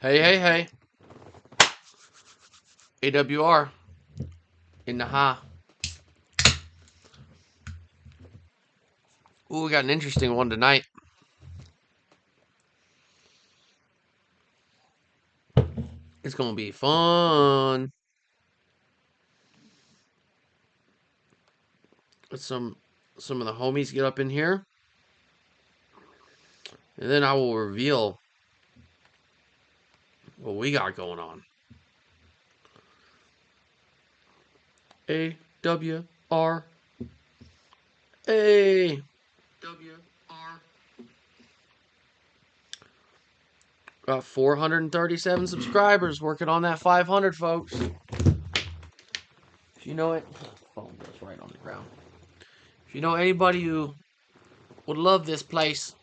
Hey, hey, hey. AWR in the ha. Ooh, we got an interesting one tonight. It's gonna be fun. Let some of the homies get up in here, and then I will reveal what we got going on. AWR. A W R. Got 437 subscribers. Working on that 500, folks. If you know it, phone goes right on the ground. If you know anybody who would love this place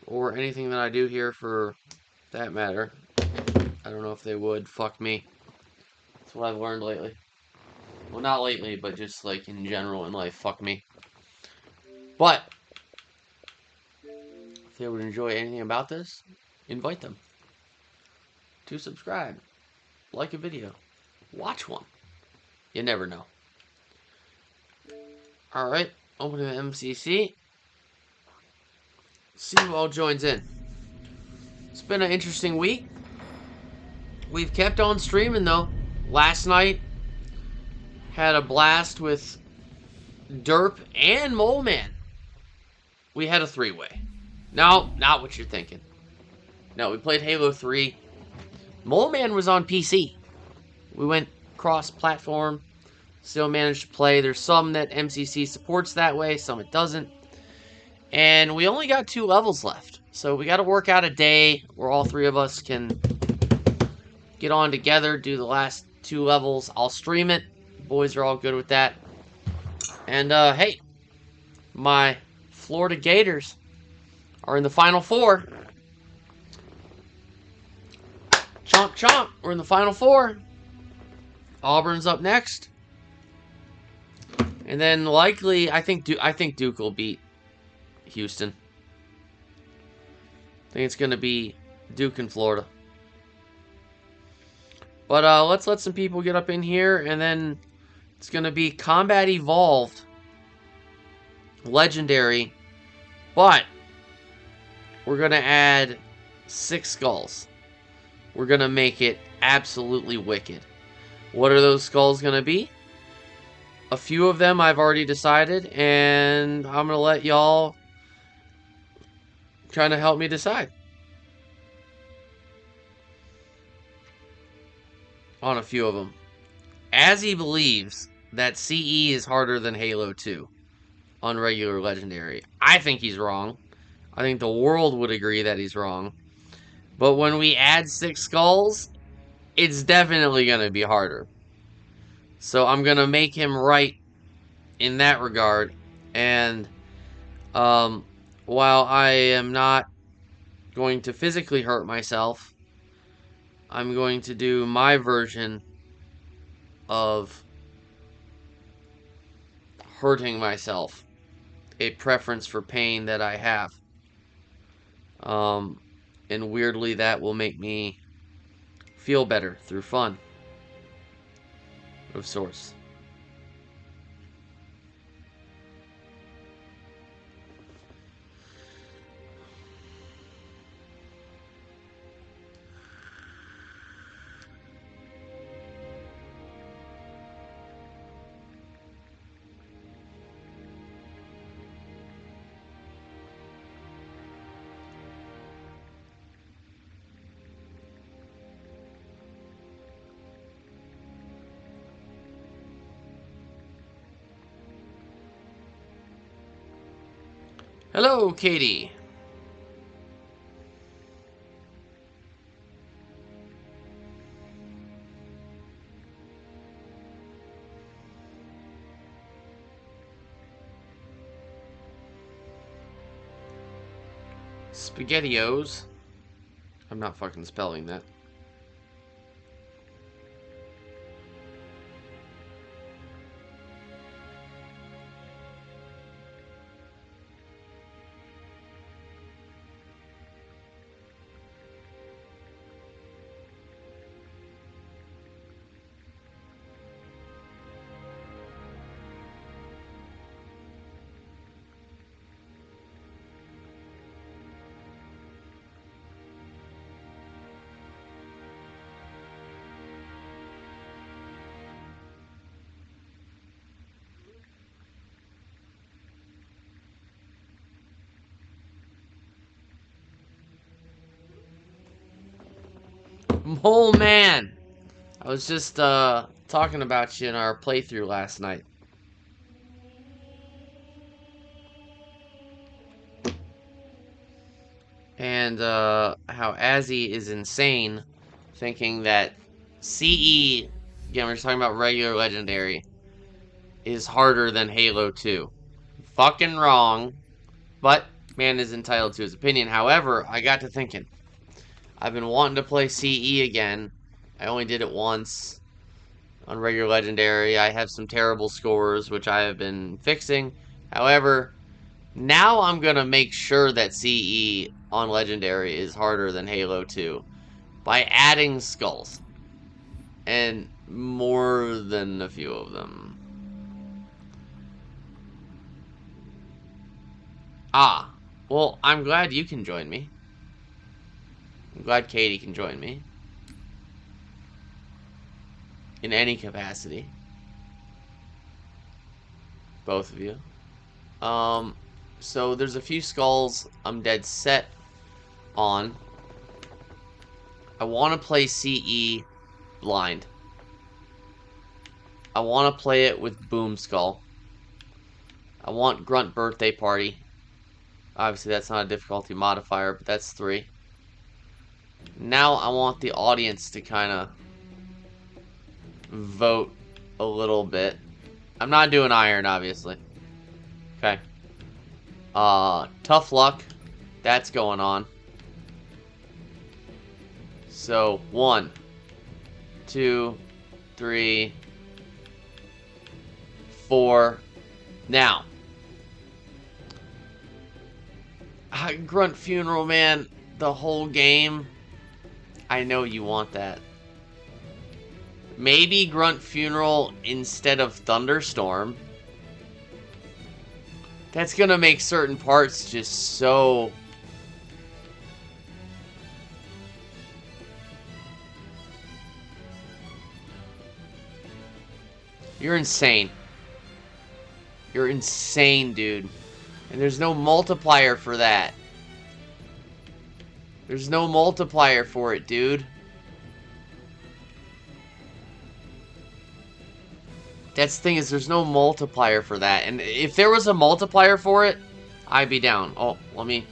or anything that I do here for that matter, I don't know if they would. Fuck me. That's what I've learned lately. Well, not lately, but just like in general in life. Fuck me. But if they would enjoy anything about this, invite them to subscribe, like a video, watch one. You never know. Alright, opening the MCC. See who all joins in. It's been an interesting week. We've kept on streaming though. Last night, had a blast with Derp and Mole Man. We had a three-way. No, not what you're thinking. No, we played Halo 3. Mole Man was on PC. We went cross-platform. Still managed to play. There's some that MCC supports that way, some it doesn't. And we only got 2 levels left. So we got to work out a day where all 3 of us can get on together, do the last 2 levels. I'll stream it. The boys are all good with that. And, hey, my Florida Gators are in the Final Four. Chomp, chomp. We're in the Final Four. Auburn's up next. And then likely, I think Duke will beat Houston. I think it's going to be Duke and Florida. But let's let some people get up in here, and then it's going to be Combat Evolved. Legendary. But we're going to add 6 skulls. We're going to make it absolutely wicked. What are those skulls going to be? A few of them I've already decided, and I'm going to let y'all kind of help me decide on a few of them. As he believes that CE is harder than Halo 2 on regular Legendary. I think he's wrong. I think the world would agree that he's wrong. But when we add 6 skulls, it's definitely going to be harder. So I'm going to make him right in that regard. And while I am not going to physically hurt myself, I'm going to do my version of hurting myself. A preference for pain that I have. And weirdly, that will make me feel better through fun of sorts. Hello, Katie. SpaghettiOs. I'm not fucking spelling that. Oh man, I was just talking about you in our playthrough last night. And how Azzy is insane, thinking that CE, again we're just talking about regular legendary, is harder than Halo 2. Fucking wrong, but man is entitled to his opinion. However, I got to thinking, I've been wanting to play CE again. I only did it once on regular legendary. I have some terrible scores, which I have been fixing. However, now I'm going to make sure that CE on legendary is harder than Halo 2 by adding skulls. And more than a few of them. Ah, well, I'm glad you can join me. I'm glad Katie can join me. In any capacity. Both of you. So there's a few skulls I'm dead set on. I want to play CE blind. I want to play it with Boom Skull. I want Grunt Birthday Party. Obviously that's not a difficulty modifier, but that's 3. Now I want the audience to kind of vote a little bit. I'm not doing Iron, obviously. Okay. Tough Luck. That's going on. So, 1, 2, 3, 4. Now. Grunt Funeral, man. The whole game. I know you want that. Maybe Grunt Funeral instead of Thunderstorm. That's gonna make certain parts just so... You're insane. You're insane, dude. And there's no multiplier for that. There's no multiplier for it, dude. That's the thing, is there's no multiplier for that. And if there was a multiplier for it, I'd be down. Oh, let me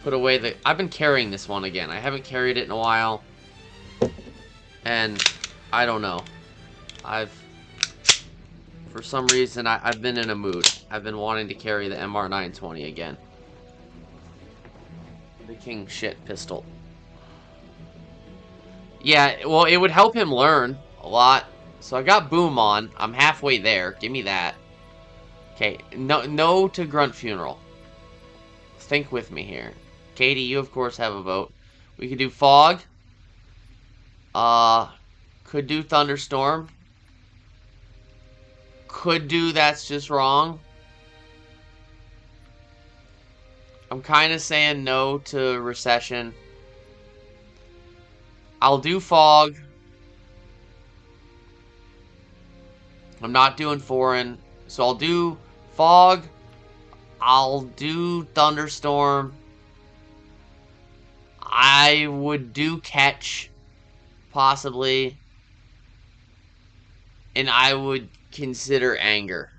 put away the... I've been carrying this one again. I haven't carried it in a while. And I don't know. For some reason, I've been in a mood. I've been wanting to carry the MR920 again. The King Shit pistol. Yeah, well, it would help him learn a lot. So I got Boom on. I'm halfway there. Give me that. Okay, no to Grunt Funeral. Think with me here. Katie, you of course have a vote. We could do Fog. Could do Thunderstorm. Could do That's Just Wrong. I'm kind of saying no to Recession. I'll do Fog. I'm not doing Foreign. So I'll do Fog. I'll do Thunderstorm. I would do Catch. Possibly. And I would consider Anger.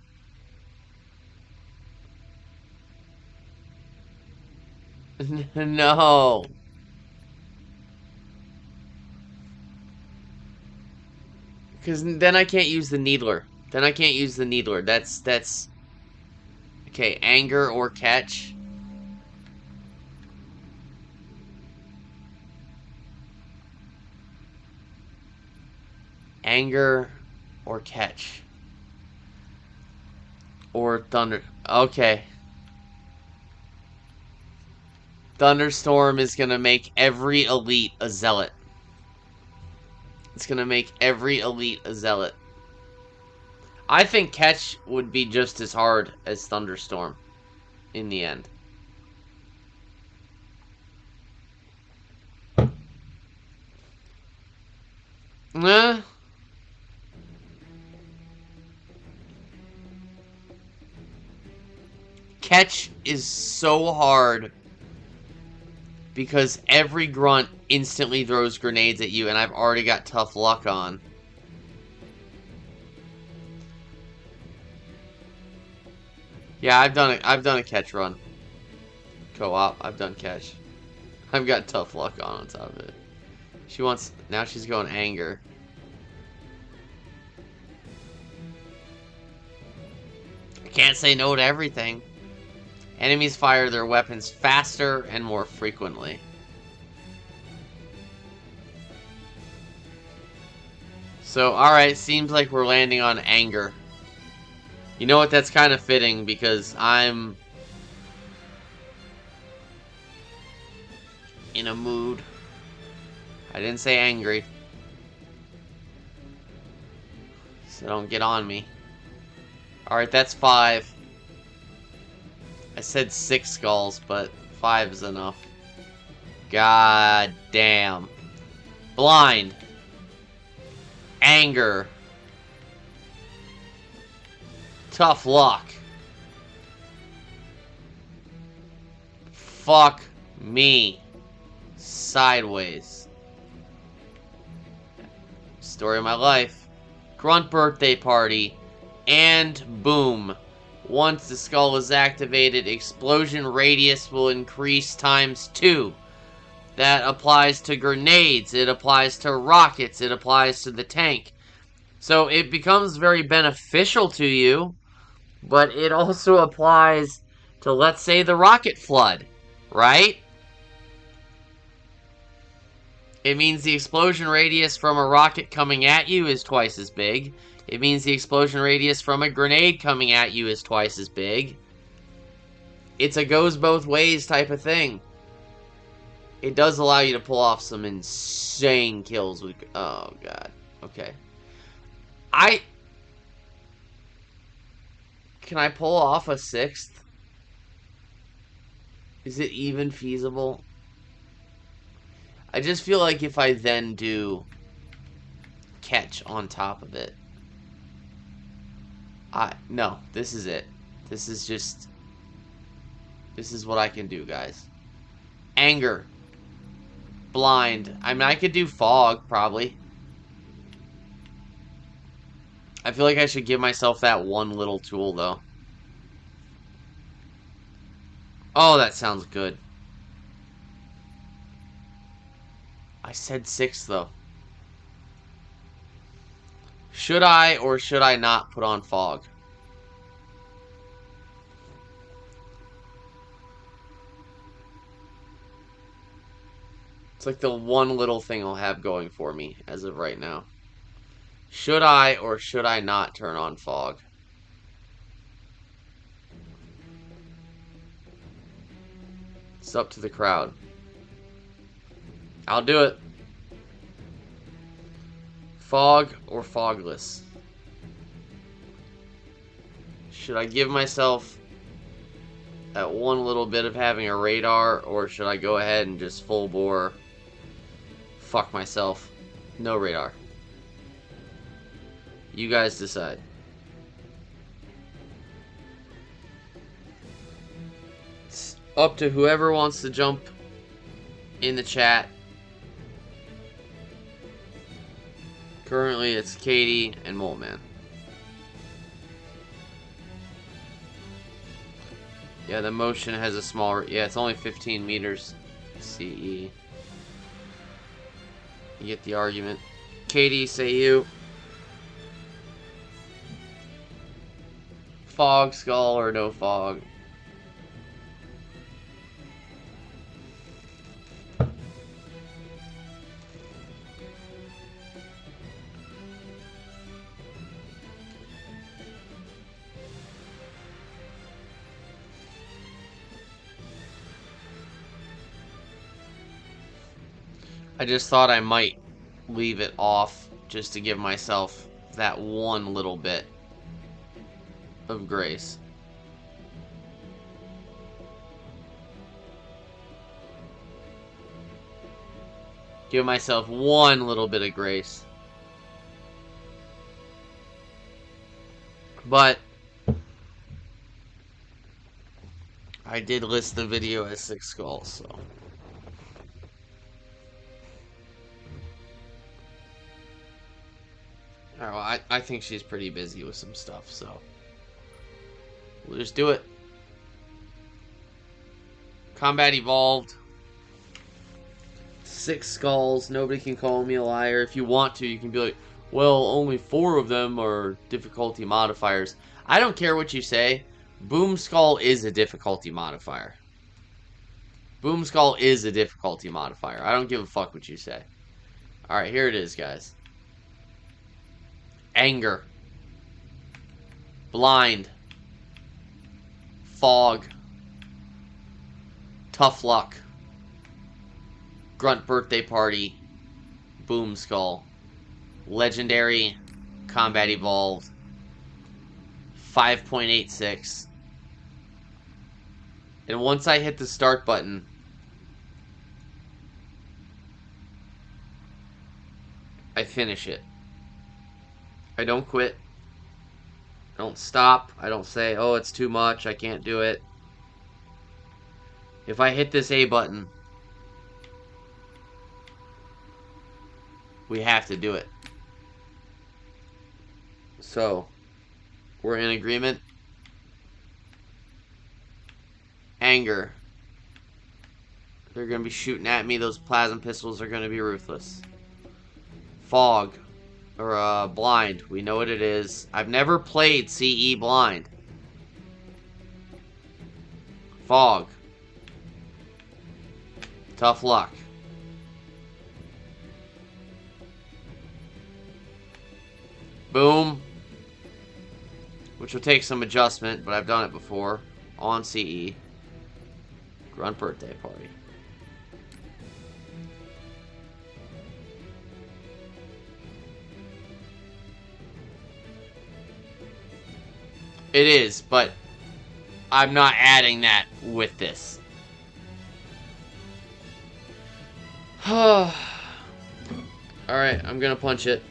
No. Because then I can't use the Needler. That's... Okay, Anger or Catch. Anger or Catch. Or Thunder. Okay. Thunderstorm is going to make every elite a zealot. It's going to make every elite a zealot. I think Catch would be just as hard as Thunderstorm in the end. Catch is so hard because every grunt instantly throws grenades at you, and I've already got tough luck on. Yeah, I've done a catch run. Co-op, I've done catch. I've got tough luck on top of it. She wants, now she's going anger. I can't say no to everything. Enemies fire their weapons faster and more frequently. So, alright, seems like we're landing on anger. You know what, that's kind of fitting because I'm in a mood. I didn't say angry. So don't get on me. Alright, that's 5. I said 6 skulls, but 5 is enough. God damn. Blind. Anger. Tough luck. Fuck me. Sideways. Story of my life. Grunt birthday party. And boom. Once the skull is activated, explosion radius will increase ×2. That applies to grenades, it applies to rockets, it applies to the tank. So it becomes very beneficial to you, but it also applies to, let's say, the rocket flood, right? It means the explosion radius from a rocket coming at you is twice as big. It means the explosion radius from a grenade coming at you is twice as big. It's a goes both ways type of thing. It does allow you to pull off some insane kills with... Oh, God. Okay. Can I pull off a 6th? Is it even feasible? I just feel like if I then do catch on top of it... No, this is it. This is just... This is what I can do, guys. Anger. Blind. I mean, I could do fog, probably. I feel like I should give myself that one little tool, though. Oh, that sounds good. I said 6, though. Should I or should I not put on fog? It's like the one little thing I'll have going for me as of right now. Should I or should I not turn on fog? It's up to the crowd. I'll do it. Fog or fogless? Should I give myself that one little bit of having a radar, or should I go ahead and just full bore fuck myself? No radar. You guys decide. It's up to whoever wants to jump in the chat. Currently, it's Katie and Moleman. Yeah, the motion has a small... Yeah, it's only 15 meters CE. You get the argument. Katie, say you. Fog, skull, or no fog? I just thought I might leave it off just to give myself that one little bit of grace. Give myself one little bit of grace. But I did list the video as 6 skulls, so... Alright, well, I think she's pretty busy with some stuff, so we'll just do it. Combat evolved. 6 skulls. Nobody can call me a liar. If you want to, you can be like, well, only 4 of them are difficulty modifiers. I don't care what you say. Boom Skull is a difficulty modifier. Boom Skull is a difficulty modifier. I don't give a fuck what you say. Alright, here it is, guys. Anger. Blind. Fog. Tough Luck. Grunt Birthday Party. Boom Skull. Legendary. Combat Evolved. 5.86. And once I hit the start button, I finish it. I don't quit. I don't stop. I don't say, oh, it's too much, I can't do it. If I hit this A button, we have to do it. So, we're in agreement. Anger. They're going to be shooting at me. Those plasma pistols are going to be ruthless. Fog. Or, Blind. We know what it is. I've never played CE Blind. Fog. Tough Luck. Boom. Which will take some adjustment, but I've done it before. On CE. Grunt Birthday Party. It is, but I'm not adding that with this. Alright, I'm gonna punch it.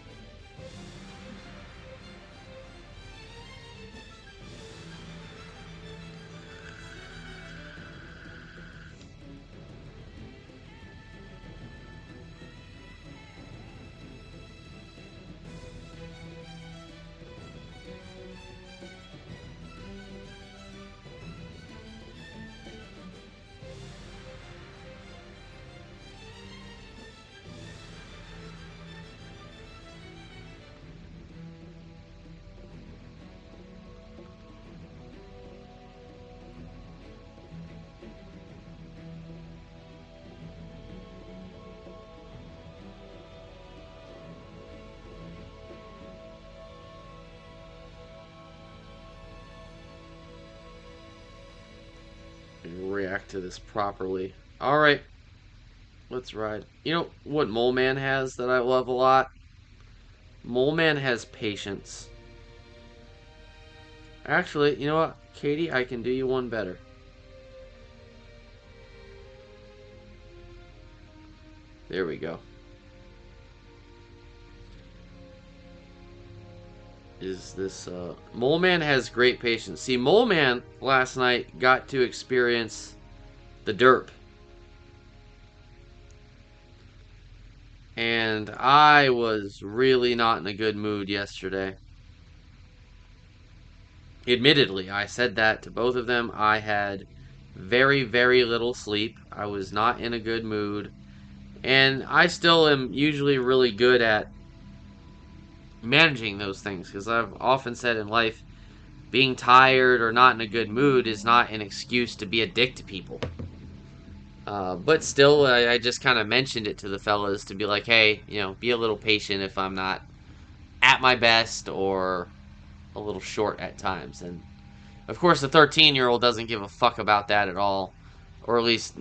React to this properly. Alright. Let's ride. You know what Mole Man has that I love a lot? Mole Man has patience. Actually, you know what? Katie, I can do you one better. There we go. Is this, Mole Man has great patience. See, Mole Man last night got to experience the derp. And I was really not in a good mood yesterday. Admittedly, I said that to both of them. I had very, very little sleep. I was not in a good mood. And I still am usually really good at managing those things, because I've often said in life, being tired or not in a good mood is not an excuse to be a dick to people. But still, I just kind of mentioned it to the fellas to be like, hey, you know, be a little patient if I'm not at my best or a little short at times. And of course, the 13-year-old doesn't give a fuck about that at all, or at least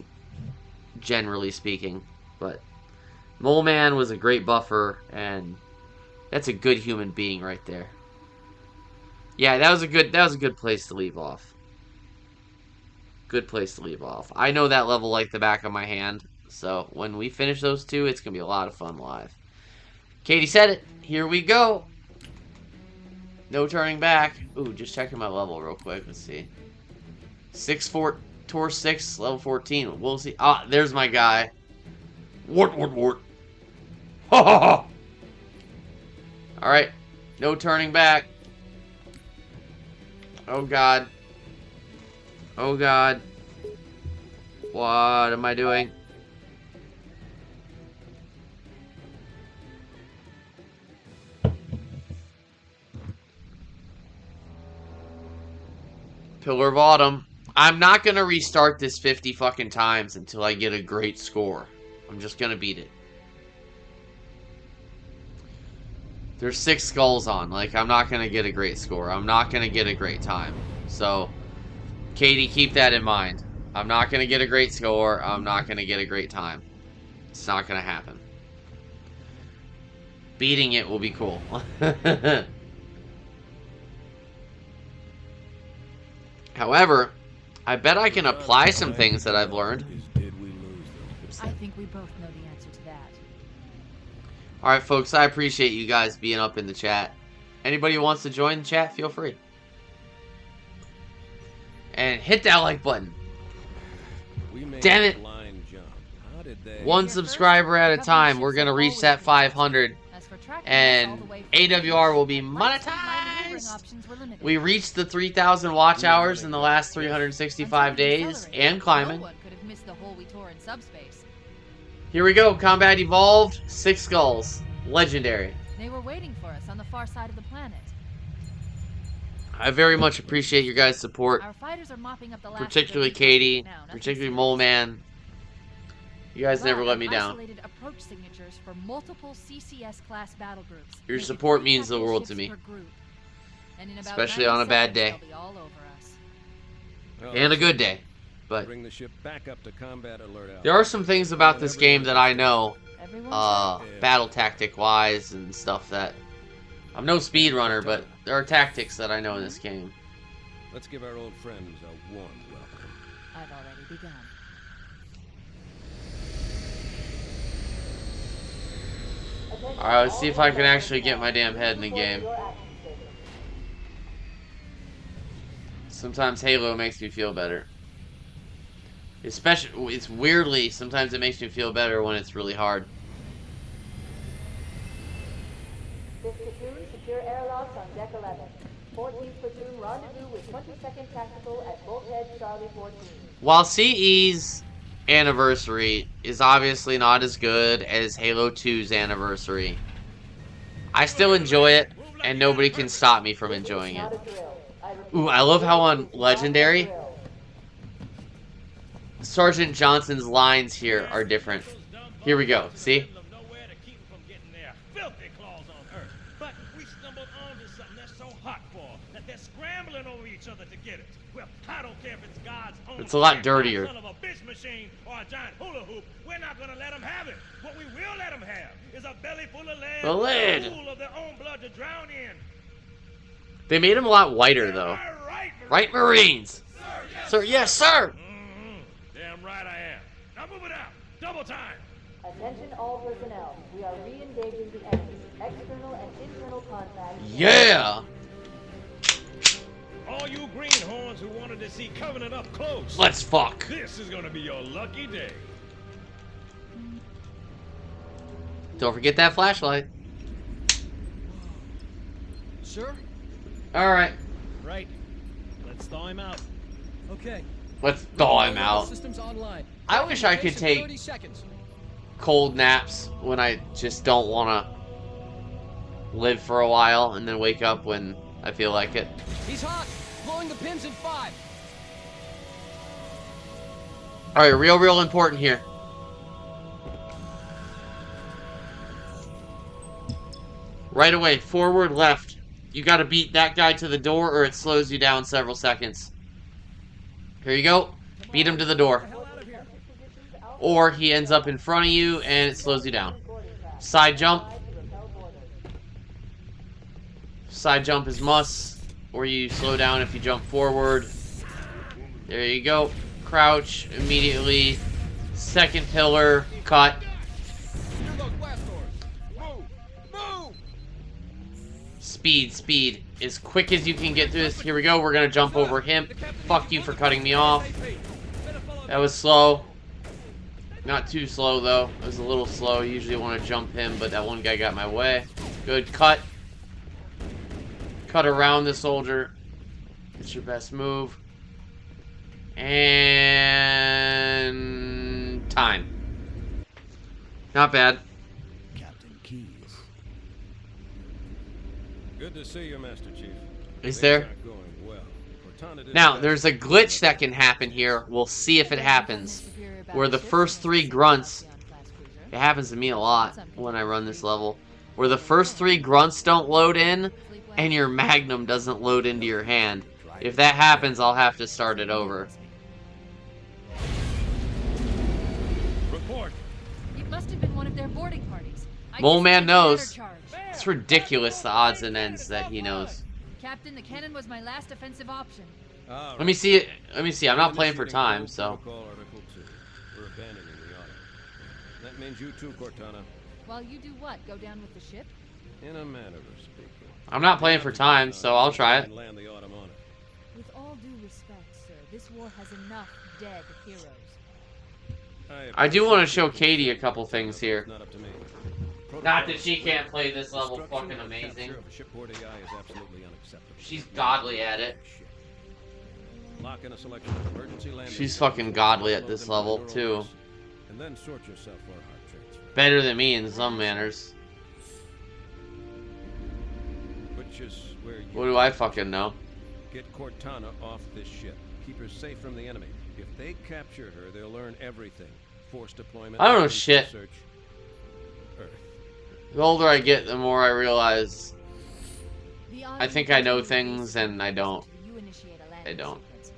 generally speaking. But Mole Man was a great buffer, and that's a good human being right there. Yeah, that was a good place to leave off. Good place to leave off. I know that level like the back of my hand, so when we finish those two, it's gonna be a lot of fun live. Katie said it. Here we go. No turning back. Ooh, just checking my level real quick. Let's see. 6-4, Tour 6, level 14. We'll see. Ah, there's my guy. Wart. Ha ha ha. Alright. No turning back. Oh god. Oh god. What am I doing? Pillar of Autumn. I'm not gonna restart this 50 fucking times until I get a great score. I'm just gonna beat it. There's 6 skulls on. Like, I'm not gonna get a great score. I'm not gonna get a great time. So, Katie, keep that in mind. I'm not gonna get a great score. I'm not gonna get a great time. It's not gonna happen. Beating it will be cool. However, I bet I can apply some things that I've learned. I think we both know the answer to that. Alright, folks, I appreciate you guys being up in the chat. Anybody who wants to join the chat, feel free. And hit that like button. Damn it. One subscriber at a time. We're going to reach that 500. And AWR will be monetized. We reached the 3,000 watch hours in the last 365 days and climbing. Here we go. Combat Evolved. 6 skulls. Legendary. They were waiting for us on the far side of the planet. I very much appreciate your guys' support. Our fighters are mopping up the last Particularly Katie. Particularly Mole Man. You guys never let me down. Approach signatures for multiple CCS class battle groups. Your support means the world to me. Especially on a bad day. And a good day. But there are some things about this game that I know, battle tactic wise and stuff that I'm no speedrunner, but there are tactics that I know in this game. Let's give our old friends a warm welcome. I've already begun. Alright, let's see if I can actually get my damn head in the game. Sometimes Halo makes me feel better. Especially, it's weirdly, sometimes it makes me feel better when it's really hard. This platoon, secure airlocks on deck 11. 14th platoon, rendezvous with 22nd Tactical at Bulkhead, Charlie 14. While CE's anniversary is obviously not as good as Halo 2's anniversary, I still enjoy it, and nobody can stop me from enjoying it. Ooh, I love how on Legendary, Sergeant Johnson's lines here are different. Here we go, see? It's a lot dirtier. We're not gonna let them have it. What we will let them have is a belly full of lead, the lid. Full of their own blood to drown in. They made him a lot whiter, though. Right, Marines? Sir, yes, sir! Damn right I am. Now move it out. Double time. Attention all personnel. We are re-engaging the enemy. External and internal contact. Yeah! All you greenhorns who wanted to see Covenant up close. Let's fuck. This is gonna be your lucky day. Don't forget that flashlight. Sir? Alright. Right. Let's thaw him out. Okay. Let's thaw him out. Systems online. I wish I could take 30 seconds. cold naps when I just don't want to live for a while and then wake up when I feel like it. He's hot. Blowing the pins in 5. Alright, real important here. Right away, forward, left. You gotta beat that guy to the door or it slows you down several seconds. Here you go. Beat him to the door. Or he ends up in front of you and it slows you down. Side jump. Side jump is must. Or you slow down if you jump forward. There you go. Crouch immediately. Second pillar. Cut. Speed. As quick as you can get through this. Here we go. We're going to jump over him. Fuck you for cutting me off. That was slow. Not too slow, though. It was a little slow. I usually want to jump him, but that one guy got my way. Good cut. Cut around the soldier. It's your best move. And time. Not bad. Captain Keyes. Good to see you, Master Chief. Is Things there? aren't going well. Cortana did Now, her there's best a to glitch protect that can happen here. We'll see if it happens. Where the first 3 grunts... It happens to me a lot when I run this level. Where the first 3 grunts don't load in, and your Magnum doesn't load into your hand. If that happens, I'll have to start it over. Report. It must have been one of their boarding parties. I Mole guess Man it's a better knows. charge. It's ridiculous, the odds and ends that he knows. Captain, the cannon was my last offensive option. All Let me see it. Let me see. I'm not playing for Initiating time, Code so... Protocol Article 2. We're abandoning the auto. That means you too, Cortana. While you do what? Go down with the ship? In a manner of speaking. I'm not playing for time, so I'll try it. And land the autumn on it. With all due respect, sir, this war has enough dead heroes. I do want to show Katie a couple things here. Not up to me. Not that she can't play this level Destruction fucking or amazing. capture of a shipboard AI is absolutely unacceptable. She's godly at it. Shit. Lock in a selection of emergency landing She's zones, fucking godly at upload this them to level, neural too. nets, And then sort yourself for a hot transfer. Better than me in some manners. Which is where you What do I fucking know? get Cortana off this ship. Keep her safe from the enemy. If they capture her, they'll learn everything. Force deployment. I don't know weapons shit. research, Earth. The older I get, the more I realize The I think I know things and I don't. You initiate a I landing don't. sequence.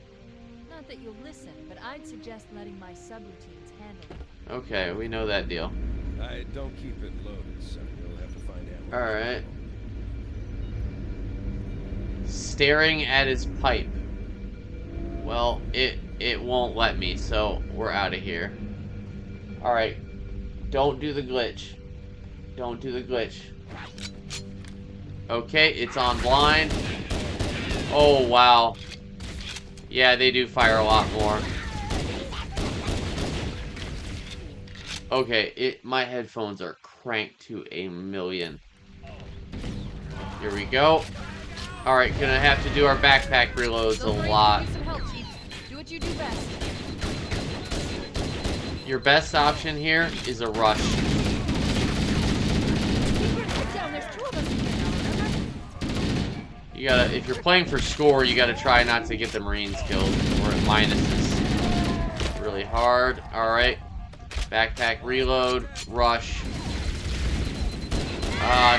Not that you'll listen, but I'd suggest letting my subroutines handle it. Okay, we know that deal. I don't keep it loaded, so you'll have to find ammo. Alright. Staring at his pipe. Well, it won't let me, so we're out of here. Alright. Don't do the glitch. Don't do the glitch. Okay, it's on blind. Oh, wow. Yeah, they do fire a lot more. Okay, my headphones are cranked to a million. Here we go. Alright, gonna have to do our backpack reloads a Those Marines lot. could use some help, Chief. Do what you do best. Your best option here is a rush. Keep your head down. There's 2 of us in here now, remember? You gotta, if you're playing for score, you gotta try not to get the Marines killed, or it minuses really hard. Alright. Backpack reload, rush.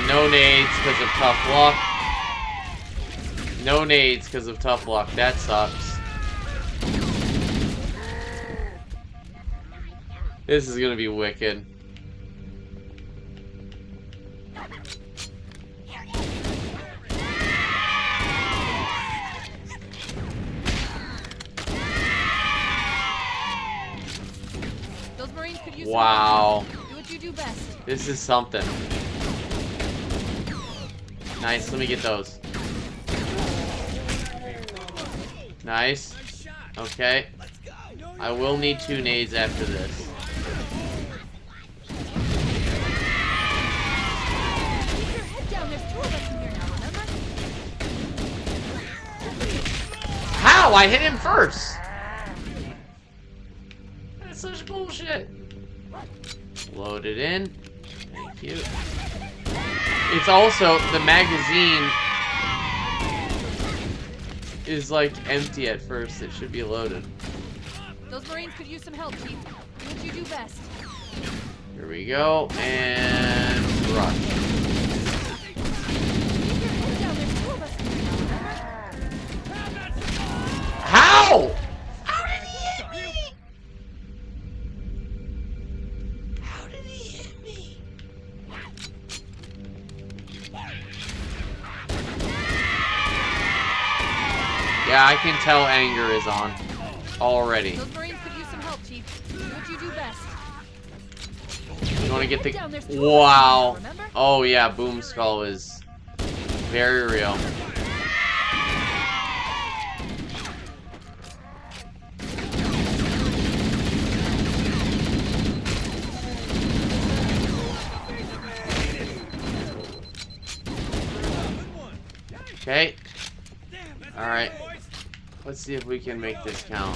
No nades because of tough luck. No nades because of tough luck. That sucks. This is gonna be wicked. Those Marines could use Wow. some help. Do what you do best. This is something. Nice, let me get those. Nice. Okay. I will need 2 nades after this. Keep your head down. There's 2 of us in here now, remember? How? I hit him first! That's such bullshit. Load it in. Thank you. It's also, the magazine is like empty at first. It should be loaded. Those Marines could use some help, Chief. Do what you do best. Here we go, and rush. Keep your head down. There's 2 of us in here now, remember? How? How did he hit me? How did he hit me? Yeah, I can tell anger is on already. Those Marines could use some help, Chief. Do what you do best. You want to get Head down, there's 2 the... of us in Wow. here now, remember? Oh yeah, Boom Skull is very real. Okay. Alright. Let's see if we can make this count.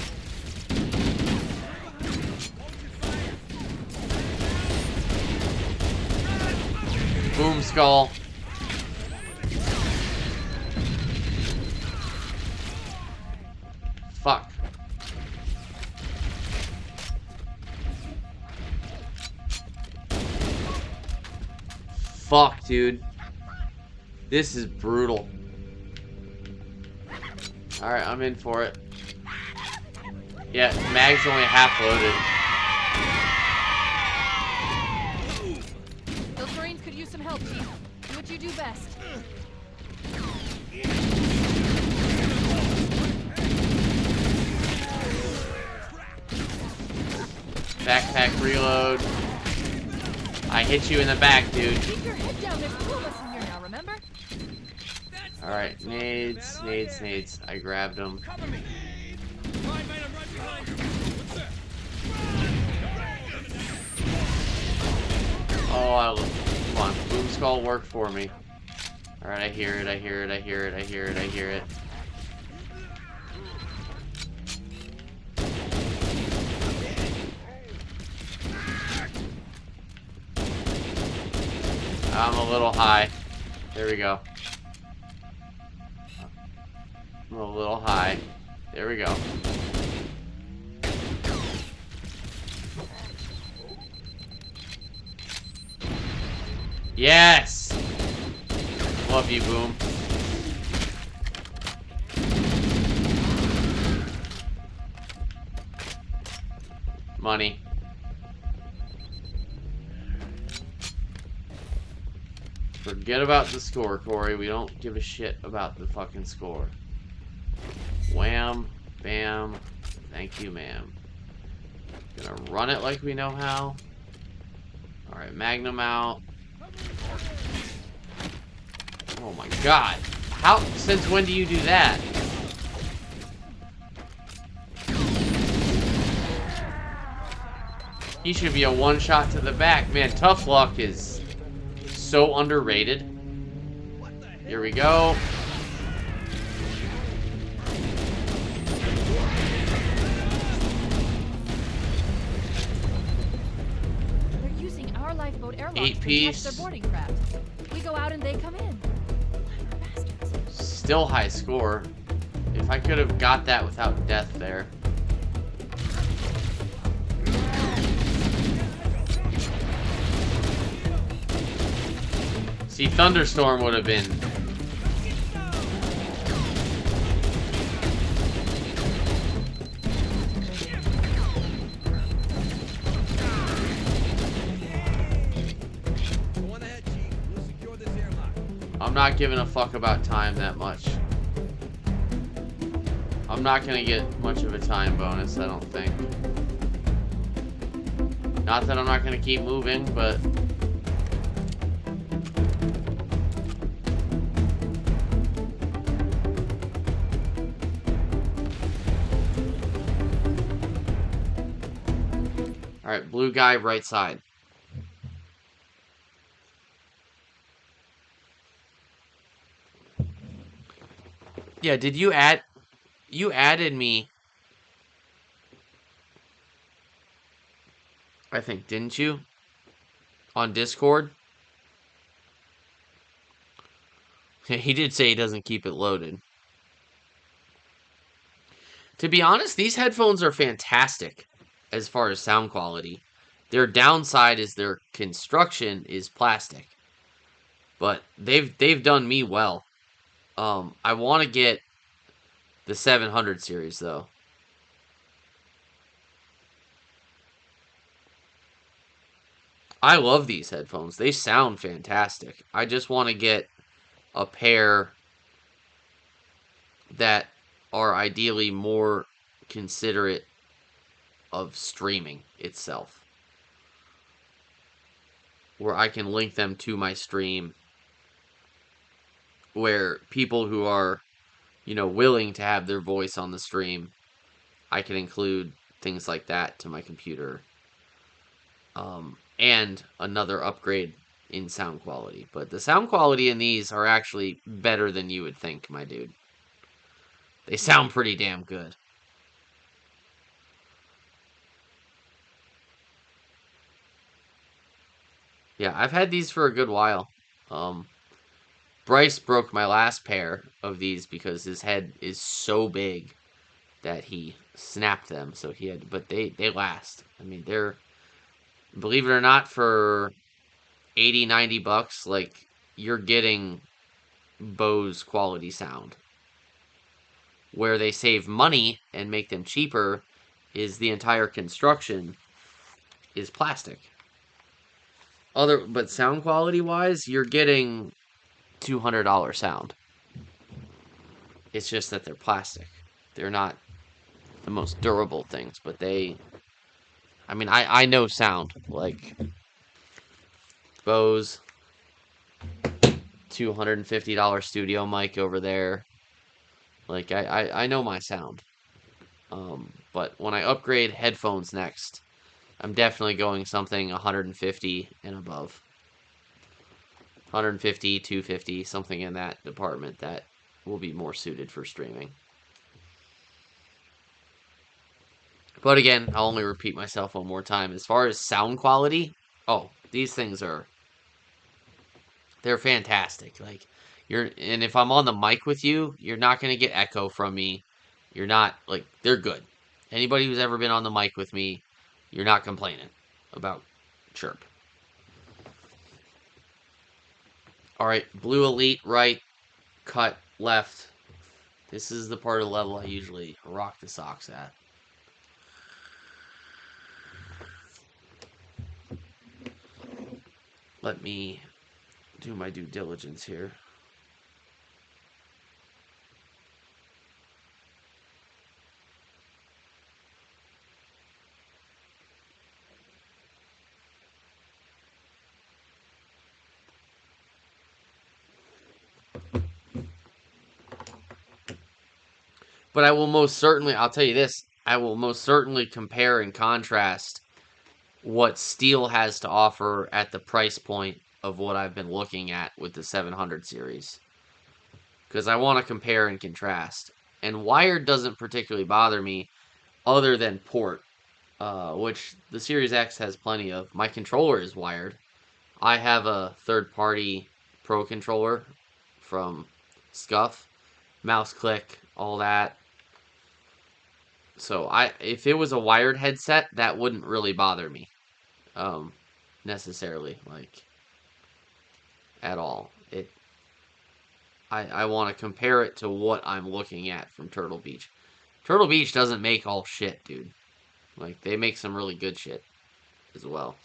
Boom skull. Fuck. Fuck, dude. This is brutal. Alright, I'm in for it. Yeah, mag's only half loaded. Those Marines could use some help, Chief. Do what you do best. Backpack reload. I hit you in the back, dude. Keep your head down. There's two of us in here now, remember? Alright, nades, nades, nades. I grabbed them. Oh, come on. Boom skull work for me. Alright, I hear it, I hear it, I hear it, I hear it, I hear it. I'm a little high. There we go. I'm a little high. There we go. Yes! Love you, Boom. Money. Forget about the score, Corey. We don't give a shit about the fucking score. Wham. Bam. Thank you, ma'am. Gonna run it like we know how. Alright, Magnum out. Oh my god. How? Since when do you do that? He should be a one-shot to the back. Man, Tough Luck is so underrated. Here we go. They're using our lifeboat airlock to catch 8-piece. their boarding craft. We go out and they come in. Clever bastards. Still high score. If I could have got that without death there. See, Thunderstorm would have been... I'm not giving a fuck about time that much. I'm not gonna get much of a time bonus, I don't think. Not that I'm not gonna keep moving, but... Alright, blue guy, right side. Yeah, did you add... You added me... I think, didn't you? On Discord? He did say he doesn't keep it loaded. To be honest, these headphones are fantastic as far as sound quality. Their downside is their construction is plastic. But they've done me well. I want to get the 700 series though. I love these headphones. They sound fantastic. I just want to get a pair that are ideally more considerate of streaming itself. Where I can link them to my stream. Where people who are, you know, willing to have their voice on the stream, I can include things like that to my computer. And another upgrade in sound quality. But the sound quality in these are actually better than you would think, my dude. They sound pretty damn good. Yeah, I've had these for a good while. Bryce broke my last pair of these because his head is so big that he snapped them. So he had, but they last. I mean, they're, believe it or not, for 80, 90 bucks, like, you're getting Bose quality sound. Where they save money and make them cheaper is the entire construction is plastic. But sound quality wise, you're getting $200 sound. It's just that they're plastic. They're not the most durable things, but they, I mean, I know sound. Like, Bose, $250 studio mic over there. Like, I know my sound. But when I upgrade headphones next, I'm definitely going something 150 and above. 150, 250, something in that department that will be more suited for streaming. But again, I'll only repeat myself one more time. As far as sound quality, oh, these things they're fantastic. Like, and if I'm on the mic with you, you're not going to get echo from me. You're not, like, they're good. Anybody who's ever been on the mic with me, you're not complaining about chirp. Alright, Blue Elite, right, cut, left. This is the part of the level I usually rock the socks at. Let me do my due diligence here. But I will most certainly, I'll tell you this, I will most certainly compare and contrast what Steel has to offer at the price point of what I've been looking at with the 700 series. Because I want to compare and contrast. And wired doesn't particularly bother me other than port, which the Series X has plenty of. My controller is wired. I have a third-party Pro controller from Scuff. Mouse click, all that. So if it was a wired headset, that wouldn't really bother me, necessarily, like, at all. I want to compare it to what I'm looking at from Turtle Beach. Turtle Beach doesn't make all shit, dude. Like, they make some really good shit as well.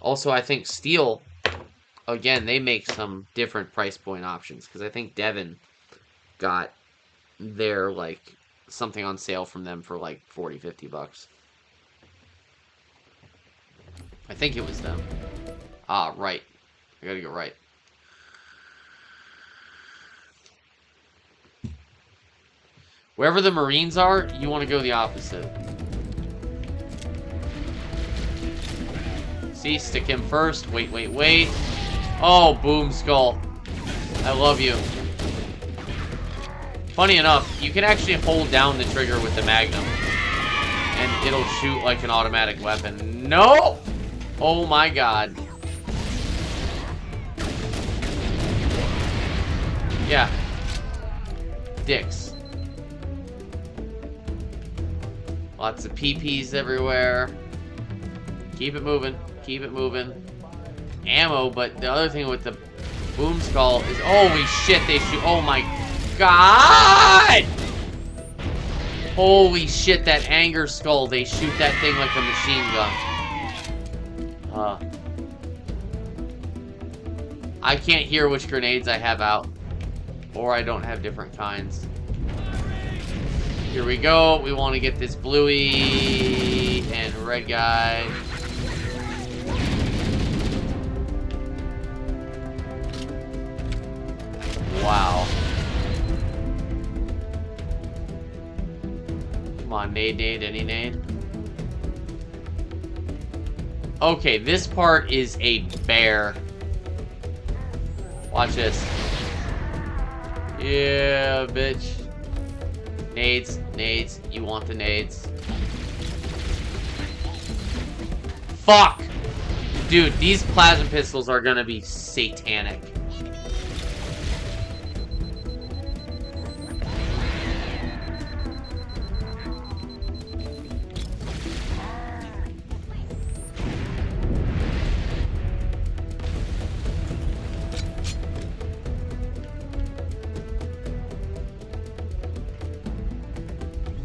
Also, I think Steel, again, they make some different price point options. Because I think Devin got their, like, something on sale from them for, like, 40, 50 bucks. I think it was them. Ah, right. I gotta go right. Wherever the Marines are, you want to go the opposite. See, stick him first. Wait, wait, wait. Oh, boom skull. I love you. Funny enough, you can actually hold down the trigger with the Magnum. And it'll shoot like an automatic weapon. No! Oh my god. Yeah. Dicks. Lots of PPs everywhere. Keep it moving. Keep it moving. Ammo, but the other thing with the boom skull is, holy shit, they shoot. Oh my god! Holy shit, that anger skull, they shoot that thing like a machine gun. I can't hear which grenades I have out. Or I don't have different kinds. Here we go. We want to get this bluey and red guy. Wow. Come on, nade, any nade. Okay, this part is a bear. Watch this. Yeah, bitch. Nades, nades. You want the nades. Fuck! Dude, these plasma pistols are gonna be satanic.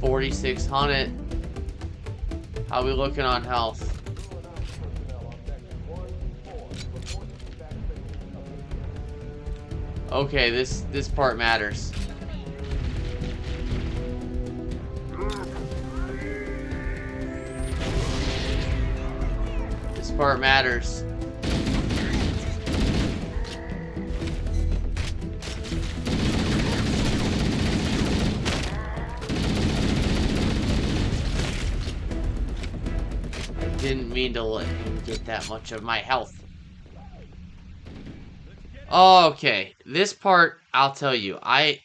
$4,600. How we looking on health? Okay, this part matters. This part matters. I didn't mean to let him get that much of my health. Okay, this part, I'll tell you, I've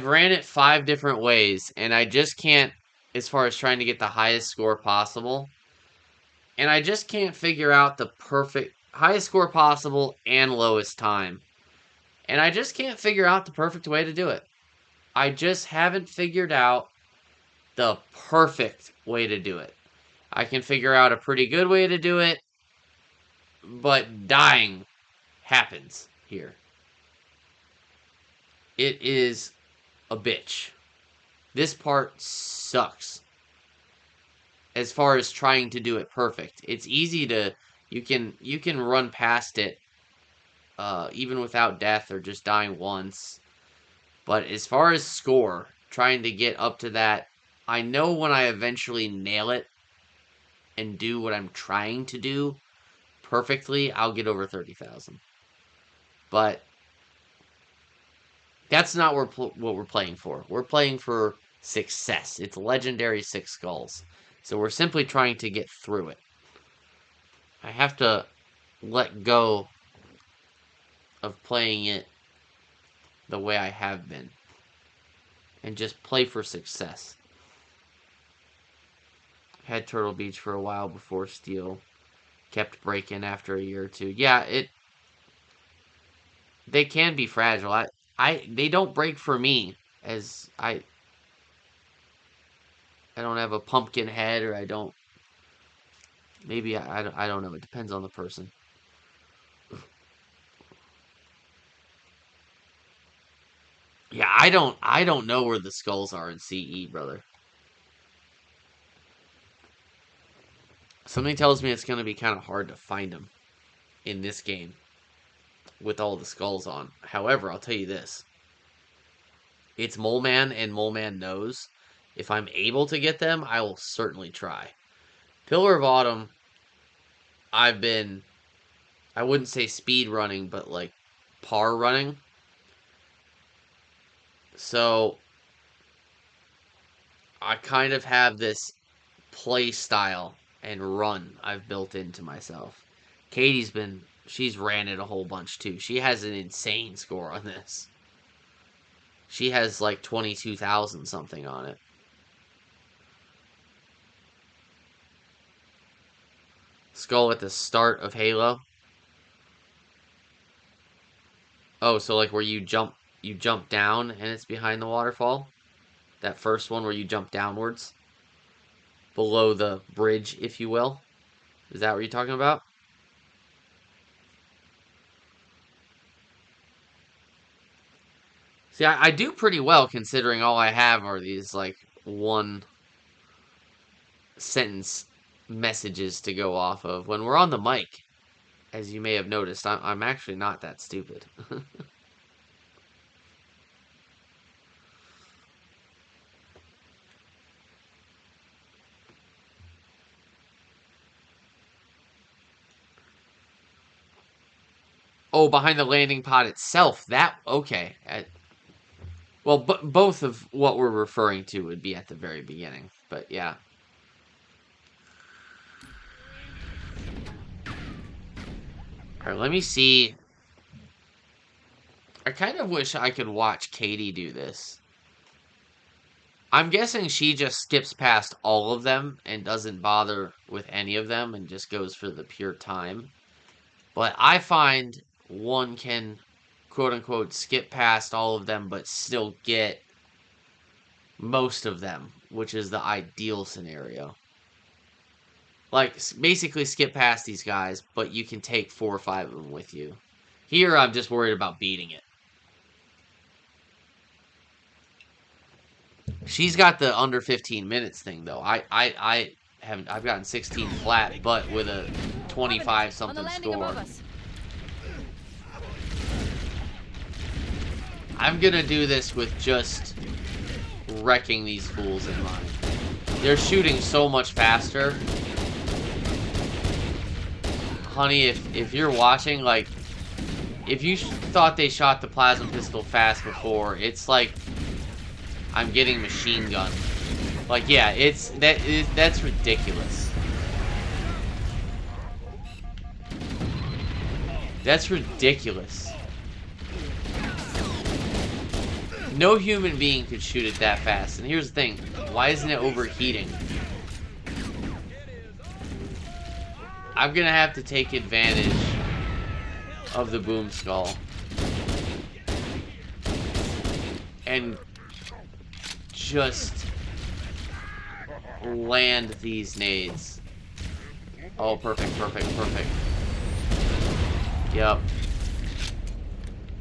ran it 5 different ways, and I just can't, as far as trying to get the highest score possible, and I just can't figure out the perfect, highest score possible and lowest time. And I just can't figure out the perfect way to do it. I just haven't figured out the perfect way to do it. I can figure out a pretty good way to do it, but dying happens here. It is a bitch. This part sucks. As far as trying to do it perfect. It's easy to, you can run past it even without death or just dying once. But as far as score, trying to get up to that, I know when I eventually nail it and do what I'm trying to do perfectly, I'll get over 30,000. But that's not what we're playing for. We're playing for success. It's legendary 6 skulls. So we're simply trying to get through it. I have to let go of playing it the way I have been. And just play for success. Had Turtle Beach for a while before Steel. Kept breaking after a year or two. Yeah, they can be fragile. They don't break for me, as I don't have a pumpkin head, or I don't. Maybe I don't know. It depends on the person. Yeah, I don't know where the skulls are in CE, brother. Something tells me it's going to be kind of hard to find them in this game with all the skulls on. However, I'll tell you this. It's Mole Man, and Mole Man knows. If I'm able to get them, I will certainly try. Pillar of Autumn, I wouldn't say speed running, but like par running. So, I kind of have this play style and run I've built into myself. She's ran it a whole bunch too. She has an insane score on this. She has like 22,000 something on it. Skull at the start of Halo. Oh, so like where you jump down and it's behind the waterfall? That first one where you jump downwards? Below the bridge, if you will? Is that what you're talking about? See, I do pretty well considering all I have are these, like, 1-sentence messages to go off of. When we're on the mic, as you may have noticed, I'm actually not that stupid. Oh, behind the landing pod itself. Okay. Well, both of what we're referring to would be at the very beginning. But yeah. Alright, let me see. I kind of wish I could watch Katie do this. I'm guessing she just skips past all of them and doesn't bother with any of them and just goes for the pure time. But I find one can, quote-unquote, skip past all of them but still get most of them, which is the ideal scenario. Like, basically skip past these guys, but you can take 4 or 5 of them with you. Here, I'm just worried about beating it. She's got the under 15 minutes thing, though. I've gotten 16 flat, but with a 25-something score. I'm gonna do this with just wrecking these fools in mind. They're shooting so much faster. Honey, if you're watching, like, if you thought they shot the plasma pistol fast before, it's like I'm getting machine gunned. Like, yeah, that's ridiculous. That's ridiculous. No human being could shoot it that fast. And here's the thing, why isn't it overheating? I'm gonna have to take advantage of the boom skull and just land these nades. Oh, perfect, perfect, perfect. Yep.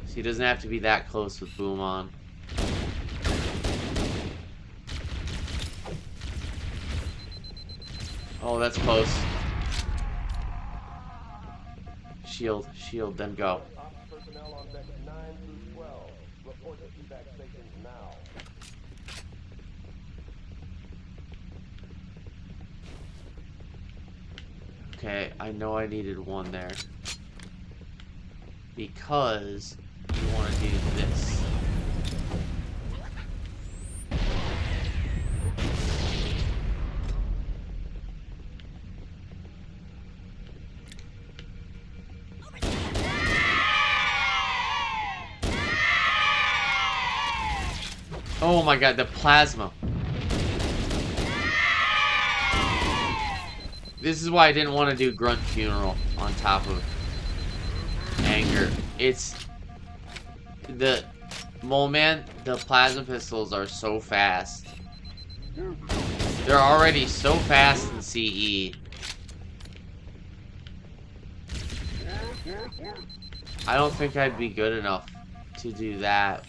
So he doesn't have to be that close with boom on. Oh, that's close. Shield, shield, then go. Okay, I know I needed one there. Because you want to do this. Oh my god, the plasma. This is why I didn't want to do Grunt Funeral on top of Anger. It's the Mole Man, the plasma pistols are so fast. They're already so fast in CE. I don't think I'd be good enough to do that.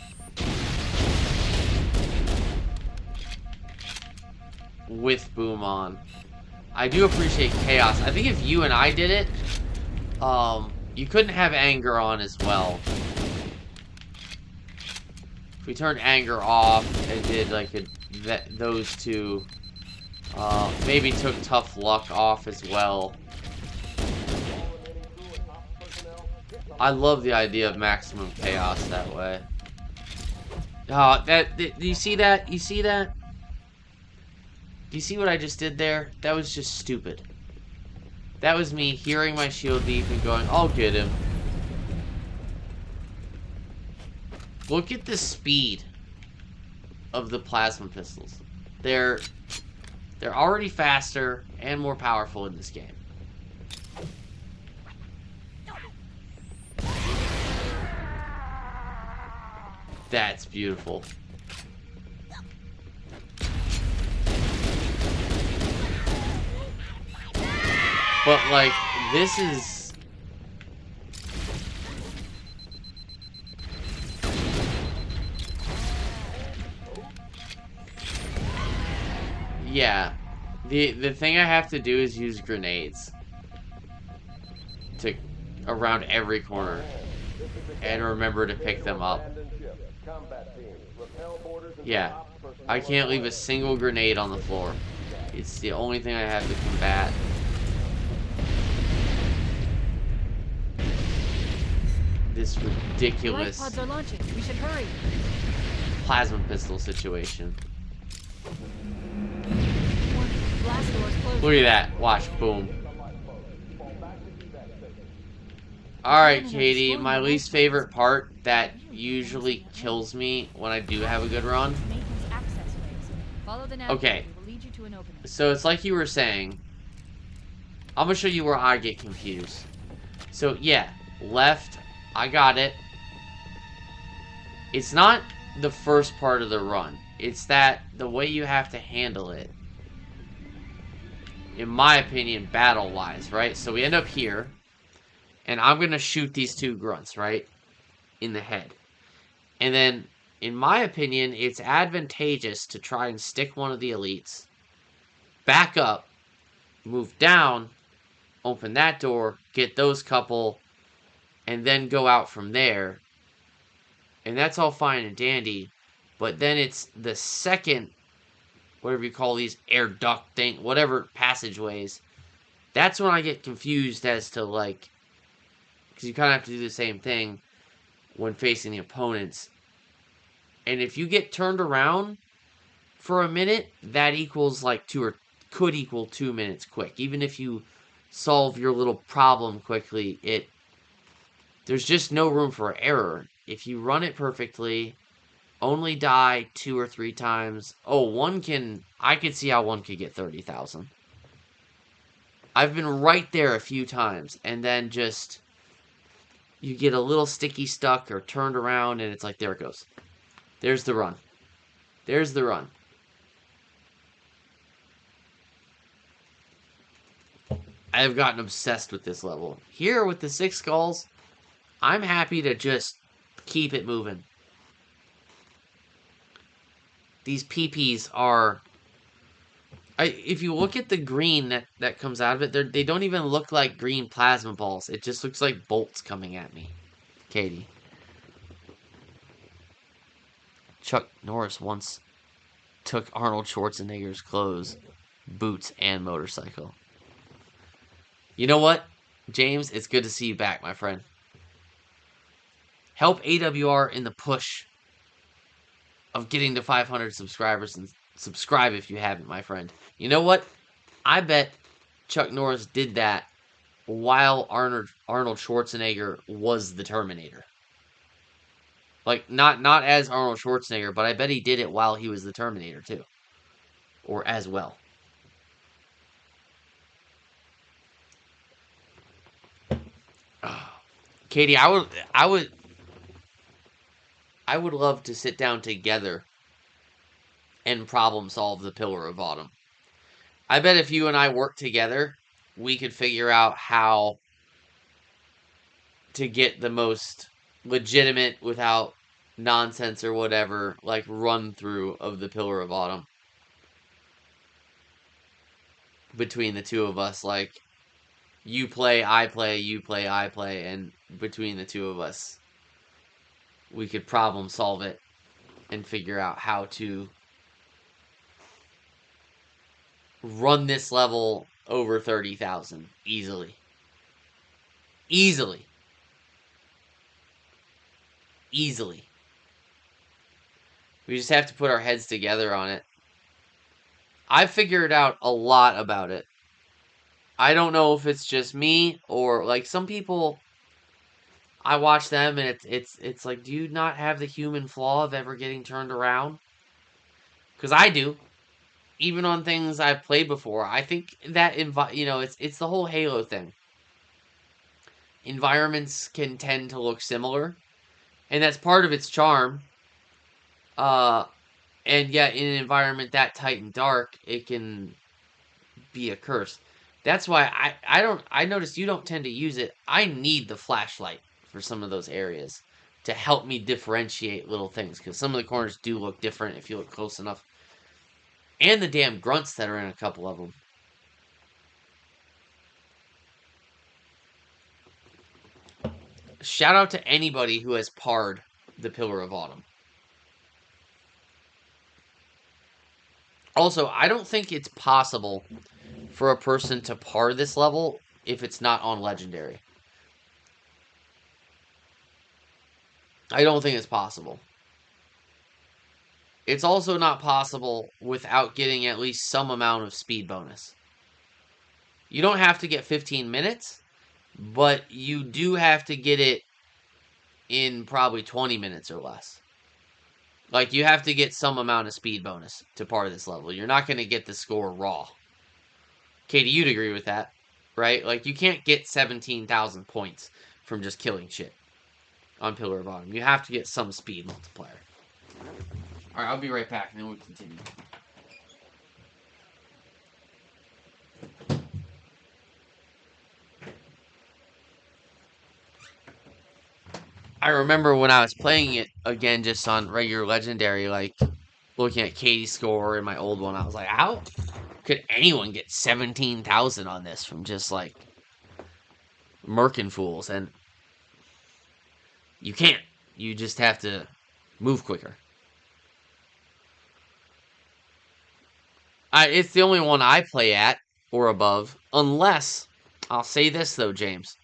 With boom on. I do appreciate chaos. I think if you and I did it, you couldn't have anger on as well. If we turned anger off and did like those two, maybe took tough luck off as well. I love the idea of maximum chaos that way. Do you see that? You see that? Do you see what I just did there? That was just stupid. That was me hearing my shield beep and going, I'll get him. Look at the speed of the plasma pistols. They're already faster and more powerful in this game. That's beautiful. But, like, this is... Yeah. The thing I have to do is use grenades. To... around every corner. And remember to pick them up. Yeah. I can't leave a single grenade on the floor. It's the only thing I have to combat. This ridiculous... Life pods are launching. We should hurry. plasma pistol situation. Blast doors closed. Look at that. Watch. Boom. Alright, Katie. My least favorite part that usually kills me when I do have a good run. Maintenance access ways. Follow the navigator. Okay. It will lead you to an opening. So it's like you were saying. I'm gonna show you where I get confused. So yeah, left. I got it. It's not the first part of the run. It's that the way you have to handle it. In my opinion, battle-wise, right? So we end up here. And I'm going to shoot these two grunts, right? In the head. And then, in my opinion, it's advantageous to try and stick one of the elites. Back up. Move down. Open that door. Get those couple. And then go out from there. And that's all fine and dandy. But then it's the second, whatever you call these, air duct thing, whatever passageways. That's when I get confused as to, like, because you kind of have to do the same thing when facing the opponents. And if you get turned around for a minute, that equals like could equal 2 minutes quick. Even if you solve your little problem quickly, there's just no room for error. If you run it perfectly, only die 2 or 3 times. Oh, I could see how one could get 30,000. I've been right there a few times, and then just you get a little sticky stuck or turned around, and it's like, there it goes. There's the run. There's the run. I have gotten obsessed with this level. Here, with the 6 skulls, I'm happy to just keep it moving. These PPs are... if you look at the green that comes out of it, they don't even look like green plasma balls. It just looks like bolts coming at me. Katie. Chuck Norris once took Arnold Schwarzenegger's clothes, boots, and motorcycle. You know what, James? It's good to see you back, my friend. Help AWR in the push of getting to 500 subscribers, and subscribe if you haven't, my friend. You know what? I bet Chuck Norris did that while Arnold Schwarzenegger was the Terminator. Like, not as Arnold Schwarzenegger, but I bet he did it while he was the Terminator, too. Or as well. Katie, I would love to sit down together and problem solve the Pillar of Autumn. I bet if you and I work together, we could figure out how to get the most legitimate, without nonsense or whatever, like, run through of the Pillar of Autumn. Between the two of us, like, you play, I play, you play, I play, and between the two of us, we could problem solve it and figure out how to run this level over 30,000 easily. Easily. Easily. We just have to put our heads together on it. I figured out a lot about it. I don't know if it's just me or, like, some people, I watch them and it's like, do you not have the human flaw of ever getting turned around? Because I do. Even on things I've played before. I think that, it's the whole Halo thing. Environments can tend to look similar. And that's part of its charm. And yet, in an environment that tight and dark, it can be a curse. That's why I noticed you don't tend to use it. I need the flashlight for some of those areas to help me differentiate little things, because some of the corners do look different if you look close enough. And the damn grunts that are in a couple of them. Shout out to anybody who has parred the Pillar of Autumn. Also, I don't think it's possible for a person to par this level if it's not on Legendary. I don't think it's possible. it's also not possible without getting at least some amount of speed bonus. You don't have to get 15 minutes, but you do have to get it in probably 20 minutes or less. Like, you have to get some amount of speed bonus to part of this level. You're not going to get the score raw. Katie, you'd agree with that, right? Like, you can't get 17,000 points from just killing shit on Pillar of Autumn. You have to get some speed multiplier. Alright, I'll be right back, and then we'll continue. I remember when I was playing it again just on regular Legendary, like, looking at Katie's score in my old one, I was like, how could anyone get 17,000 on this from just, like, Merkin fools? And you can't. You just have to move quicker. It's the only one I play at or above, unless, I'll say this though, James.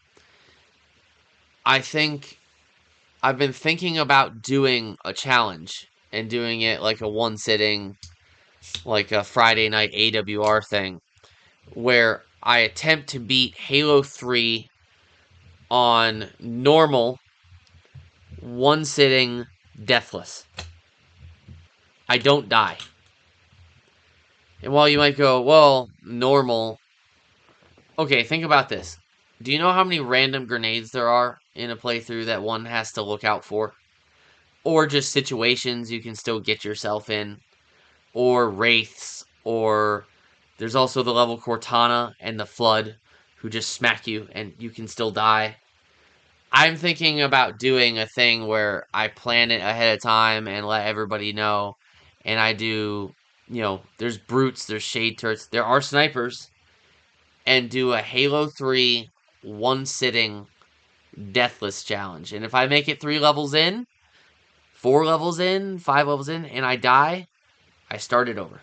I've been thinking about doing a challenge and doing it like a one sitting, like a Friday night AWR thing, where I attempt to beat Halo 3 on normal, one sitting, deathless. I don't die. And while you might go, well, normal. Okay, think about this. Do you know how many random grenades there are in a playthrough that one has to look out for? Or just situations you can still get yourself in? Or wraiths? Or there's also the level Cortana and the Flood who just smack you and you can still die. I'm thinking about doing a thing where I plan it ahead of time and let everybody know. And I do, there's brutes, there's shade turrets, there are snipers. And do a Halo 3 one-sitting deathless challenge. And if I make it 3 levels in, 4 levels in, 5 levels in, and I die, I start it over.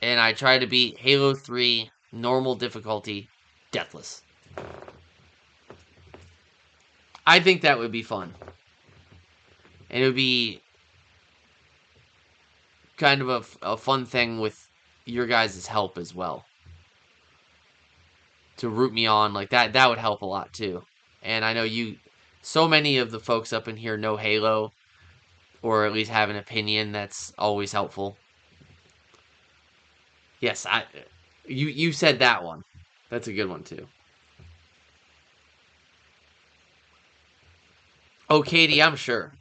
And I try to beat Halo 3 normal difficulty deathless. I think that would be fun. And it would be kind of a fun thing with your guys' help as well. To root me on, like that would help a lot too. And I know so many of the folks up in here know Halo, or at least have an opinion. That's always helpful. Yes, you said that one. That's a good one too. Oh, Katie, I'm sure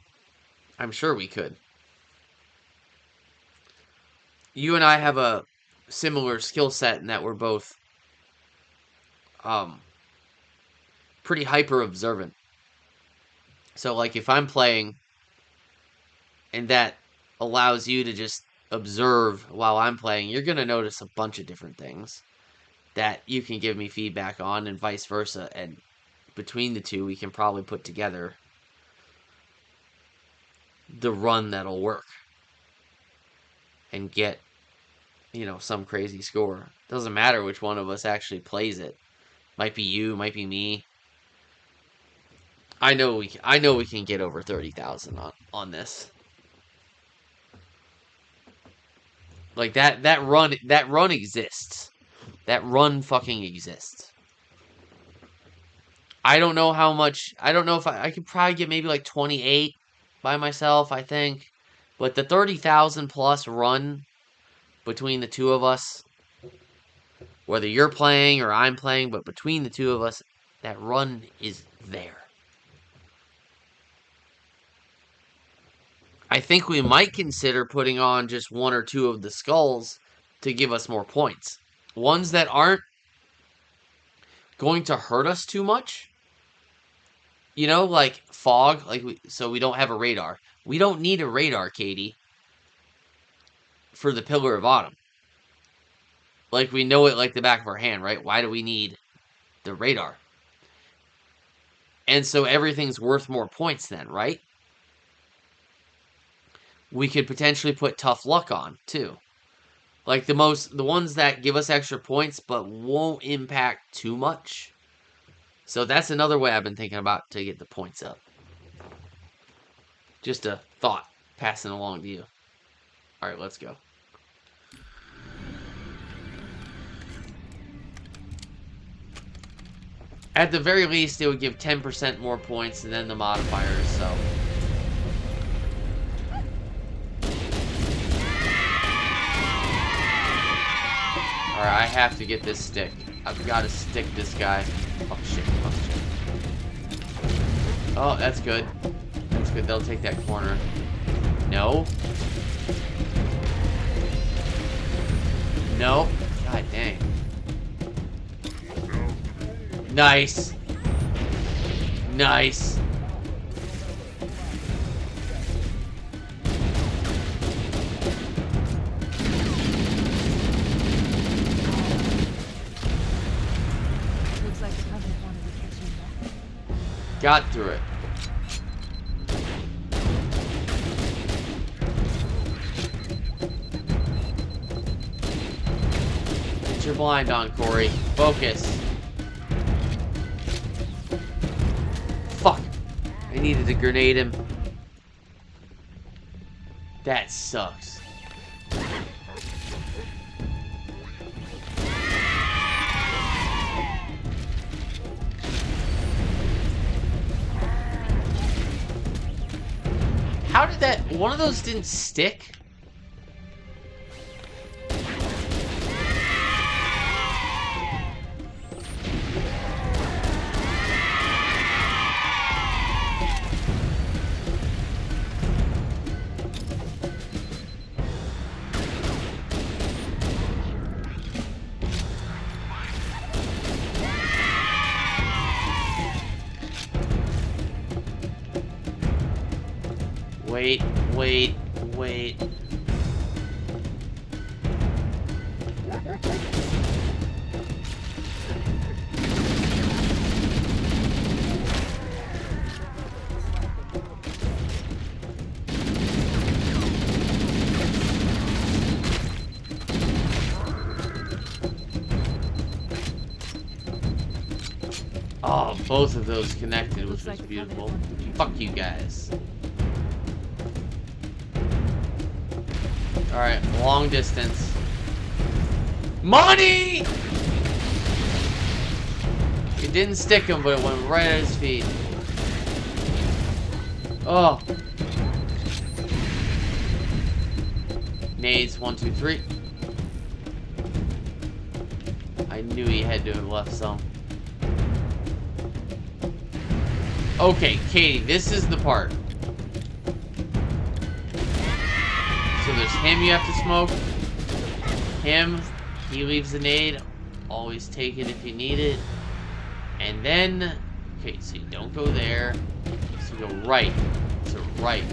we could. You and I have a similar skill set in that we're both pretty hyper observant. So like if I'm playing and that allows you to just observe while I'm playing, you're going to notice a bunch of different things that you can give me feedback on and vice versa. And between the two, we can probably put together the run that'll work and get, some crazy score. Doesn't matter which one of us actually plays it. Might be you, might be me. I know we can get over 30,000 on this. Like that run exists. That run fucking exists. I don't know how much. I don't know if I could probably get maybe like 28 by myself, I think. But the 30,000 plus run between the two of us, whether you're playing or I'm playing, but between the two of us, that run is there. I think we might consider putting on just 1 or 2 of the skulls to give us more points. Ones that aren't going to hurt us too much. Like fog, so we don't have a radar. We don't need a radar, Katie, for the Pillar of Autumn. Like, we know it like the back of our hand, right? Why do we need the radar? And so everything's worth more points then, right? We could potentially put Tough Luck on, too. Like, the ones that give us extra points, but won't impact too much. So that's another way I've been thinking about to get the points up. Just a thought passing along to you. Alright, let's go. At the very least, it would give 10% more points than the modifiers, so... Alright, I have to get this stick. I've got to stick this guy. Oh, shit. Oh, shit. Oh, that's good. That's good. They'll take that corner. No. No. God dang. Nice. Nice. Looks like the Covenant wanted to catch you back. Got through it. Get your blind on, Corey. Focus. Fuck. I needed to grenade him. That sucks. How did that... One of those didn't stick? Wait, wait, wait. Oh, both of those connected, which was beautiful. Fuck you guys. Alright, long distance. Money! It didn't stick him, but it went right at his feet. Oh. Nades, 1, 2, 3. I knew he had to have left some. Okay, Katie, this is the part. So there's him you have to smoke. Him, he leaves the nade. Always take it if you need it. And then, okay, so you don't go there. So you go right. So right.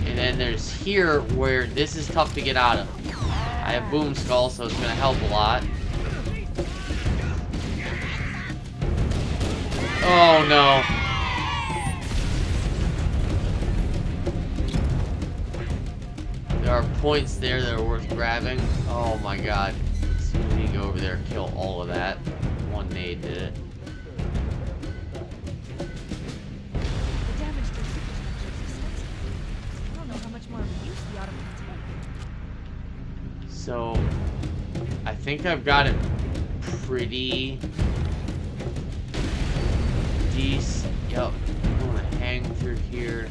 And then there's here where this is tough to get out of. I have Boom Skull, so it's gonna help a lot. Oh no. There are points there that are worth grabbing. Oh my god. So we need to go over there and kill all of that. One nade did it. The damage to superstructure is extensive. I don't know how much more abuse the Ottomans take. So, I think I've got it pretty decent. Yup. I'm gonna hang through here.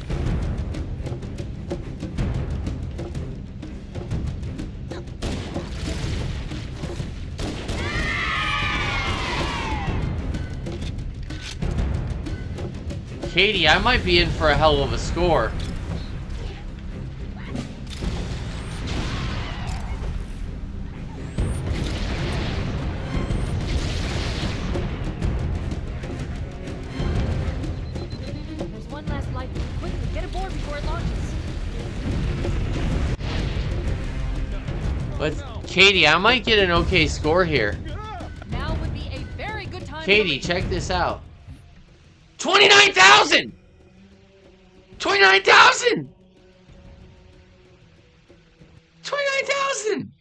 Katie, I might be in for a hell of a score. There's one last light. Quickly, get aboard before it launches. But Katie, I might get an okay score here. Now would be a very good time. Katie, check this out. 29,000! 29,000! 29,000!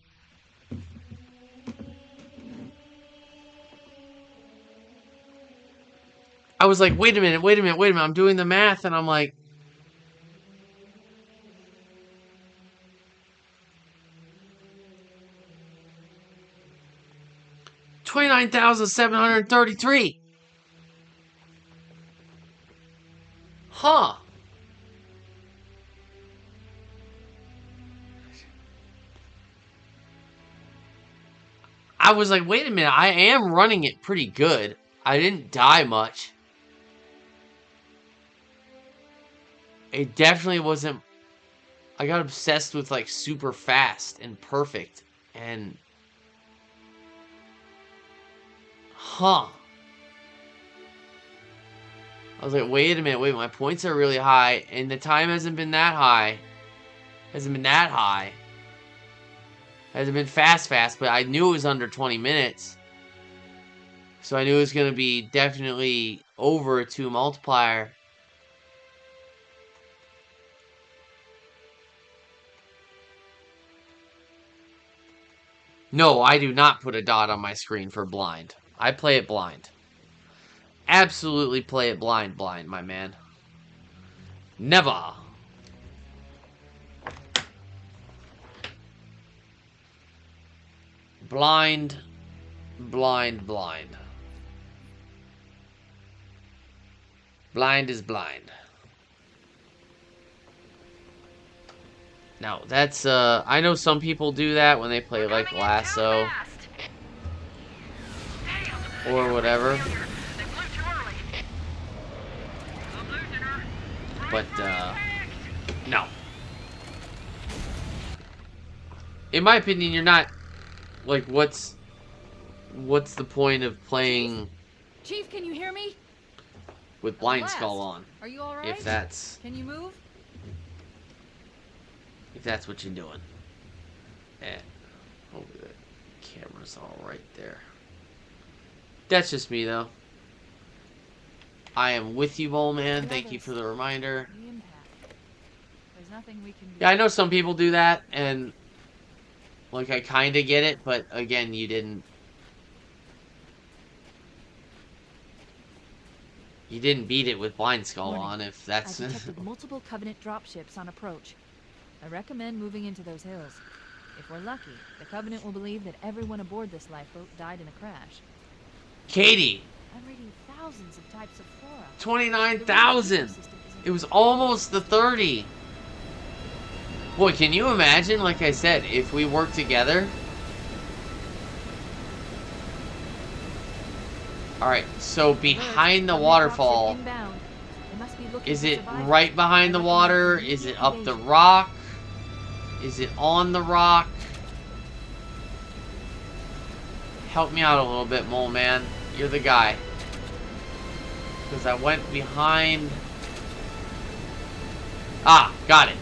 I was like, wait a minute, wait a minute, wait a minute. I'm doing the math and I'm like, 29,733. Huh. I was like, wait a minute, I am running it pretty good. I didn't die much. It definitely wasn't... I got obsessed with, like, super fast and perfect. And... Huh. I was like, wait a minute, wait, my points are really high, and the time hasn't been that high. Hasn't been that high. Hasn't been fast, but I knew it was under 20 minutes. So I knew it was going to be definitely over a 2 multiplier. No, I do not put a dot on my screen for blind. I play it blind. Absolutely play it blind, my man. Never. Blind. Blind is blind. Now, that's, I know some people do that when they play, like, Lasso. Or whatever. But, no. In my opinion, you're not, like, what's the point of playing... Chief, can you hear me? With Blind Skull on. Are you alright? If that's... Can you move? If that's what you're doing. Oh, the camera's all right there. That's just me, though. I am with you, Mole Man. Thank you for the reminder. The impact. There's nothing we can do. Yeah, I know some people do that, and... Like, I kind of get it, but again, you didn't... You didn't beat it with Blind Skull on, if that's... I detected multiple Covenant dropships on approach. I recommend moving into those hills. If we're lucky, the Covenant will believe that everyone aboard this lifeboat died in a crash. Katie! I'm reading thousands of types of flora. 29,000! It was almost the 30! Boy, can you imagine, like I said, if we work together? Alright, so behind the waterfall, is it right behind the water? Is it up the rock? Is it on the rock? Help me out a little bit, Mole Man. You're the guy. Because I went behind... Ah, got it.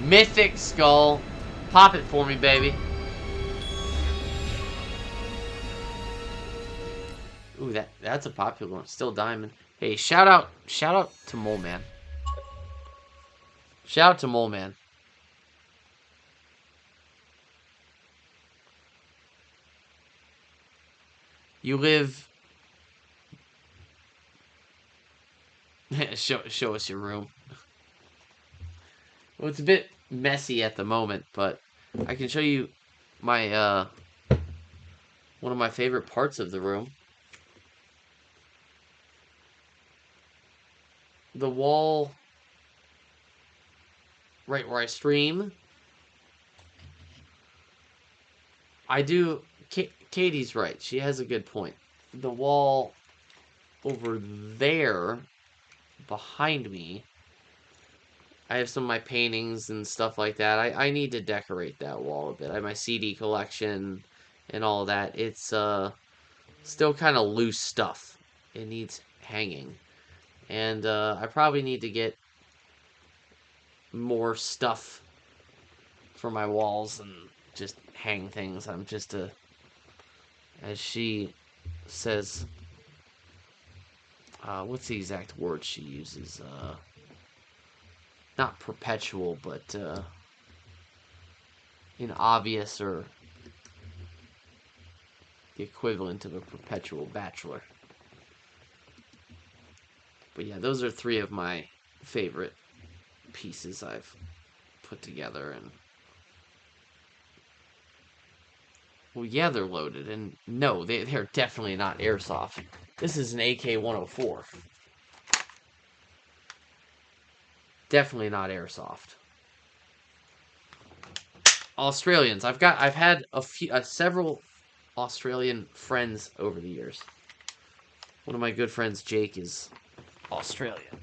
Mythic Skull. Pop it for me, baby. Ooh, that's a popular one. Still Diamond. Hey, shout out to Mole Man. Shout out to Mole Man. You live... show us your room. Well, it's a bit messy at the moment, but I can show you my, one of my favorite parts of the room. The wall right where I stream. I do... Katie's right. She has a good point. The wall over there behind me, I have some of my paintings and stuff like that. I need to decorate that wall a bit. I have my CD collection and all that. It's still kind of loose stuff. It needs hanging. And I probably need to get more stuff for my walls and just hang things. I'm just a... As she says, what's the exact word she uses? Not perpetual, but obvious, or the equivalent of a perpetual bachelor. But yeah, those are 3 of my favorite pieces I've put together, and Well, yeah, they're loaded, and no, they're definitely not airsoft. This is an AK-104. Definitely not airsoft. Australians. I've had several Australian friends over the years. One of my good friends, Jake, is Australian.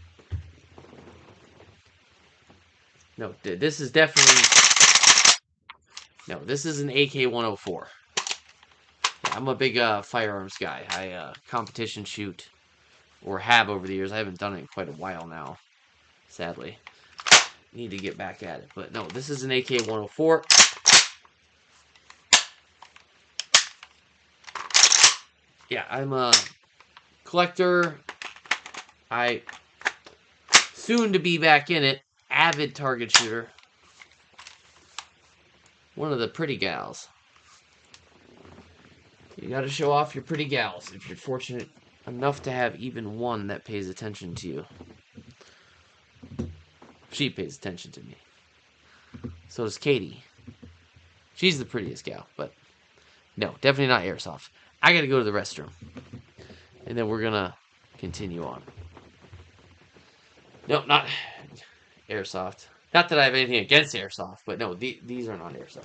No, this is definitely... No, this is an AK-104. Yeah, I'm a big firearms guy. I competition shoot, or have over the years. I haven't done it in quite a while now, sadly. Need to get back at it. But no, this is an AK-104. Yeah, I'm a collector. I soon to be back in it. Avid target shooter. One of the pretty gals. You gotta show off your pretty gals if you're fortunate enough to have even one that pays attention to you. She pays attention to me. So does Katie. She's the prettiest gal, but no, definitely not airsoft. I gotta go to the restroom. And then we're gonna continue on. No, not airsoft. Not that I have anything against airsoft, but no, these are not airsoft.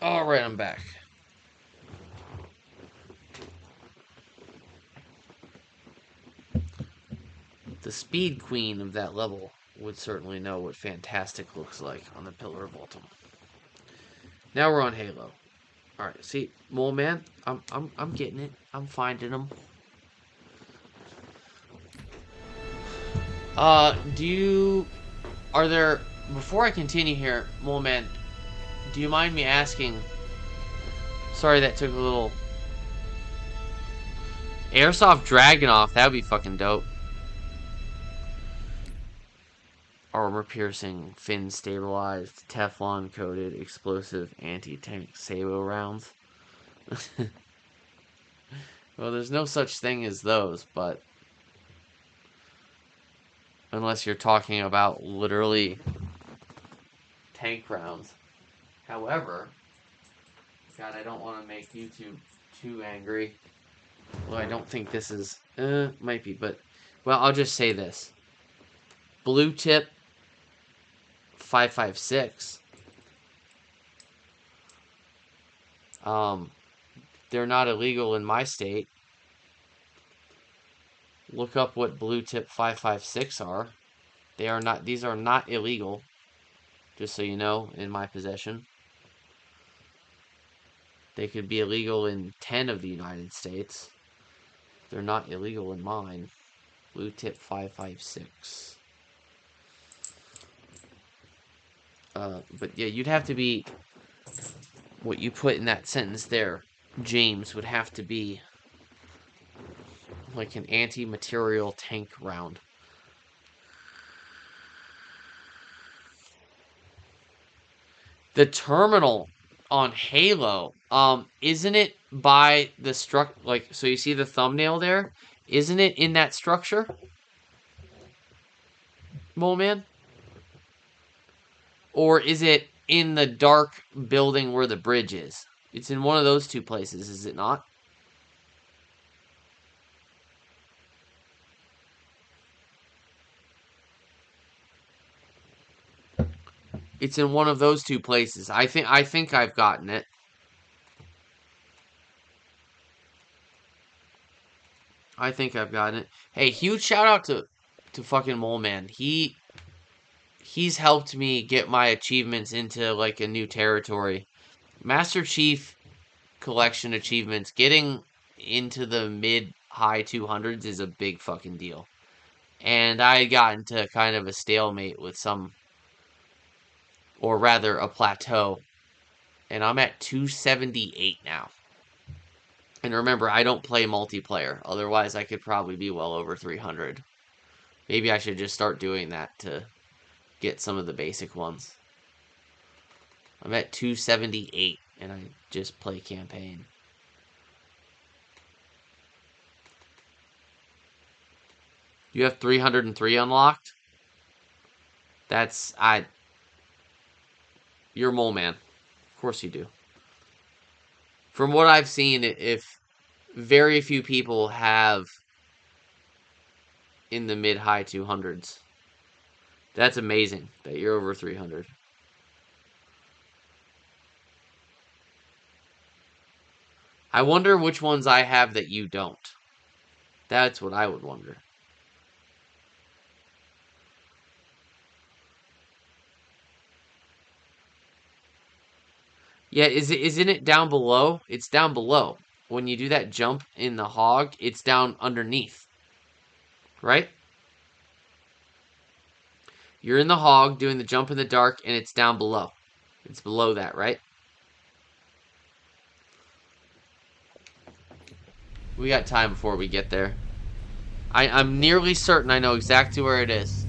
Alright, I'm back. The speed queen of that level would certainly know what fantastic looks like on the Pillar of Ultim. Now we're on Halo. Alright, see, Mole Man, I'm getting it. I'm finding them. Are there, before I continue here, Mole Man, do you mind me asking, sorry that took a little, Airsoft Dragunov, that would be fucking dope. Armor piercing, fin stabilized, Teflon coated, explosive, anti-tank Sabo rounds. Well, there's no such thing as those, but unless you're talking about literally tank rounds. However, God, I don't want to make YouTube too angry. Well, I don't think this is, might be, but, well, I'll just say this. Blue Tip 5.56. They're not illegal in my state. Look up what Blue Tip 5.56 are. They are not, these are not illegal. Just so you know, in my possession. They could be illegal in 10 of the United States. They're not illegal in mine. Blue Tip 5.56. But yeah, you'd have to be, what you put in that sentence there, James, would have to be like an anti-material tank round. The terminal on Halo, isn't it by the so you see the thumbnail there? Isn't it in that structure? Mole Man? Or is it in the dark building where the bridge is? It's in one of those two places, is it not? It's in one of those two places. I think I've gotten it. I think I've gotten it. Hey, huge shout out to fucking Mole Man. He's helped me get my achievements into like a new territory. Master Chief Collection achievements, getting into the mid-high 200s is a big fucking deal. And I had gotten to kind of a stalemate with some, or rather a plateau. And I'm at 278 now. And remember, I don't play multiplayer. Otherwise, I could probably be well over 300. Maybe I should just start doing that to get some of the basic ones. I'm at 278, and I just play campaign. You have 303 unlocked? You're Mole Man. Of course you do. From what I've seen, if very few people have in the mid-high 200s. That's amazing that you're over 300. I wonder which ones I have that you don't. That's what I would wonder. Yeah, isn't it down below? It's down below. When you do that jump in the hog, it's down underneath. Right? You're in the hog doing the jump in the dark, and it's down below. It's below that, right? We got time before we get there. I'm nearly certain I know exactly where it is.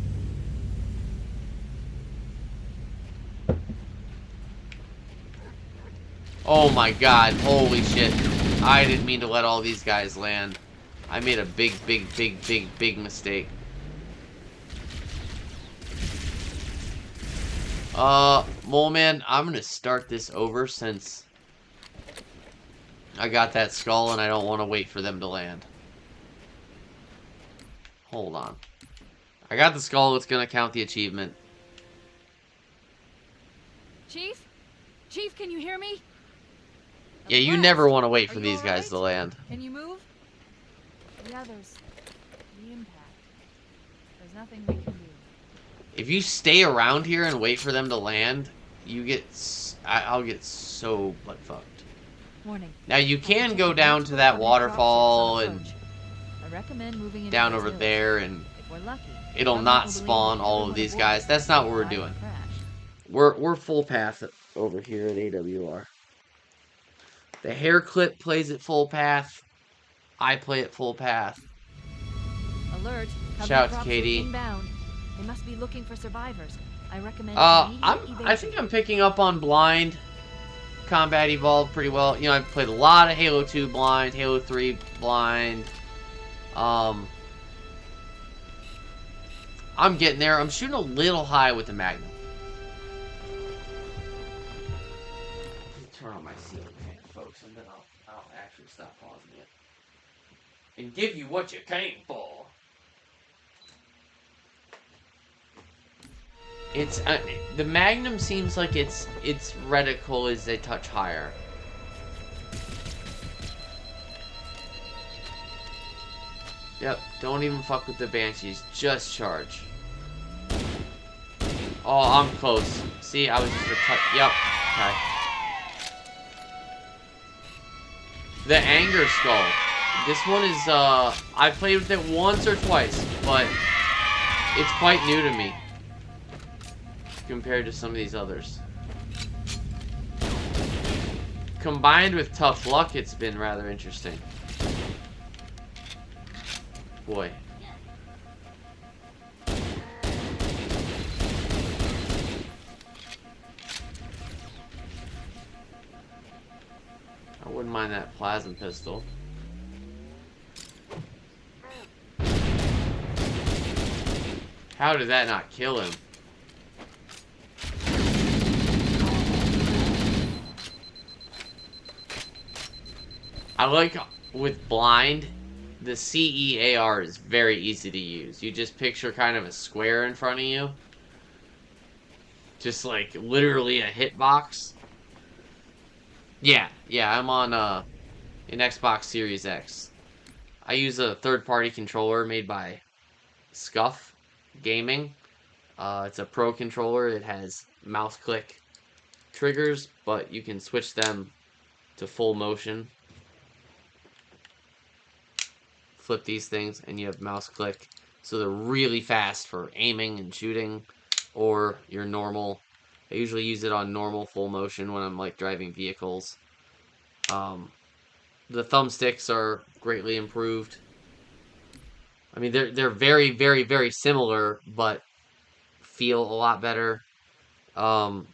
Oh my god, holy shit. I didn't mean to let all these guys land. I made a big mistake. Mole Man, I'm gonna start this over since I got that skull and I don't want to wait for them to land. Hold on. I got the skull, it's gonna count the achievement. Chief? Chief, can you hear me? Yeah, you blast. never want to wait Are for you these all guys right? to land. Can you move? The others. The impact. There's nothing we can do. If you stay around here and wait for them to land, you get... I'll get so butt fucked. Warning. Now, you I've can detected go down multiple to that Covenant dropships on waterfall and approach. I recommend moving into down those over hills. there, and If we're lucky, it'll Covenant not will believe spawn that all everyone of these aboard guys. this That's not what we're died in doing. a crash. We're full path over here at AWR. The hair clip plays at full path. I play at full path. Alert! Shout out to Covenant Katie. dropship inbound. They must be looking for survivors. I recommend I immediate think evasion. I'm picking up on blind combat evolved pretty well. You know, I've played a lot of Halo 2 blind, Halo 3 blind. I'm getting there. I'm shooting a little high with the Magnum. Let me turn on my ceiling fan, folks, and then I'll actually stop pausing it and give you what you came for. It's the Magnum seems like its reticle is a touch higher. Yep, don't even fuck with the Banshees. Just charge. Oh, I'm close. See, I was just a touch. Yep. Okay. The Anger Skull. This one is, I played with it once or twice, but it's quite new to me compared to some of these others. Combined with Tough Luck, it's been rather interesting. Boy. I wouldn't mind that plasma pistol. How did that not kill him? I like with blind, the CEAR is very easy to use. You just picture kind of a square in front of you. Just like literally a hitbox. Yeah, I'm on an Xbox Series X. I use a third-party controller made by Scuff Gaming. It's a pro controller. It has mouse click triggers, but you can switch them to full motion. Flip these things and you have mouse click, so they're really fast for aiming and shooting, or your normal. I usually use it on normal full motion when I'm like driving vehicles. The thumbsticks are greatly improved. I mean, they're very, very, very similar, but feel a lot better. The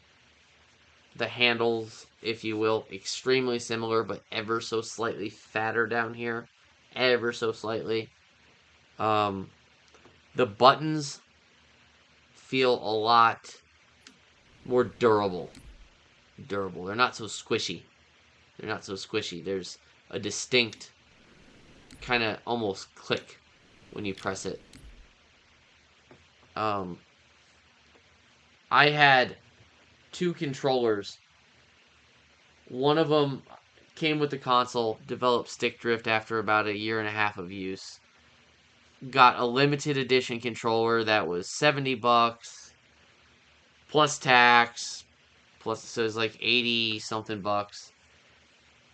handles, if you will, extremely similar, but ever so slightly fatter down here. Ever so slightly. The buttons feel a lot more durable. They're not so squishy. There's a distinct kind of almost click when you press it. I had 2 controllers. One of them came with the console, developed stick drift after about 1.5 years of use. Got a limited edition controller that was $70 plus tax, plus so it was like 80 something bucks.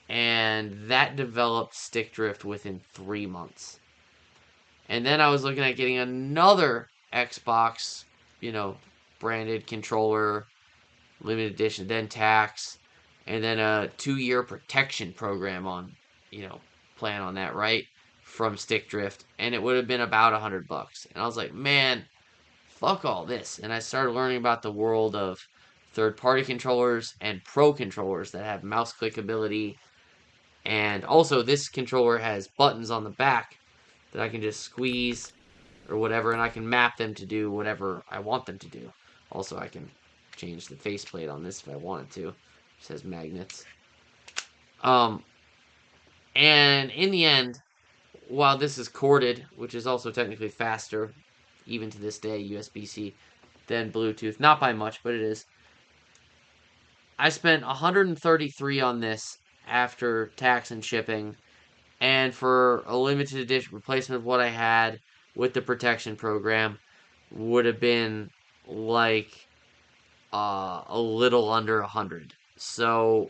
And that developed stick drift within 3 months. And then I was looking at getting another Xbox, branded controller, limited edition, then tax, and then a 2-year protection program on, plan on that, right? From stick drift, and it would have been about $100. And I was like, man, fuck all this. And I started learning about the world of third-party controllers and pro controllers that have mouse click ability. And also, this controller has buttons on the back that I can just squeeze or whatever, and I can map them to do whatever I want them to do. Also, I can change the faceplate on this if I wanted to. It says magnets. And in the end, while this is corded, which is also technically faster, even to this day, USB-C, than Bluetooth, not by much, but it is. I spent $133 on this, after tax and shipping, and for a limited edition replacement of what I had with the protection program would have been like a little under 100. So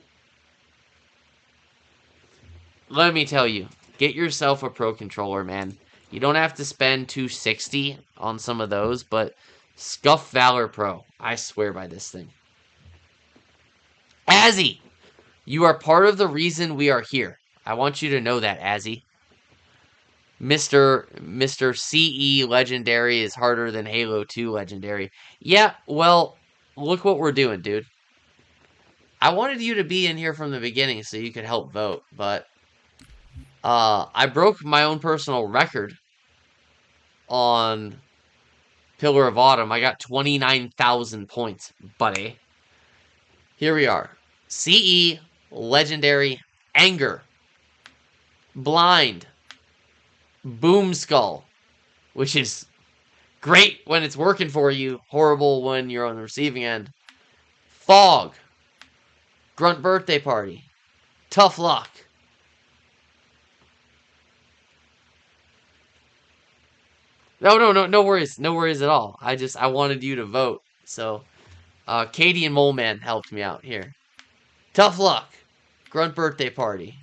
let me tell you, get yourself a Pro Controller, man. You don't have to spend $260 on some of those, but scuff Valor Pro. I swear by this thing. Azzy, you are part of the reason we are here. I want you to know that, Azzy. Mr. CE Legendary is harder than Halo 2 Legendary. Yeah, well, look what we're doing, dude. I wanted you to be in here from the beginning so you could help vote, but I broke my own personal record on Pillar of Autumn. I got 29,000 points, buddy. Here we are. CE, Legendary, Anger, Blind, Boom Skull, which is great when it's working for you, horrible when you're on the receiving end. Fog, Grunt Birthday Party, Tough Luck, No worries. No worries at all. I wanted you to vote. So, Katie and Mole Man helped me out here. Tough Luck. Grunt Birthday Party.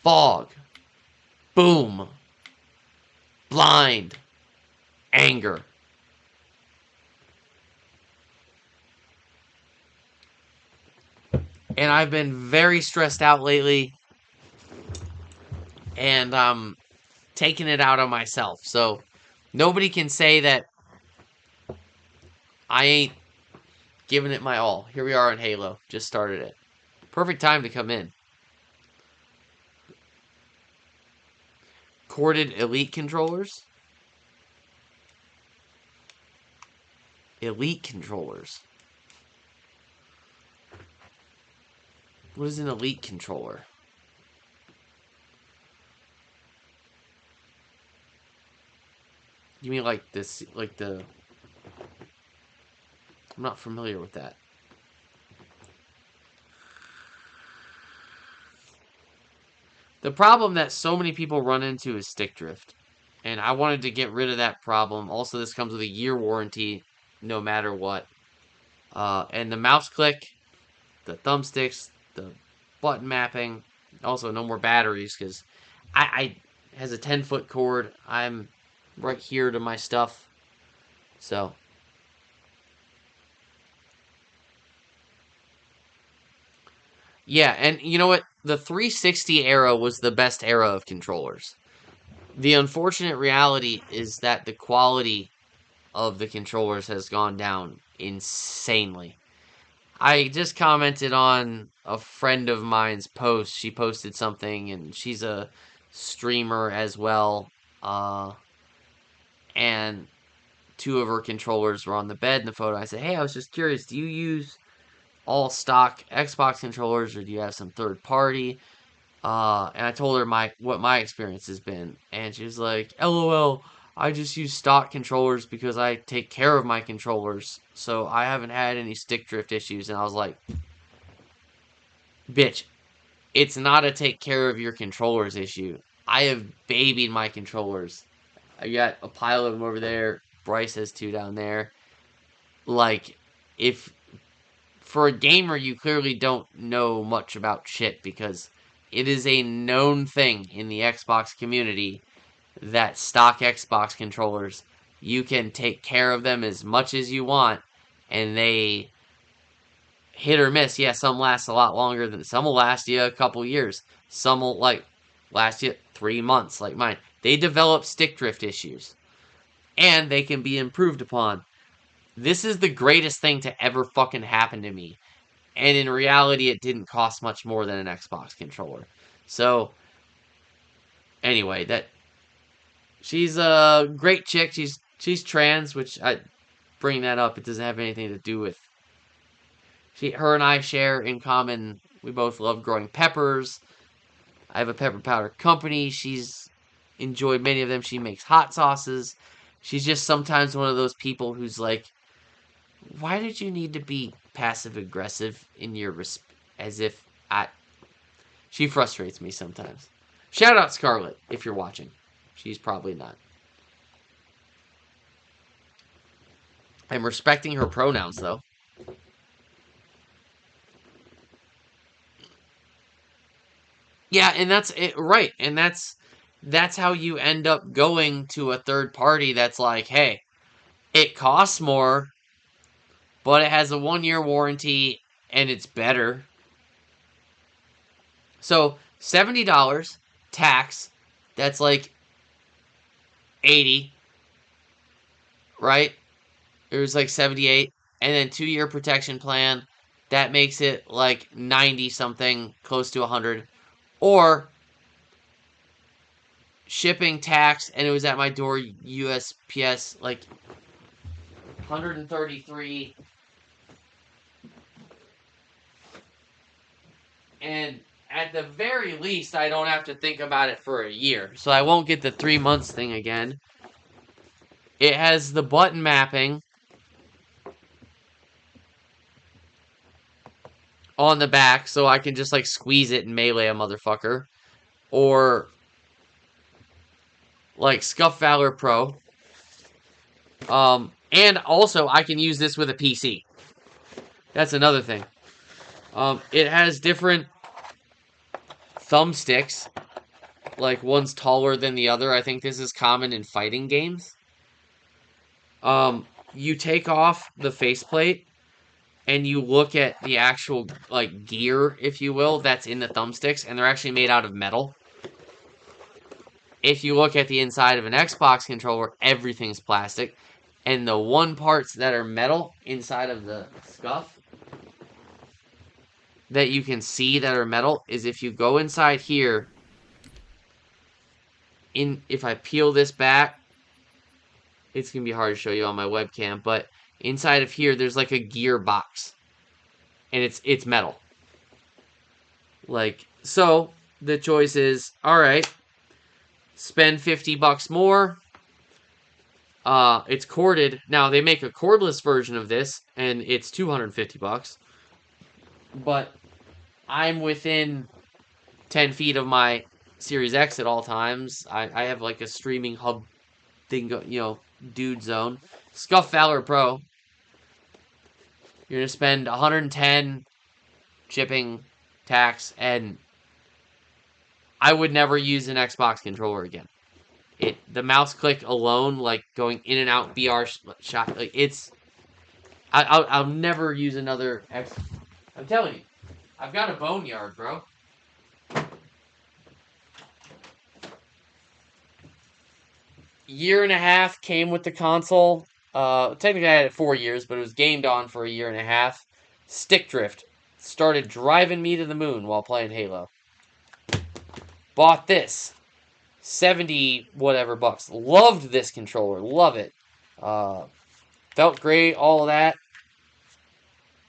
Fog. Boom. Blind. Anger. And I've been very stressed out lately. And taking it out on myself. So nobody can say that I ain't giving it my all. Here we are in Halo. Just started it. Perfect time to come in. Corded Elite controllers. Elite controllers. What is an Elite controller? You mean like this, like the... I'm not familiar with that. The problem that so many people run into is stick drift. And I wanted to get rid of that problem. Also, this comes with a year warranty, no matter what. And the mouse click, the thumbsticks, the button mapping. Also, no more batteries, because I has a 10-foot cord. I'm right here to my stuff. So yeah, and you know what? The 360 era was the best era of controllers. The unfortunate reality is that the quality of the controllers has gone down insanely. I just commented on a friend of mine's post. She posted something, and she's a streamer as well. And two of her controllers were on the bed in the photo. I said, hey, I was just curious, do you use all stock Xbox controllers, or do you have some third party? And I told her what my experience has been, and she was like, LOL, I just use stock controllers because I take care of my controllers, so I haven't had any stick drift issues. And I was like, bitch, it's not a take care of your controllers issue. I have babied my controllers. I got a pile of them over there. Bryce has two down there. Like, if for a gamer, you clearly don't know much about shit, because it is a known thing in the Xbox community that stock Xbox controllers, you can take care of them as much as you want, and they hit or miss. Yeah, some last a lot longer than some will last you a couple years. Some will last you 3 months, like mine. They develop stick drift issues, and they can be improved upon. This is the greatest thing to ever fucking happen to me. And in reality, it didn't cost much more than an Xbox controller. So, anyway, she's a great chick. She's trans, which I bring that up. It doesn't have anything to do with... Her and I share in common, we both love growing peppers. I have a pepper powder company. She's enjoyed many of them. She makes hot sauces. She's just sometimes one of those people who's like, why did you need to be passive aggressive in your as if She frustrates me sometimes. Shout out Scarlett if you're watching. She's probably not. I'm respecting her pronouns, though. Yeah, and that's it, right. And that's how you end up going to a third party that's like, hey, it costs more, but it has a 1-year warranty and it's better. So $70 tax, that's like 80, right? It was like 78, and then 2-year protection plan, that makes it like 90 something, close to 100. Or shipping, tax, and it was at my door, USPS, like 133. And at the very least, I don't have to think about it for a year. So I won't get the 3 months thing again. It has the button mapping on the back, so I can just like squeeze it and melee a motherfucker. Or like Scuff Valor Pro. And also I can use this with a PC. That's another thing. It has different thumbsticks. Like one's taller than the other. I think this is common in fighting games. You take off the faceplate and you look at the actual like gear, if you will, that's in the thumbsticks, and they're actually made out of metal. If you look at the inside of an Xbox controller, everything's plastic. And the one parts that are metal inside of the scuff that you can see that are metal is if you go inside here, if I peel this back, it's going to be hard to show you on my webcam, but inside of here, there's like a gear box. And it's metal. Like, so the choice is, alright, spend $50 more. It's corded. Now, they make a cordless version of this, and it's $250. But I'm within 10 feet of my Series X at all times. I have like a streaming hub thing, dude zone. Scuff Valor Pro. You're going to spend $110 shipping, tax, and I would never use an Xbox controller again. The mouse click alone, like going in and out BR shot, like it's. I'll never use another X. I'm telling you, I've got a boneyard, bro. Year and a half came with the console. Technically I had it 4 years, but it was gamed on for a year and a half. Stick drift started driving me to the moon while playing Halo. Bought this. 70 whatever bucks. Loved this controller. Love it. Felt great, all of that.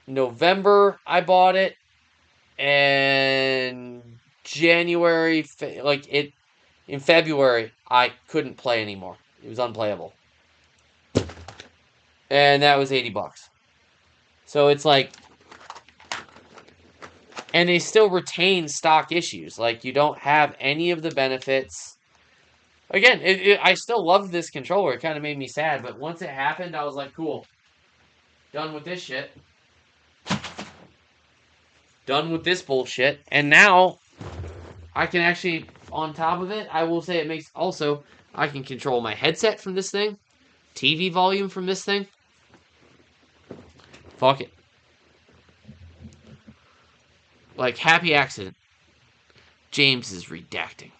November, I bought it. And January, in February, I couldn't play anymore. It was unplayable. And that was $80. So it's like, and they still retain stock issues. Like, you don't have any of the benefits. Again, I still love this controller. It kind of made me sad, but once it happened, I was like, cool. Done with this shit. Done with this bullshit. And now, I can actually, on top of it, I will say it makes, also, I can control my headset from this thing. TV volume from this thing. Fuck it. Like, happy accident. James is redacting.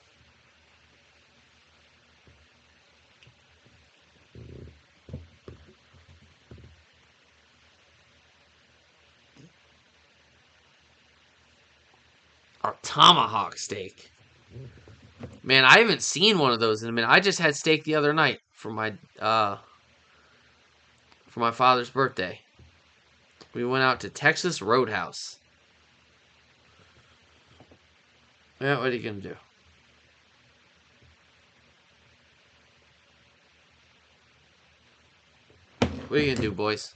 Our tomahawk steak. Man, I haven't seen one of those in a minute. I just had steak the other night for my father's birthday. We went out to Texas Roadhouse. Yeah, what are you gonna do? What are you gonna do, boys?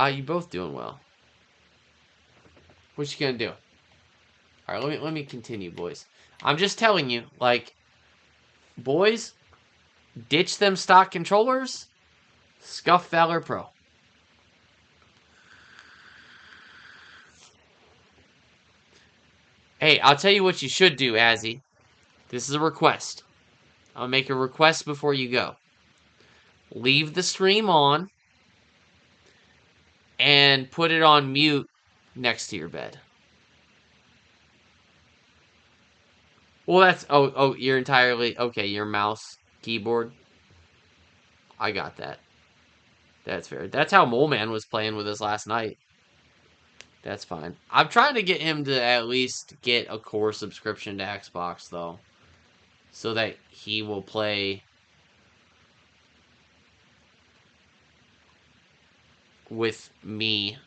You both doing well. What you gonna do? Alright, let me continue, boys. I'm just telling you, like, boys, ditch them stock controllers, scuff Valor Pro. Hey, I'll tell you what you should do, Azzy. This is a request. I'll make a request before you go. Leave the stream on and put it on mute next to your bed. Well, that's... Oh, you're entirely... Okay, your mouse, keyboard. I got that. That's fair. That's how Mole Man was playing with us last night. That's fine. I'm trying to get him to at least get a core subscription to Xbox, though. So that he will play with me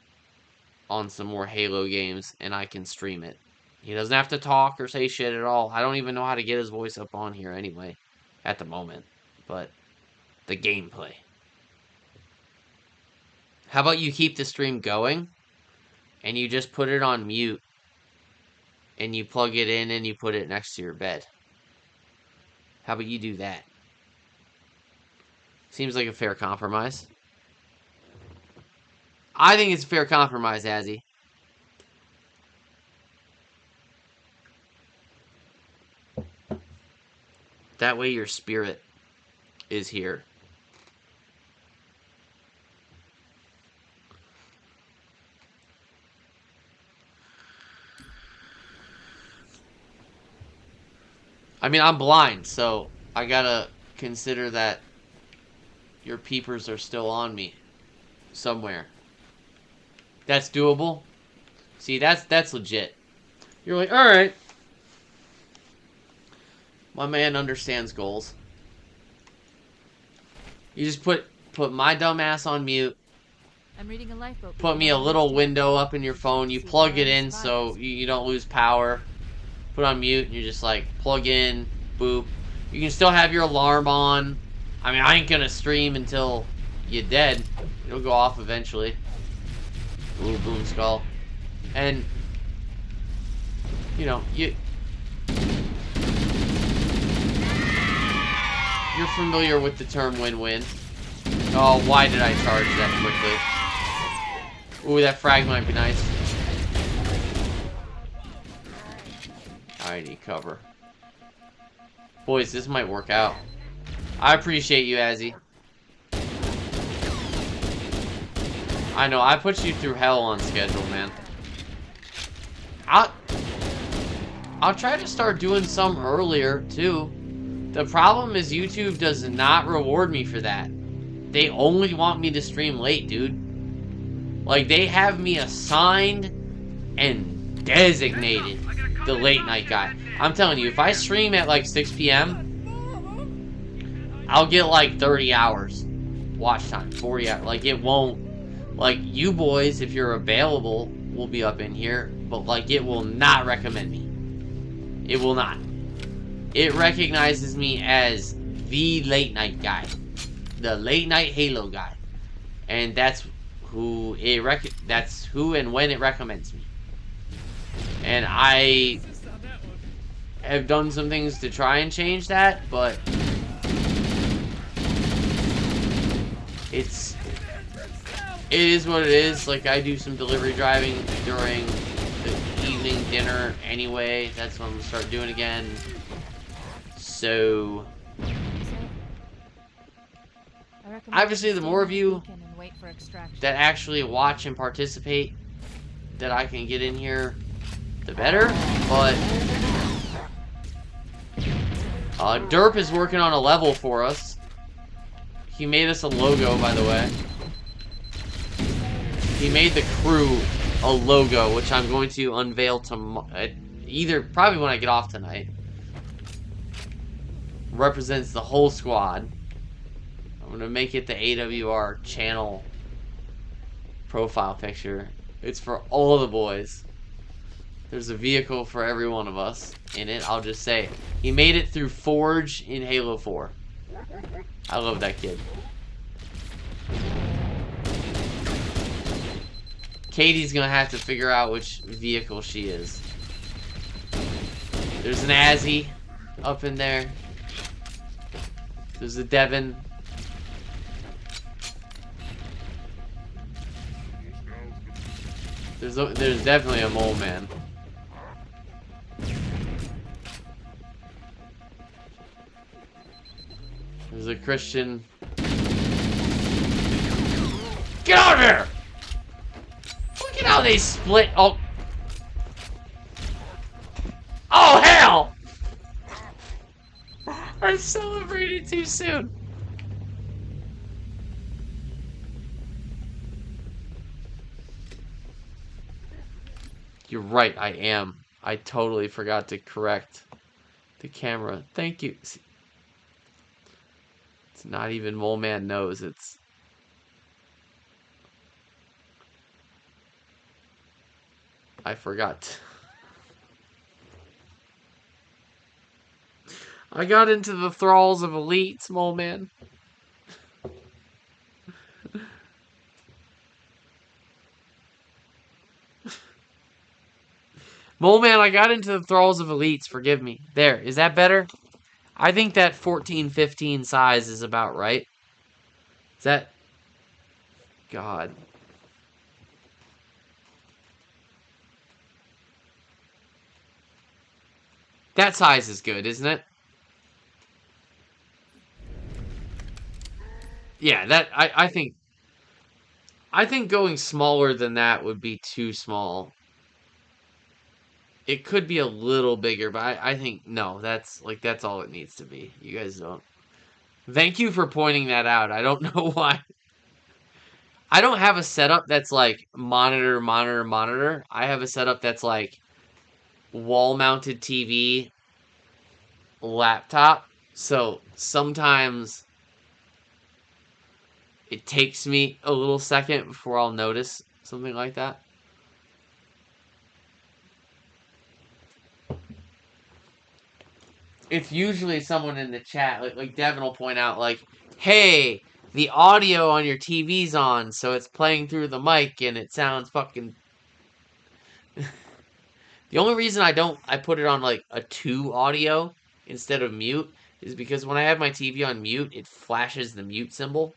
on some more Halo games, and I can stream it. He doesn't have to talk or say shit at all. I don't even know how to get his voice up on here anyway, at the moment. But the gameplay. How about you keep the stream going, and you just put it on mute, and you plug it in and you put it next to your bed? How about you do that? Seems like a fair compromise. I think it's a fair compromise, Azzy. That way your spirit is here. I mean, I'm blind, so I gotta consider that your peepers are still on me somewhere. That's doable. See, that's legit. You're like, all right. My man understands goals. You just put my dumb ass on mute. I'm reading a lifeboat. Put me a little window up in your phone. You plug it in so you don't lose power. Put on mute, and you're just like, plug in, boop. You can still have your alarm on. I mean, I ain't gonna stream until you're dead. It'll go off eventually. Ooh, boom skull. And, you know, you're familiar with the term win-win. Oh, why did I charge that quickly? Ooh, that frag might be nice. I need cover. Boys, this might work out. I appreciate you, Azzy. I know, I put you through hell on schedule, man. I'll try to start doing some earlier, too. The problem is YouTube does not reward me for that. They only want me to stream late, dude. Like, they have me assigned and designated the late night guy. I'm telling you, if I stream at like 6 p.m., I'll get like 30 hours watch time, 40 hours. Like, it won't, like, you boys, if you're available, will be up in here, but like, it will not recommend me. It will not. It recognizes me as the late night guy, the late night Halo guy, and that's who that's who and when it recommends me. And I have done some things to try and change that, but it is what it is. Like, I do some delivery driving during the evening dinner anyway. That's when I'm gonna start doing again. So obviously, the more of you that actually watch and participate that I can get in here, the better. But Derp is working on a level for us. He made us a logo, by the way. He made the crew a logo, which I'm going to unveil tomorrow. Probably when I get off tonight. Represents the whole squad. I'm gonna make it the AWR channel profile picture. It's for all the boys. There's a vehicle for every one of us in it. I'll just say, he made it through Forge in Halo 4. I love that kid. Katie's gonna have to figure out which vehicle she is. There's an Azzy up in there. There's a Devon. There's definitely a Mole Man. There's a Christian. Get out of here! Look at how they split. Oh. Oh, hell! I celebrated too soon. You're right, I am. I totally forgot to correct the camera. Thank you. It's not even Mole Man knows. It's... I forgot. I got into the thralls of elites, Mole Man. Mole Man, I got into the thralls of elites. Forgive me. There. Is that better? I think that 14-15 size is about right. Is that... God. That size is good, isn't it? Yeah, that... I think going smaller than that would be too small. It could be a little bigger, but I think, no, that's all it needs to be. You guys don't. Thank you for pointing that out. I don't know why. I don't have a setup that's like monitor, monitor, monitor. I have a setup that's like wall-mounted TV, laptop. So sometimes it takes me a little second before I'll notice something like that. It's usually someone in the chat, like Devin will point out, like, hey, the audio on your TV's on, so it's playing through the mic, and it sounds fucking... The only reason I put it on, like, a 2 audio instead of mute is because when I have my TV on mute, it flashes the mute symbol,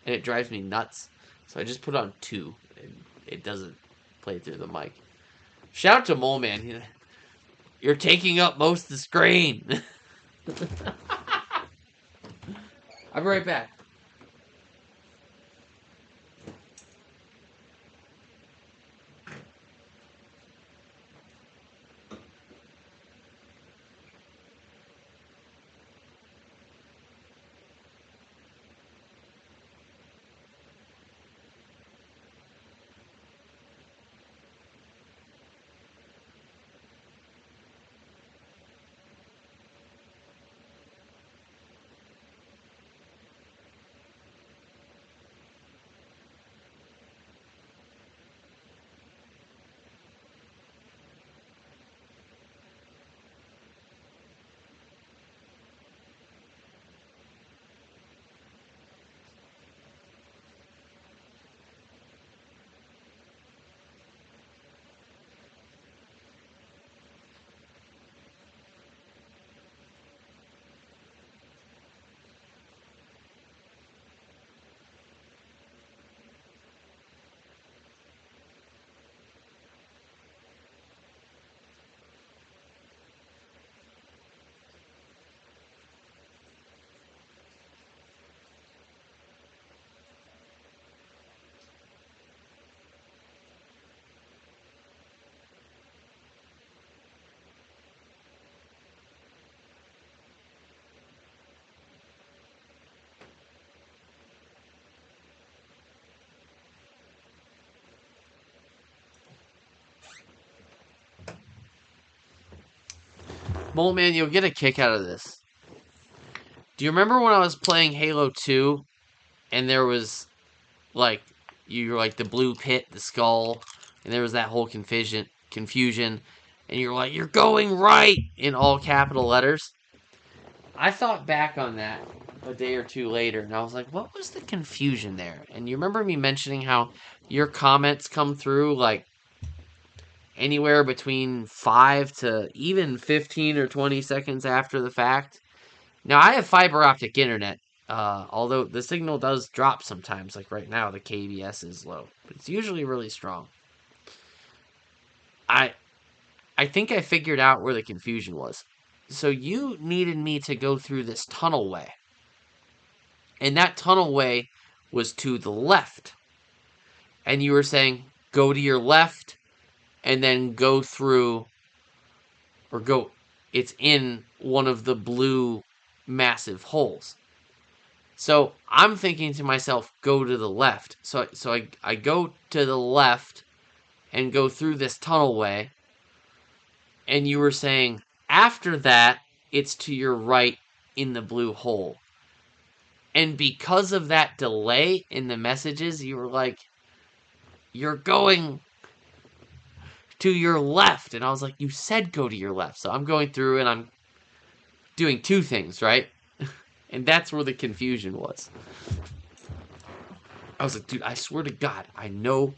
and it drives me nuts. So I just put it on 2, and it doesn't play through the mic. Shout out to Mole Man. You're taking up most of the screen. I'll be right back. Mole Man, you'll get a kick out of this. Do you remember when I was playing Halo 2 and there was like you're like the blue pit, the skull, and there was that whole confusion and you're like, you're going right in all capital letters? I thought back on that a day or two later, and I was like, what was the confusion there? And you remember me mentioning how your comments come through like anywhere between 5 to even 15 or 20 seconds after the fact? Now, I have fiber optic internet, although the signal does drop sometimes. Like right now, the KBS is low, but it's usually really strong. I think I figured out where the confusion was. So you needed me to go through this tunnel way. And that tunnel way was to the left. And you were saying, go to your left, and then go through, or go, it's in one of the blue massive holes. So I'm thinking to myself, go to the left. So I go to the left and go through this tunnel way. And you were saying, after that, it's to your right in the blue hole. And because of that delay in the messages, you were like, you're going to your left. And I was like, you said go to your left. So I'm going through and I'm doing two things, right? And that's where the confusion was. I was like, dude, I swear to God, I know.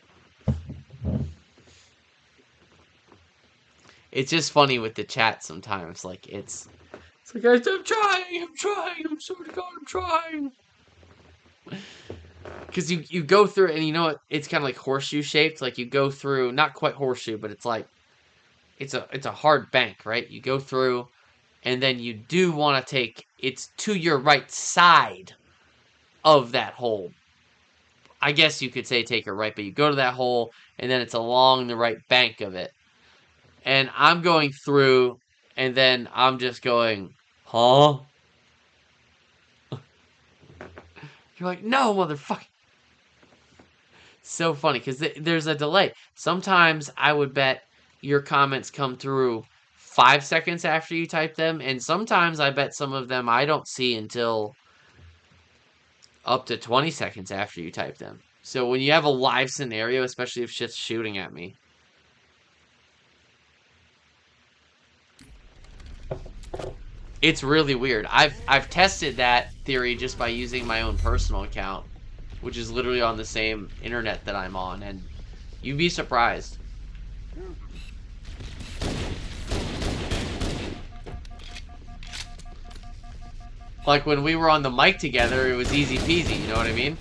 It's just funny with the chat sometimes. Like, it's like, I'm trying, I swear to God, I'm trying. Because you go through, and you know what, it's kind of like horseshoe shaped. Like, you go through, not quite horseshoe, but it's like, it's a hard bank, right? You go through, and then you do want to take, it's to your right side of that hole. I guess you could say take it right, but you go to that hole, and then it's along the right bank of it. And I'm going through, and then I'm just going, huh? You're like, no, motherfucker. So funny, because there's a delay. Sometimes I would bet your comments come through 5 seconds after you type them, and sometimes I bet some of them I don't see until up to 20 seconds after you type them. So when you have a live scenario, especially if shit's shooting at me, it's really weird. I've tested that theory just by using my own personal account, which is literally on the same internet that I'm on, and you'd be surprised. Like when we were on the mic together, it was easy peasy, you know what I mean?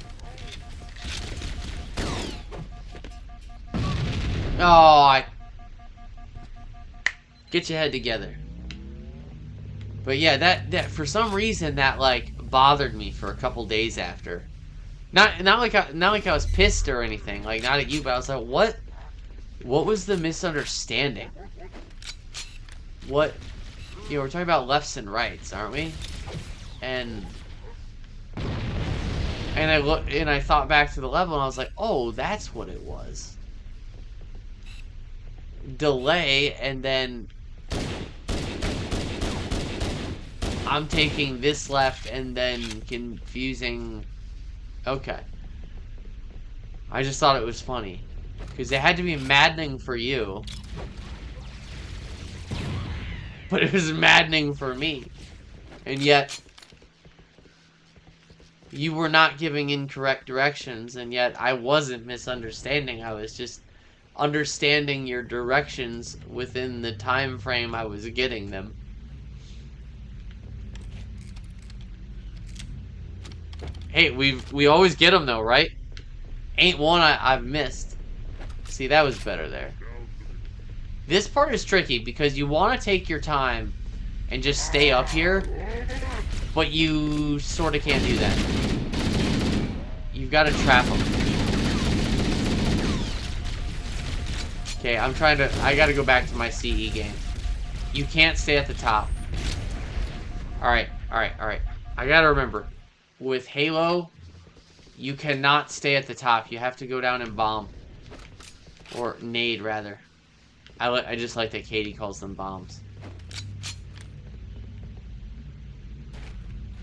Oh, get your head together. But yeah, that for some reason that like bothered me for a couple days after. Not like I was pissed or anything, like not at you, but I was like, what was the misunderstanding? What, you know, we're talking about lefts and rights, aren't we? And I thought back to the level and I was like, oh, that's what it was. Delay, and then I'm taking this left and then confusing. Okay. I just thought it was funny. Because it had to be maddening for you. But it was maddening for me. And yet, you were not giving incorrect directions, and yet I wasn't misunderstanding. I was just understanding your directions within the time frame I was getting them. Hey, we always get them though, right? Ain't one I've missed. See, that was better there. This part is tricky because you want to take your time and just stay up here, but you sort of can't do that. You've got to trap them. Okay, I gotta go back to my CE game. You can't stay at the top. Alright. I gotta remember. With Halo, you cannot stay at the top. You have to go down and bomb. Or nade, rather. I just like that Katie calls them bombs.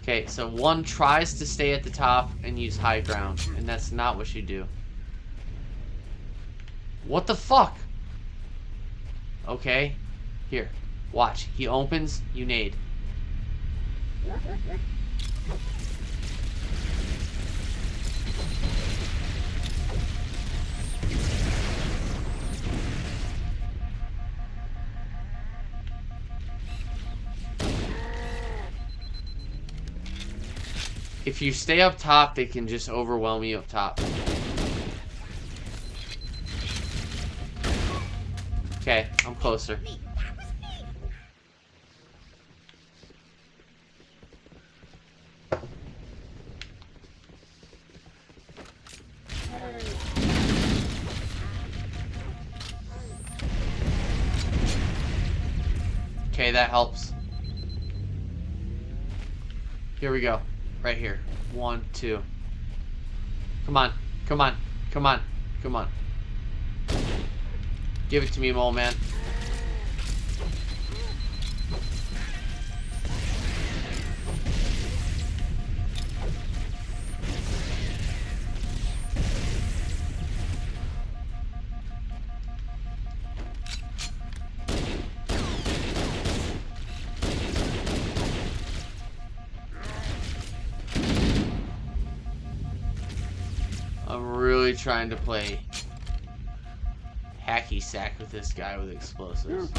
Okay, so one tries to stay at the top and use high ground, and that's not what you do. What the fuck? Okay, here, watch. He opens, you nade. If you stay up top, they can just overwhelm you up top. Okay, I'm closer. Okay, that helps. Here we go. Right here. 1, 2. Come on. Come on. Come on. Come on. Give it to me, mole man. I'm really trying to play hacky sack with this guy with explosives.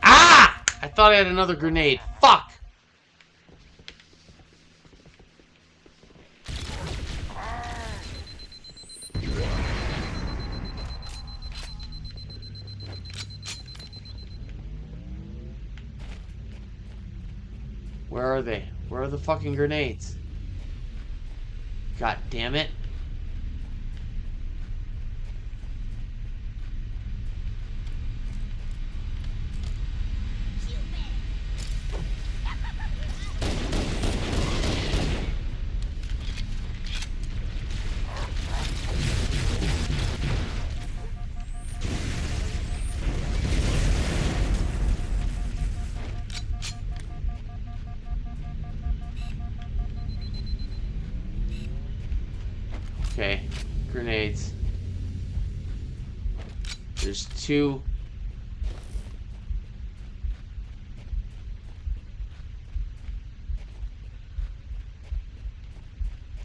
Ah! I thought I had another grenade. Fuck! Where are they? Where are the fucking grenades? God damn it. Okay, grenades. There's 2.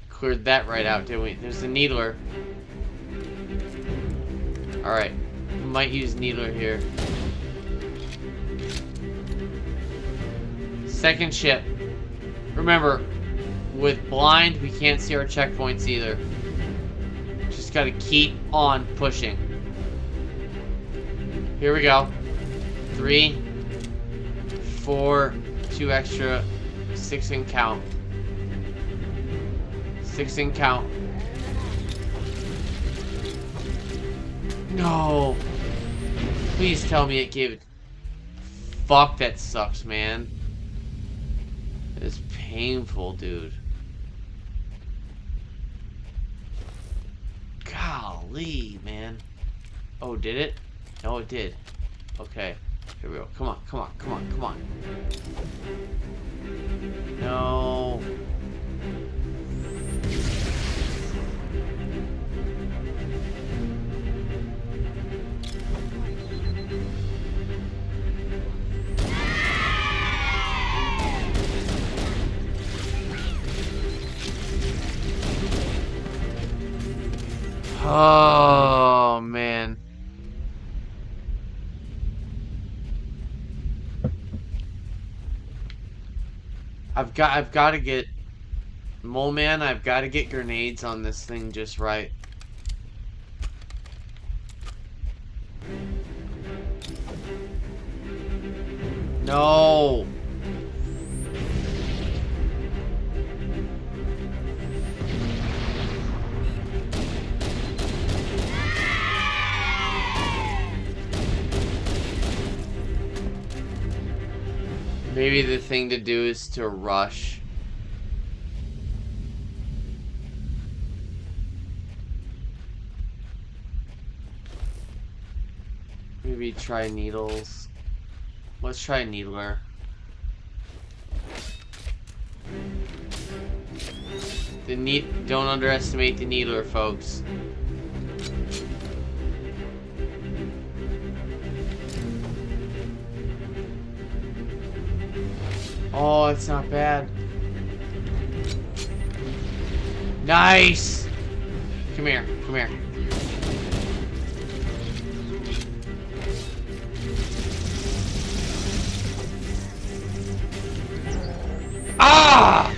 Cleared that right out, didn't we? There's the needler. Alright, we might use needler here. Second ship. Remember, with blind, we can't see our checkpoints either. Just gotta keep on pushing. Here we go. 3, 4, 2 extra, 6 and count. 6 and count. No. Please tell me it gave it. Fuck, that sucks, man. It's painful, dude. Golly, man. Oh, did it? No, it did. Okay. Here we go. Come on, come on, come on, come on. No. Oh, man. I've got to get Mole Man, I've got to get grenades on this thing just right. No. Maybe the thing to do is to rush. Maybe try needles. Let's try needler. Don't underestimate the needler, folks. Oh, it's not bad. Nice! Come here, come here. Ah!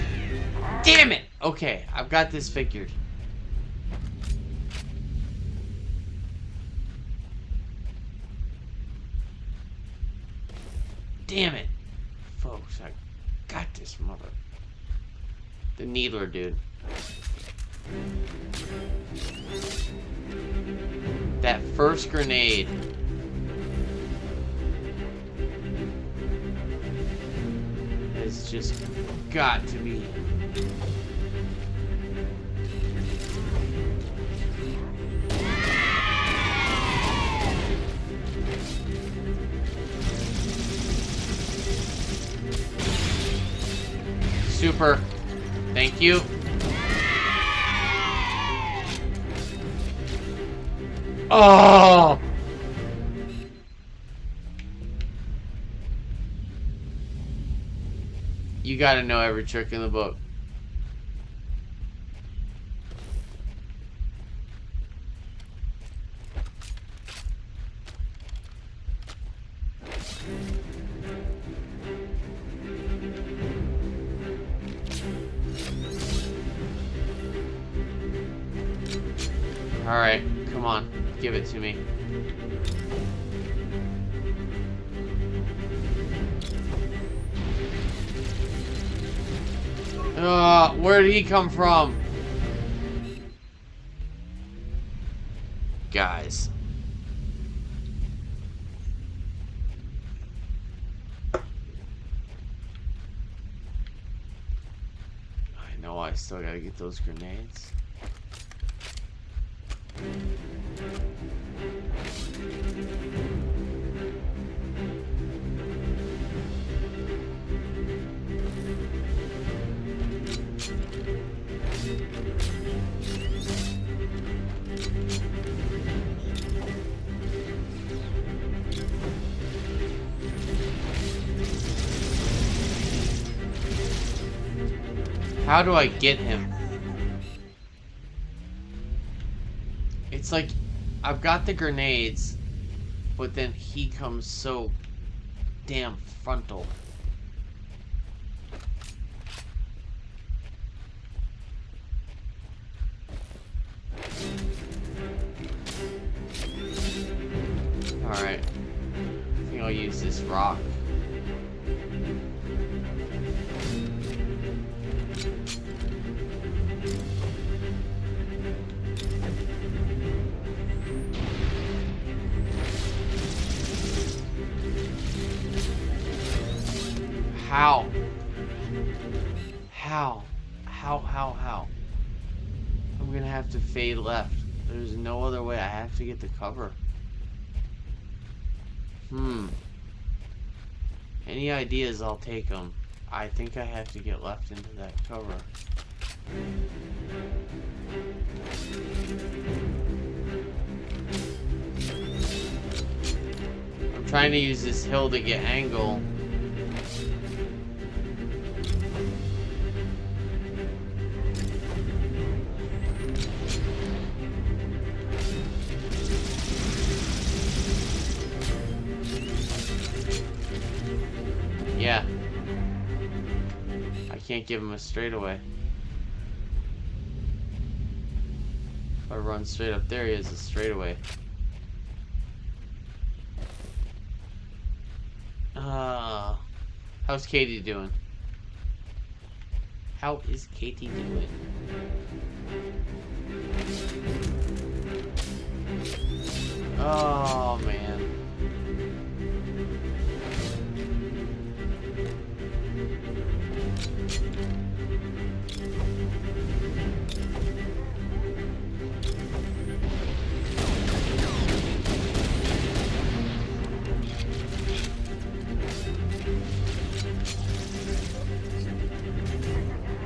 Damn it! Okay, I've got this figured. Damn it! Folks, I got this mother... The needler, dude. That first grenade... has just got to be... Super. Thank you. Oh! You gotta know every trick in the book. Alright, come on. Give it to me. Where did he come from? Guys. I know I still gotta get those grenades. How do I get him? It's like I've got the grenades, but then he comes so damn frontal. Alright. I think I'll use this rock. How? How? I'm gonna have to fade left. There's no other way. I have to get the cover. Any ideas, I'll take them. I think I have to get left into that cover. I'm trying to use this hill to get angle. Yeah. I can't give him a straightaway. If I run straight up there, he has a straightaway. How's Katie doing? How is Katie doing? Oh, man.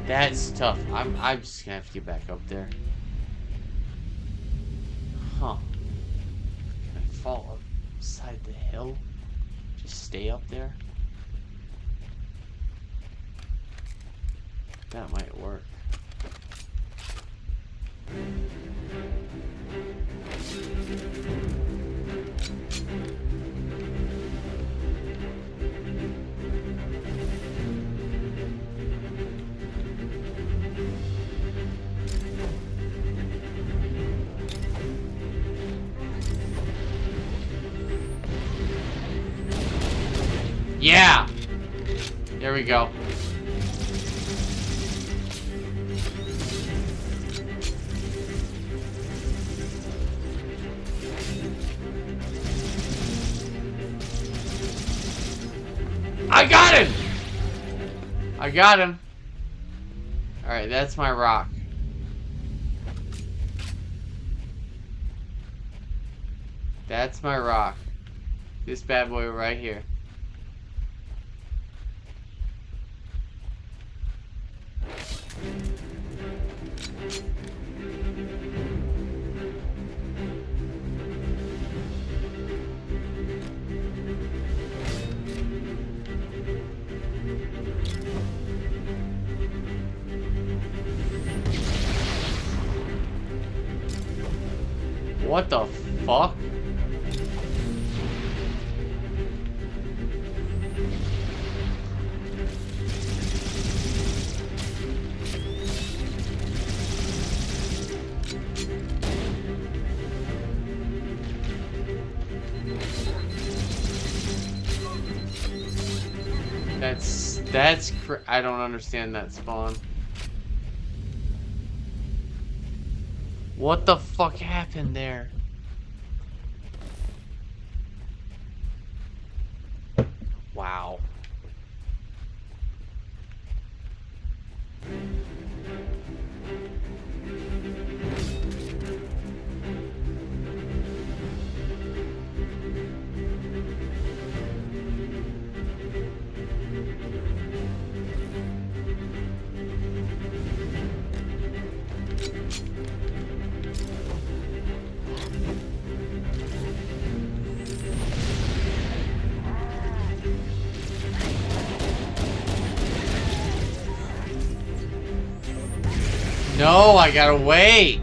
That's tough. I'm just gonna have to get back up there. Huh. Can I fall upside the hill? Just stay up there? That might work. Yeah! There we go. I got him! I got him. Alright, that's my rock. That's my rock. This bad boy right here. What the fuck? I don't understand that spawn. What the fuck happened there? Wow. No, I gotta wait.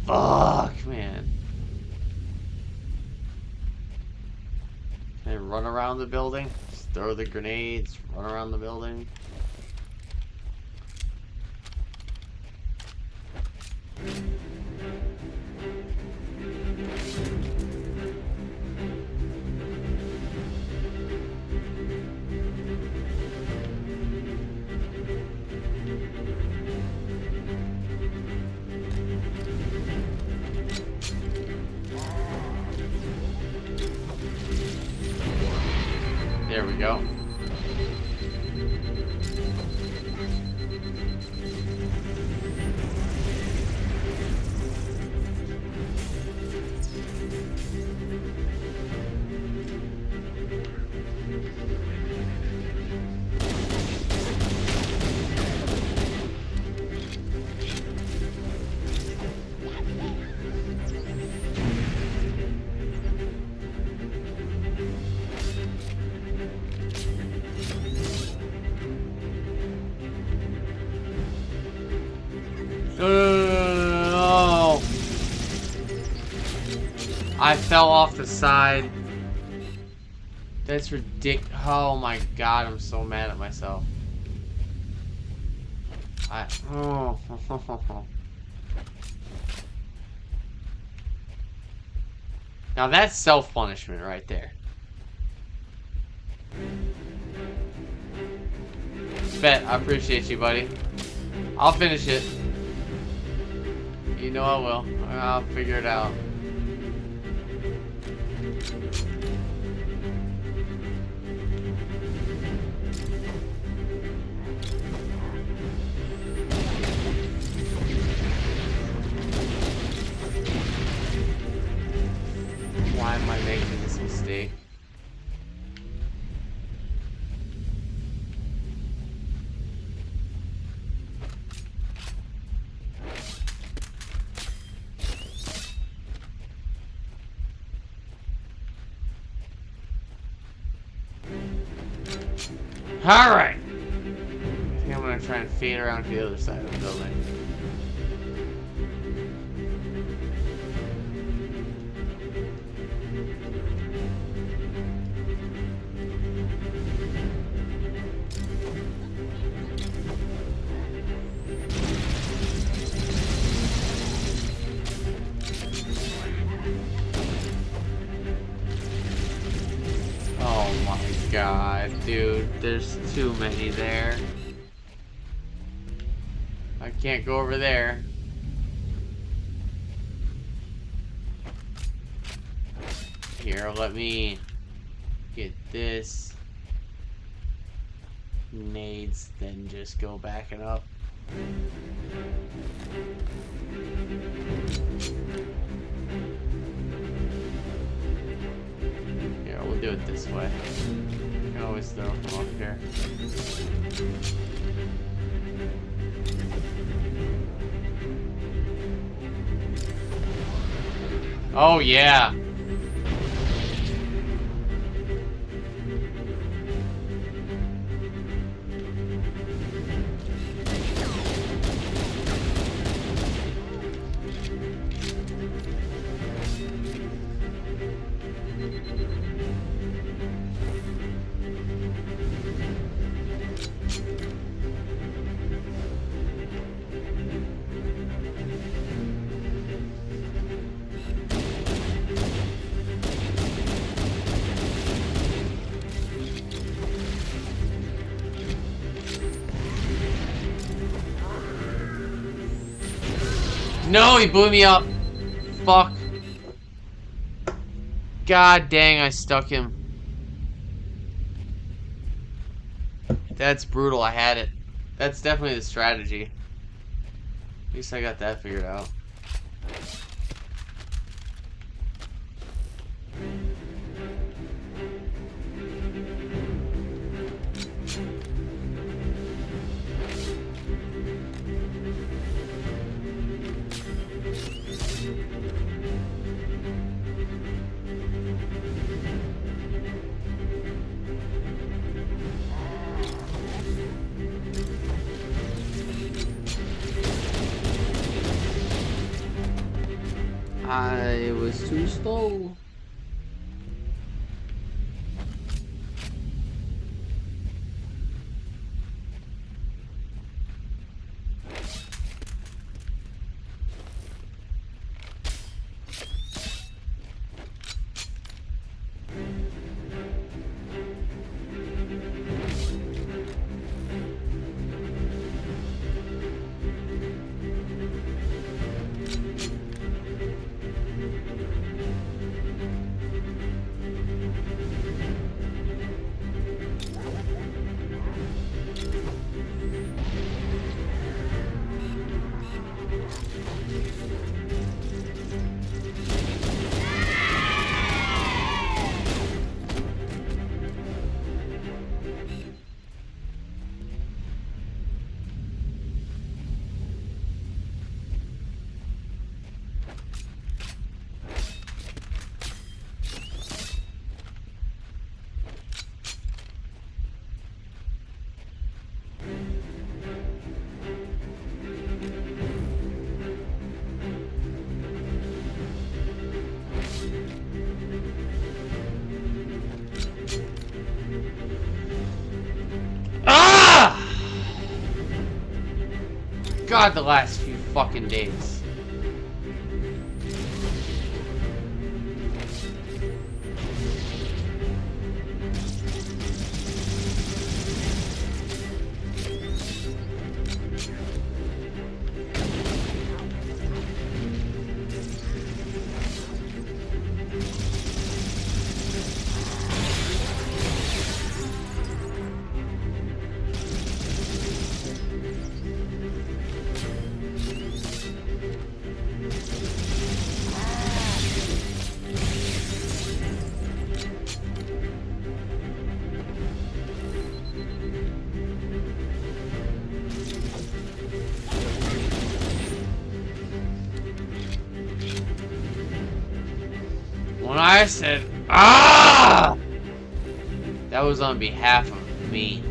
Fuck, man. Can I run around the building? Just throw the grenades, run around the building. There we go. No. I fell off the side. That's ridiculous. Oh my god, I'm so mad at myself. Oh. Now that's self-punishment right there. Bet, I appreciate you, buddy. I'll finish it. You know I will. I'll figure it out. Why am I making this mistake? Alright! I think I'm gonna try and fade around to the other side of the building. Dude, there's too many there. I can't go over there. Here, let me get this. Nades, then just go backing up. Here, we'll do it this way. You can always throw them up here. Oh yeah. No, he blew me up. Fuck. God dang, I stuck him. That's brutal, I had it. That's definitely the strategy. At least I got that figured out. I was too slow. God, the last few fucking days. When I said, ah! That was on behalf of me.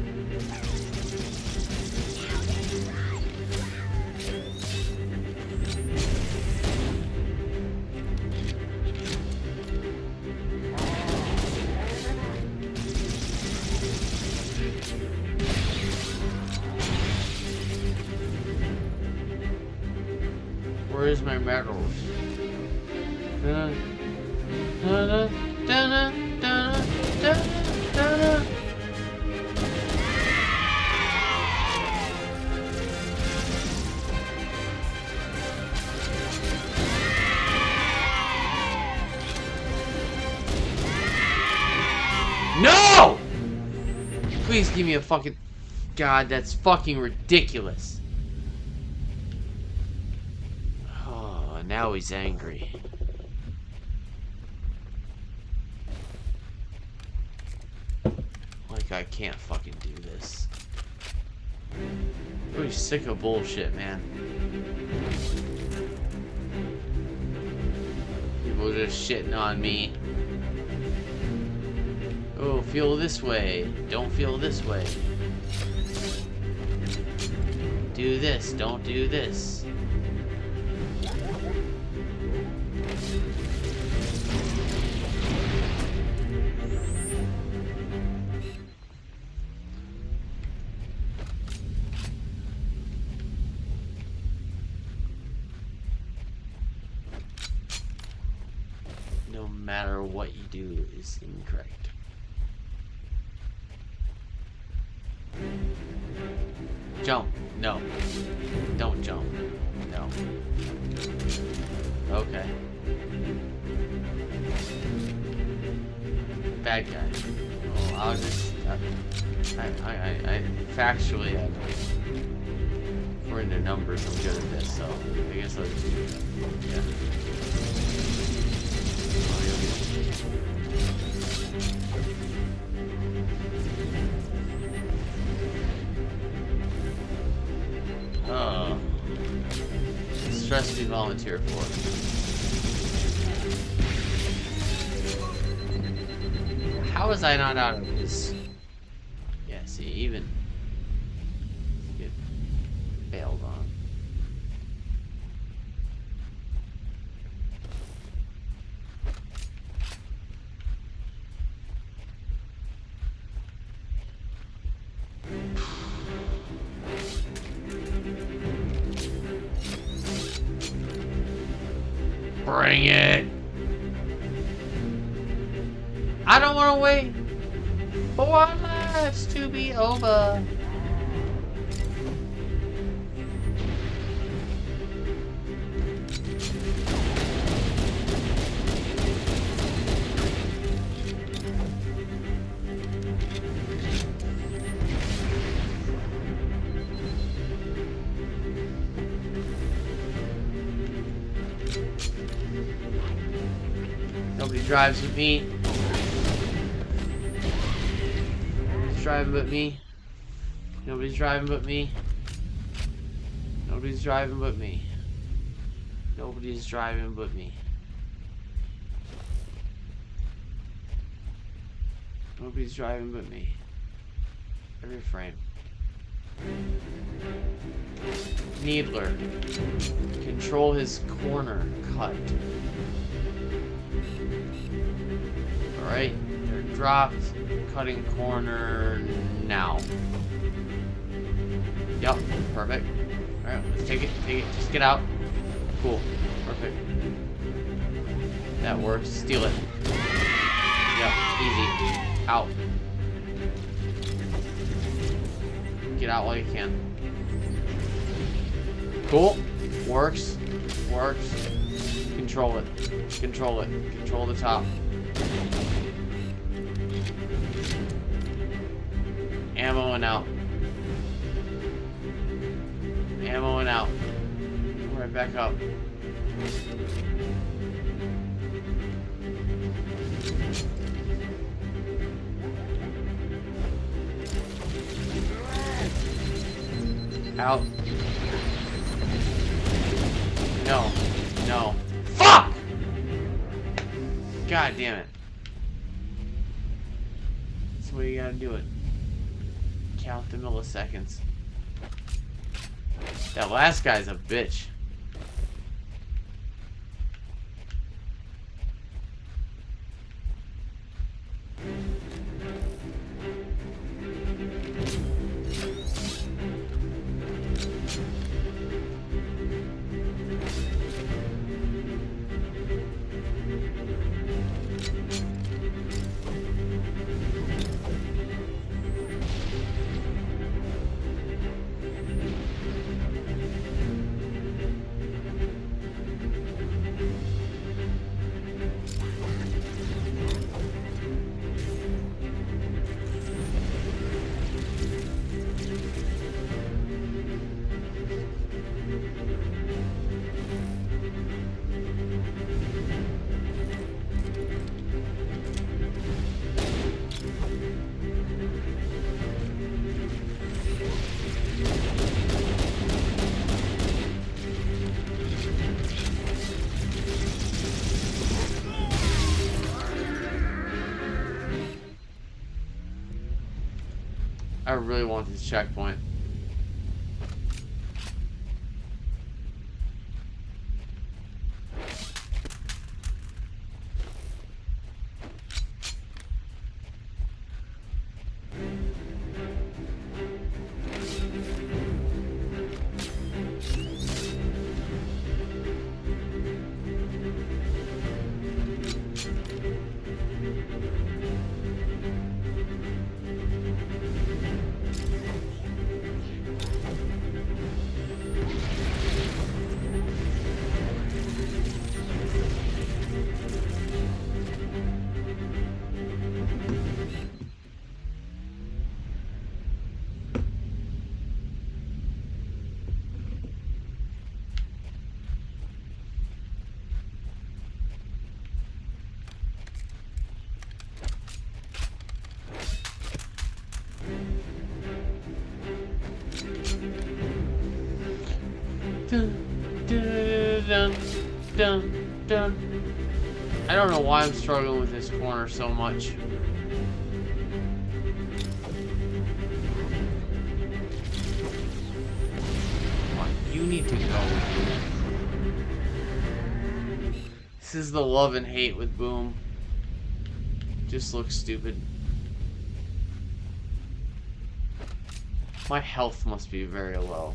Where's my medals? Please give me a fucking... God, that's fucking ridiculous. Oh, now he's angry. Like I can't fucking do this. I'm really sick of bullshit, man. People just shitting on me. Oh, feel this way. Don't feel this way. Do this. Don't do this. No matter what you do is incorrect. Jump. No. Don't jump. No. Okay. Bad guy. Oh, I'll just... I factually, according to numbers, I'm good at this, so I guess I'll just do that. Yeah. Oh. Stress we volunteer for. How was I not out of this? Yeah, see, even get bailed on. Bring it! I don't want to wait for our lives to be over. Nobody drives with me. Nobody's driving but me. Nobody's driving but me. Nobody's driving but me. Nobody's driving but me. Nobody's driving but me. Every frame. Needler. Control his corner cut. Alright, they're dropped. Cutting corner now. Yup, perfect. Alright, let's take it, just get out. Cool, perfect. That works, steal it. Yep, easy. Out. Get out while you can. Cool, works. Control it, control the top. Ammo and out. Ammo and out. Right back up. Out. No. No. Fuck! God damn it. That's the way you gotta do it. Count the milliseconds. That last guy's a bitch. I really want this checkpoint. Dun, dun, dun, dun, dun. I don't know why I'm struggling with this corner so much. Come on, you need to go. This is the love and hate with Boom. Just looks stupid. My health must be very low.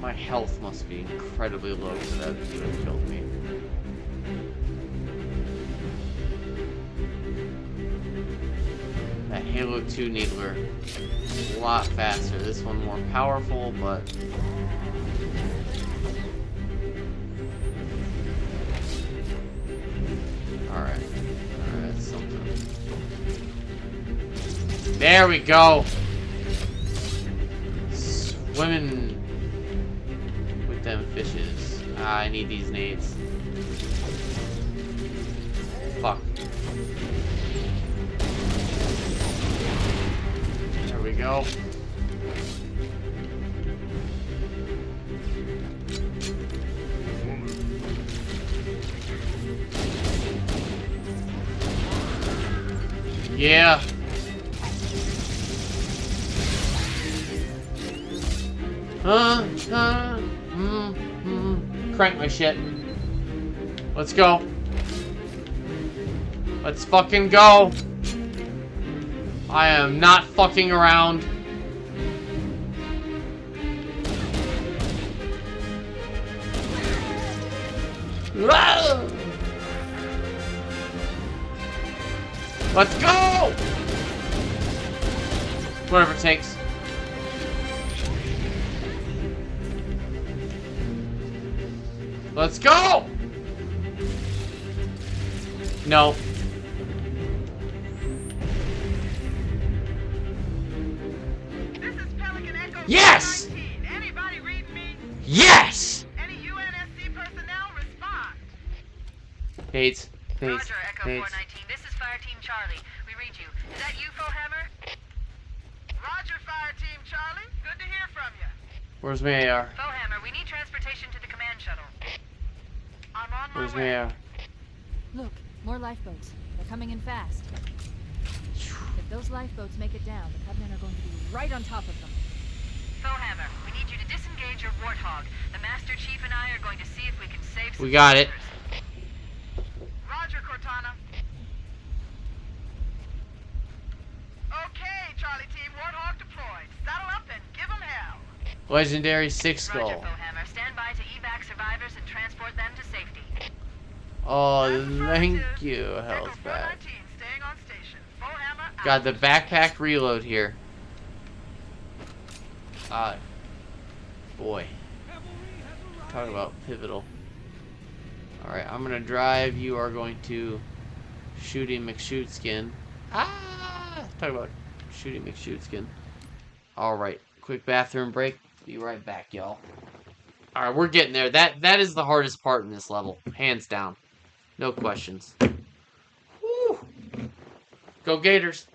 My health must be incredibly low for that to have killed me. That Halo 2 Needler is a lot faster. This one more powerful, but... Alright. Alright, that's something. There we go! Swimming with them fishes. Ah, I need these nades. Fuck. There we go. Yeah. Crank my shit. Let's go. Let's fucking go. I am not fucking around. Let's go! Whatever it takes. Let's go! No. This is Pelican Echo Yes! 19. Anybody read me? Yes! Any UNSC personnel respond. Nades. Nades. Roger, Echo Nades. 419. This is Fire Team Charlie. We read you. Is that you, Fohammer? Roger, Fire Team Charlie. Good to hear from you. Where's my AR? Fohammer, we need transportation to the command shuttle. I'm on my Where's way. my AR? Look, more lifeboats. They're coming in fast. If those lifeboats make it down, the Covenant are going to be right on top of them. Fohammer, we need you to disengage your Warthog. The Master Chief and I are going to see if we can save some We got it. soldiers. Roger, Cortana. Okay, Charlie Team, Warthog deployed. Saddle up and give them hell. Legendary Six Roger, Skull. Fohammer. Stand by to evac survivors and transport them to safety. Oh, thank Affirmative. you, Echo health back. 419, staying on station. Fohammer out. Got the backpack reload here. Boy. Talk about pivotal. Alright, I'm gonna drive. You are going to Shooty McShootskin. Talk about Shooty McShootskin. Alright, quick bathroom break. Be right back, y'all. Alright, we're getting there. That is the hardest part in this level. Hands down. No questions. Woo! Go Gators!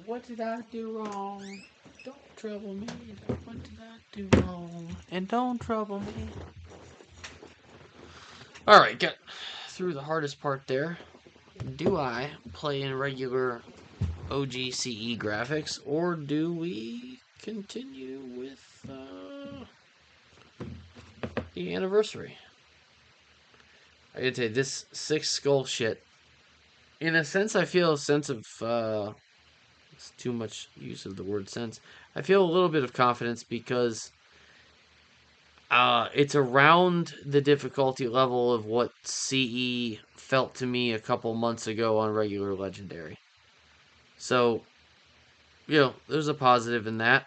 What did I do wrong? Don't trouble me. What did I do wrong? And don't trouble me. Alright, got through the hardest part there. Do I play in regular OGCE graphics, or do we continue with the anniversary? I gotta tell you, this Six Skull shit, in a sense, I feel a sense of, it's too much use of the word sense. I feel a little bit of confidence because it's around the difficulty level of what CE felt to me a couple months ago on regular Legendary. So, you know, there's a positive in that.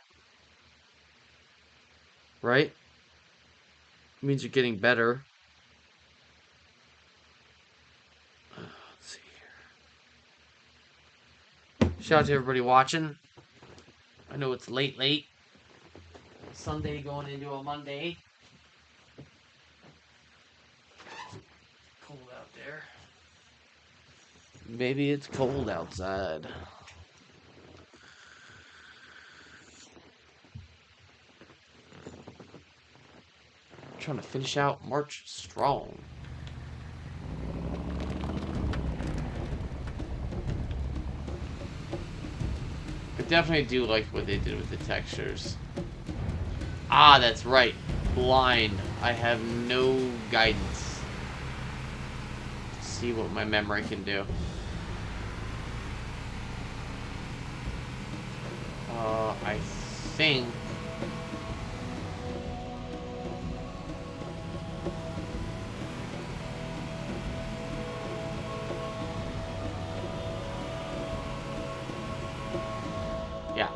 Right? It means you're getting better. Let's see here. Shout out to everybody watching. I know it's late. Sunday going into a Monday. Cold out there. Maybe it's cold outside. Trying to finish out March strong. I definitely do like what they did with the textures. Ah, that's right. Blind. I have no guidance to see what my memory can do. I think... yeah.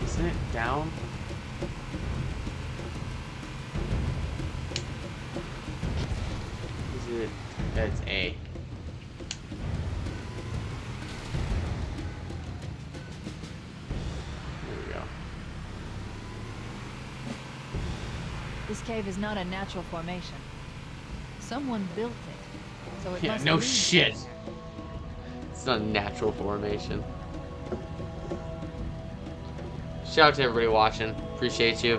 Isn't it down? Is it? That's A. There we go. This cave is not a natural formation. Someone built it, so it Yeah, must no lead shit. somewhere. It's not a natural formation. Shout out to everybody watching. Appreciate you.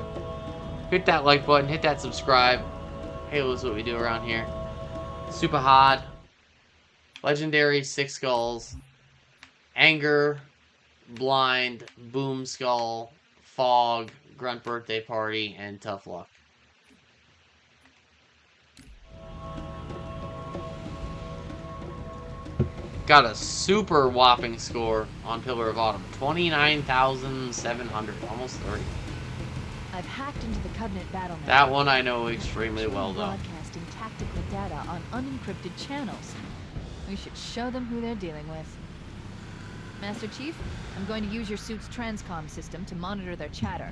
Hit that like button. Hit that subscribe. Halo is what we do around here. Super hard. Legendary, Six Skulls. Anger. Blind. Boom Skull. Fog. Grunt Birthday Party. And Tough Luck. Got a super whopping score on Pillar of Autumn. 29,700. Almost 30. I've hacked into the Covenant battle network. That one I know extremely well, though. Broadcasting tactical data on unencrypted channels. We should show them who they're dealing with. Master Chief, I'm going to use your suit's transcom system to monitor their chatter.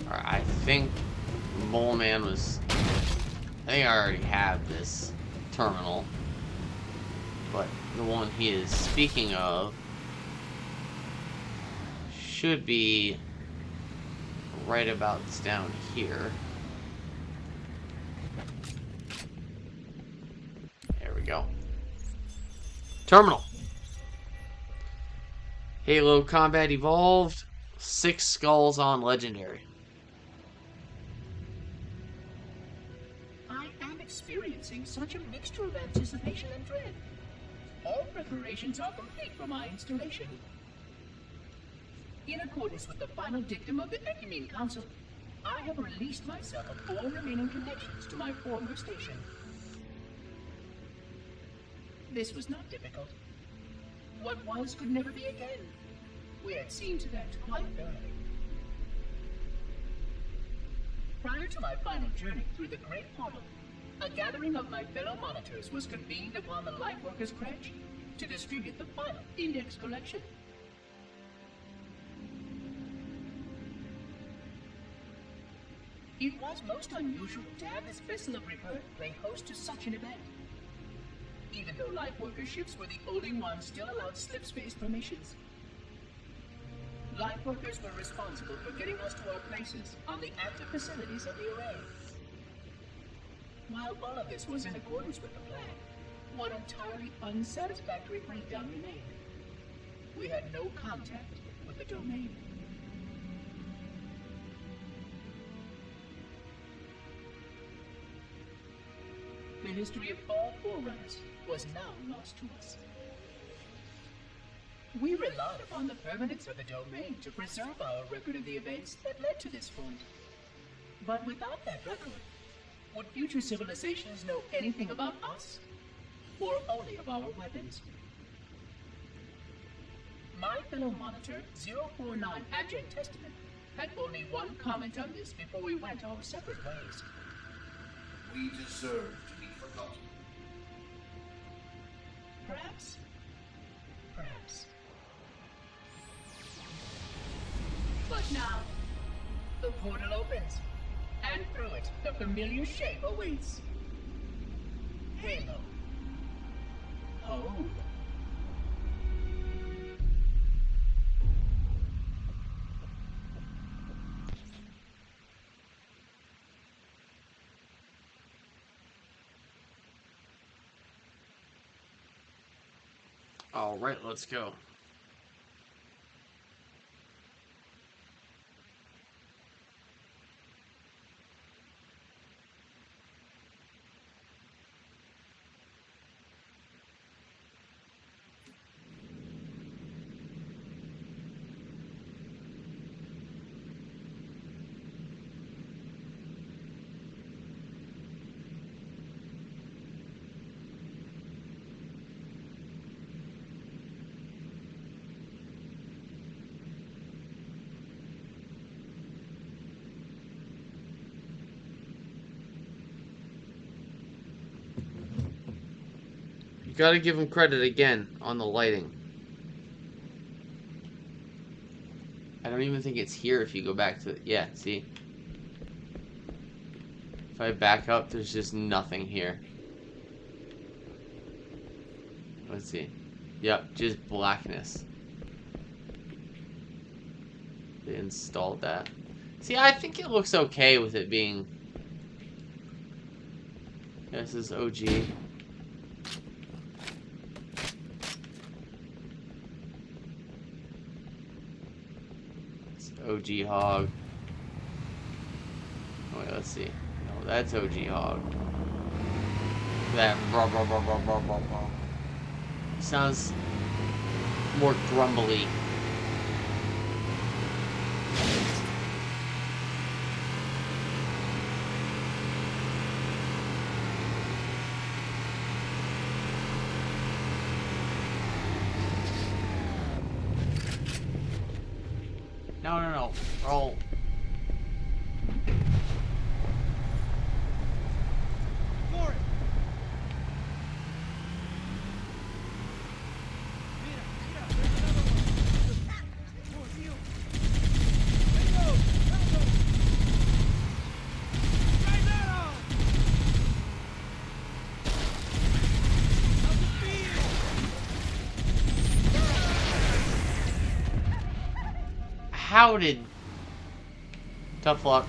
Alright, I think Mole Man was... I think I already have this terminal. But the one he is speaking of should be right about down here. There we go. Terminal. Halo Combat Evolved. 6 Skulls on Legendary. I am experiencing such a mixture of anticipation and dread. All preparations are complete for my installation. In accordance with the final dictum of the Ecumene Council, I have released myself of all remaining connections to my former station. This was not difficult. What was could never be again. We had seen to that quite early. Prior to my final journey through the Great Portal, a gathering of my fellow monitors was convened upon the Lightworkers Crash to distribute the final index collection. It was most unusual to have this vessel of rebirth play host to such an event. Even though Lightworker ships were the only ones still allowed slip space permissions. Lightworkers were responsible for getting us to our places on the active facilities of the array. While all of this was in accordance with the plan, one entirely unsatisfactory breakdown remained. We had no contact with the domain. The history of all Forerunners was now lost to us. We relied upon the permanence of the domain to preserve our record of the events that led to this point. But without that record, would future civilizations know anything about us? Or only of our weapons? My fellow monitor, 049 Adjunct Testament, had only one comment on this before we went our separate ways. We deserve to be forgotten. Perhaps. Perhaps. But now, the portal opens, and through it, the familiar shape awaits. Halo. Home. All right, let's go. You gotta give him credit again on the lighting. I don't even think it's here if you go back to... Yeah, see? If I back up, there's just nothing here. Let's see. Yep, just blackness. They installed that. See, I think it looks okay with it being... This is OG. OG Hog. Oh, wait, let's see. No, that's OG Hog. That sounds more grumbly. No. Roll. For it! Mira, there's another one. Towards you. Bingo! Bingo! Right now! Out the field! How did... Tough luck.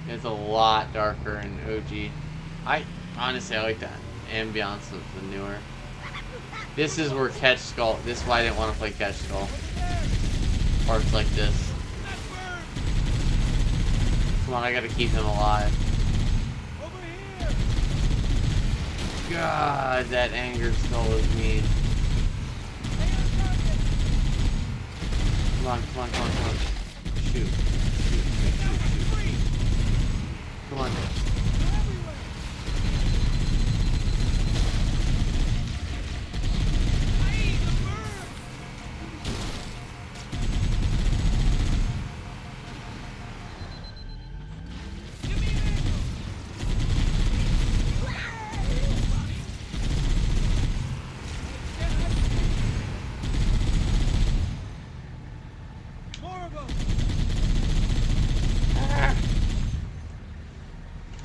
It's a lot darker in OG. Honestly, I like that ambiance of the newer. This is where Catch Skull... This is why I didn't want to play Catch Skull. Parts like this. Come on, I gotta keep him alive. Over here! God, that Anger Skull is mean. Come on. Shoot. Come on.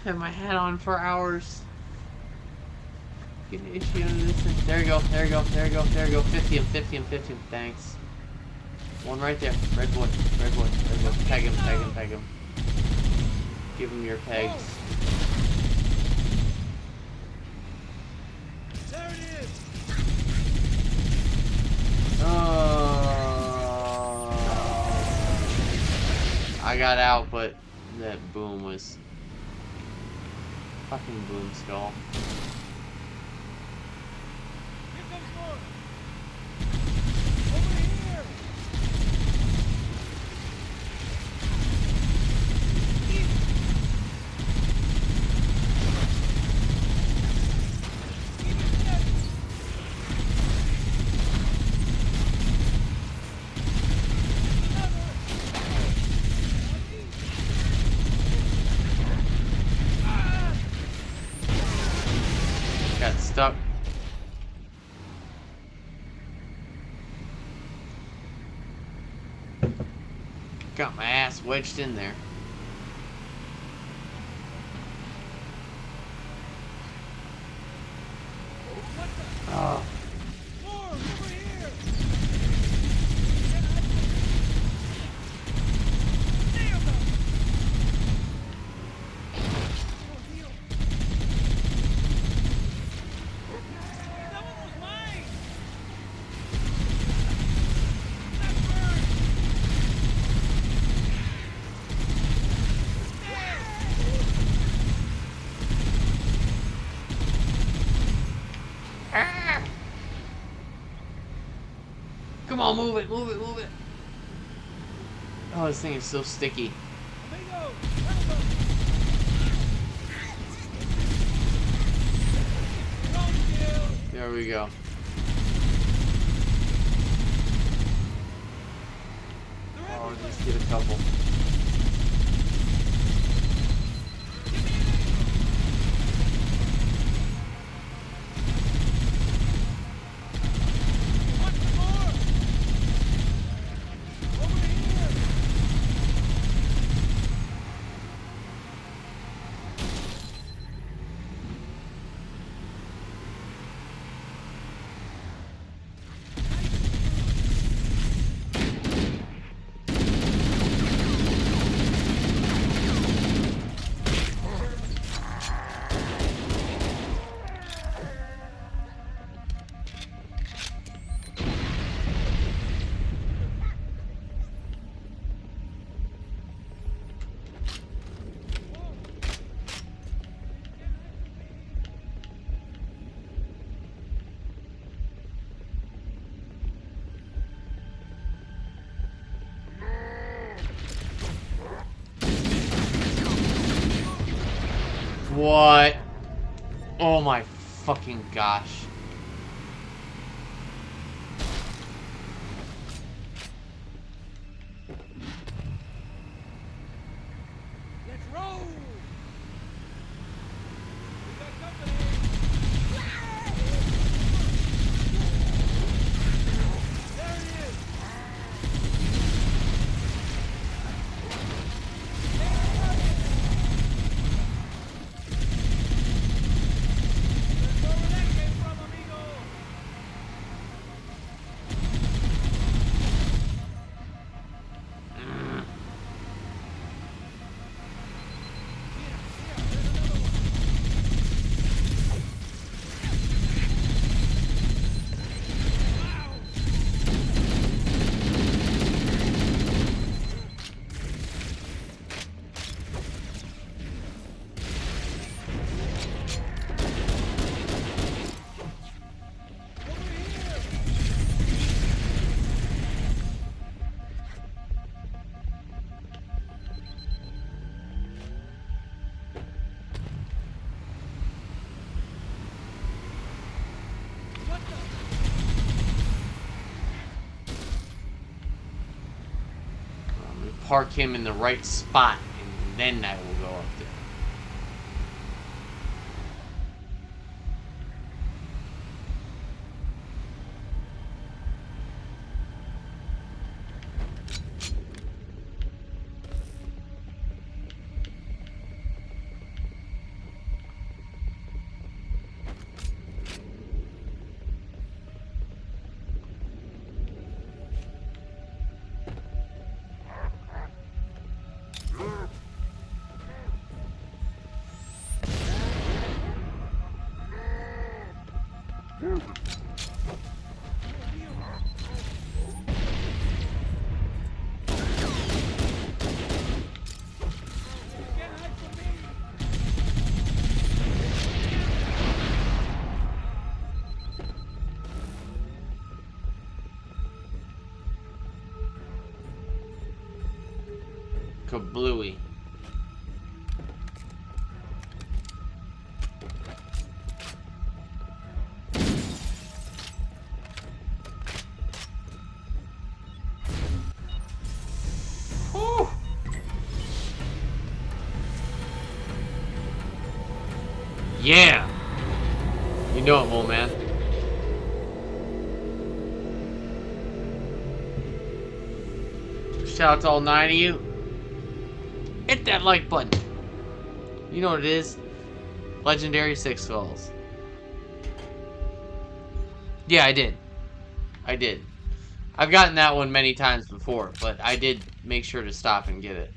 Have my hat on for hours. Getting itchy under this thing. There you go, there you go, there you go, there you go. 50 him, 50 him, 50 him. Thanks. One right there. Red boy, red boy, red boy. Peg him, peg him, peg him. Give him your pegs. There it is. I got out, but that boom was fucking boom skull. Here comes more. Over here. Got stuck. Got my ass wedged in there. Oh. More over here. Damn them. That one was mine. That burned. Come on, move it, move it, move it. Oh, this thing is so sticky. Amigo, There we go. Oh, just get a couple. What? Oh my fucking gosh. let's roll. We got company. There it is. Let's go where that came from, amigo. Park him in the right spot, and then I will go up there. Kablooey. Whew. Yeah. You know it, old man. Shout out to all 9 of you. Hit that like button. You know what it is. Legendary 6 Skulls. Yeah, I did. I did. I've gotten that one many times before, but I did make sure to stop and get it.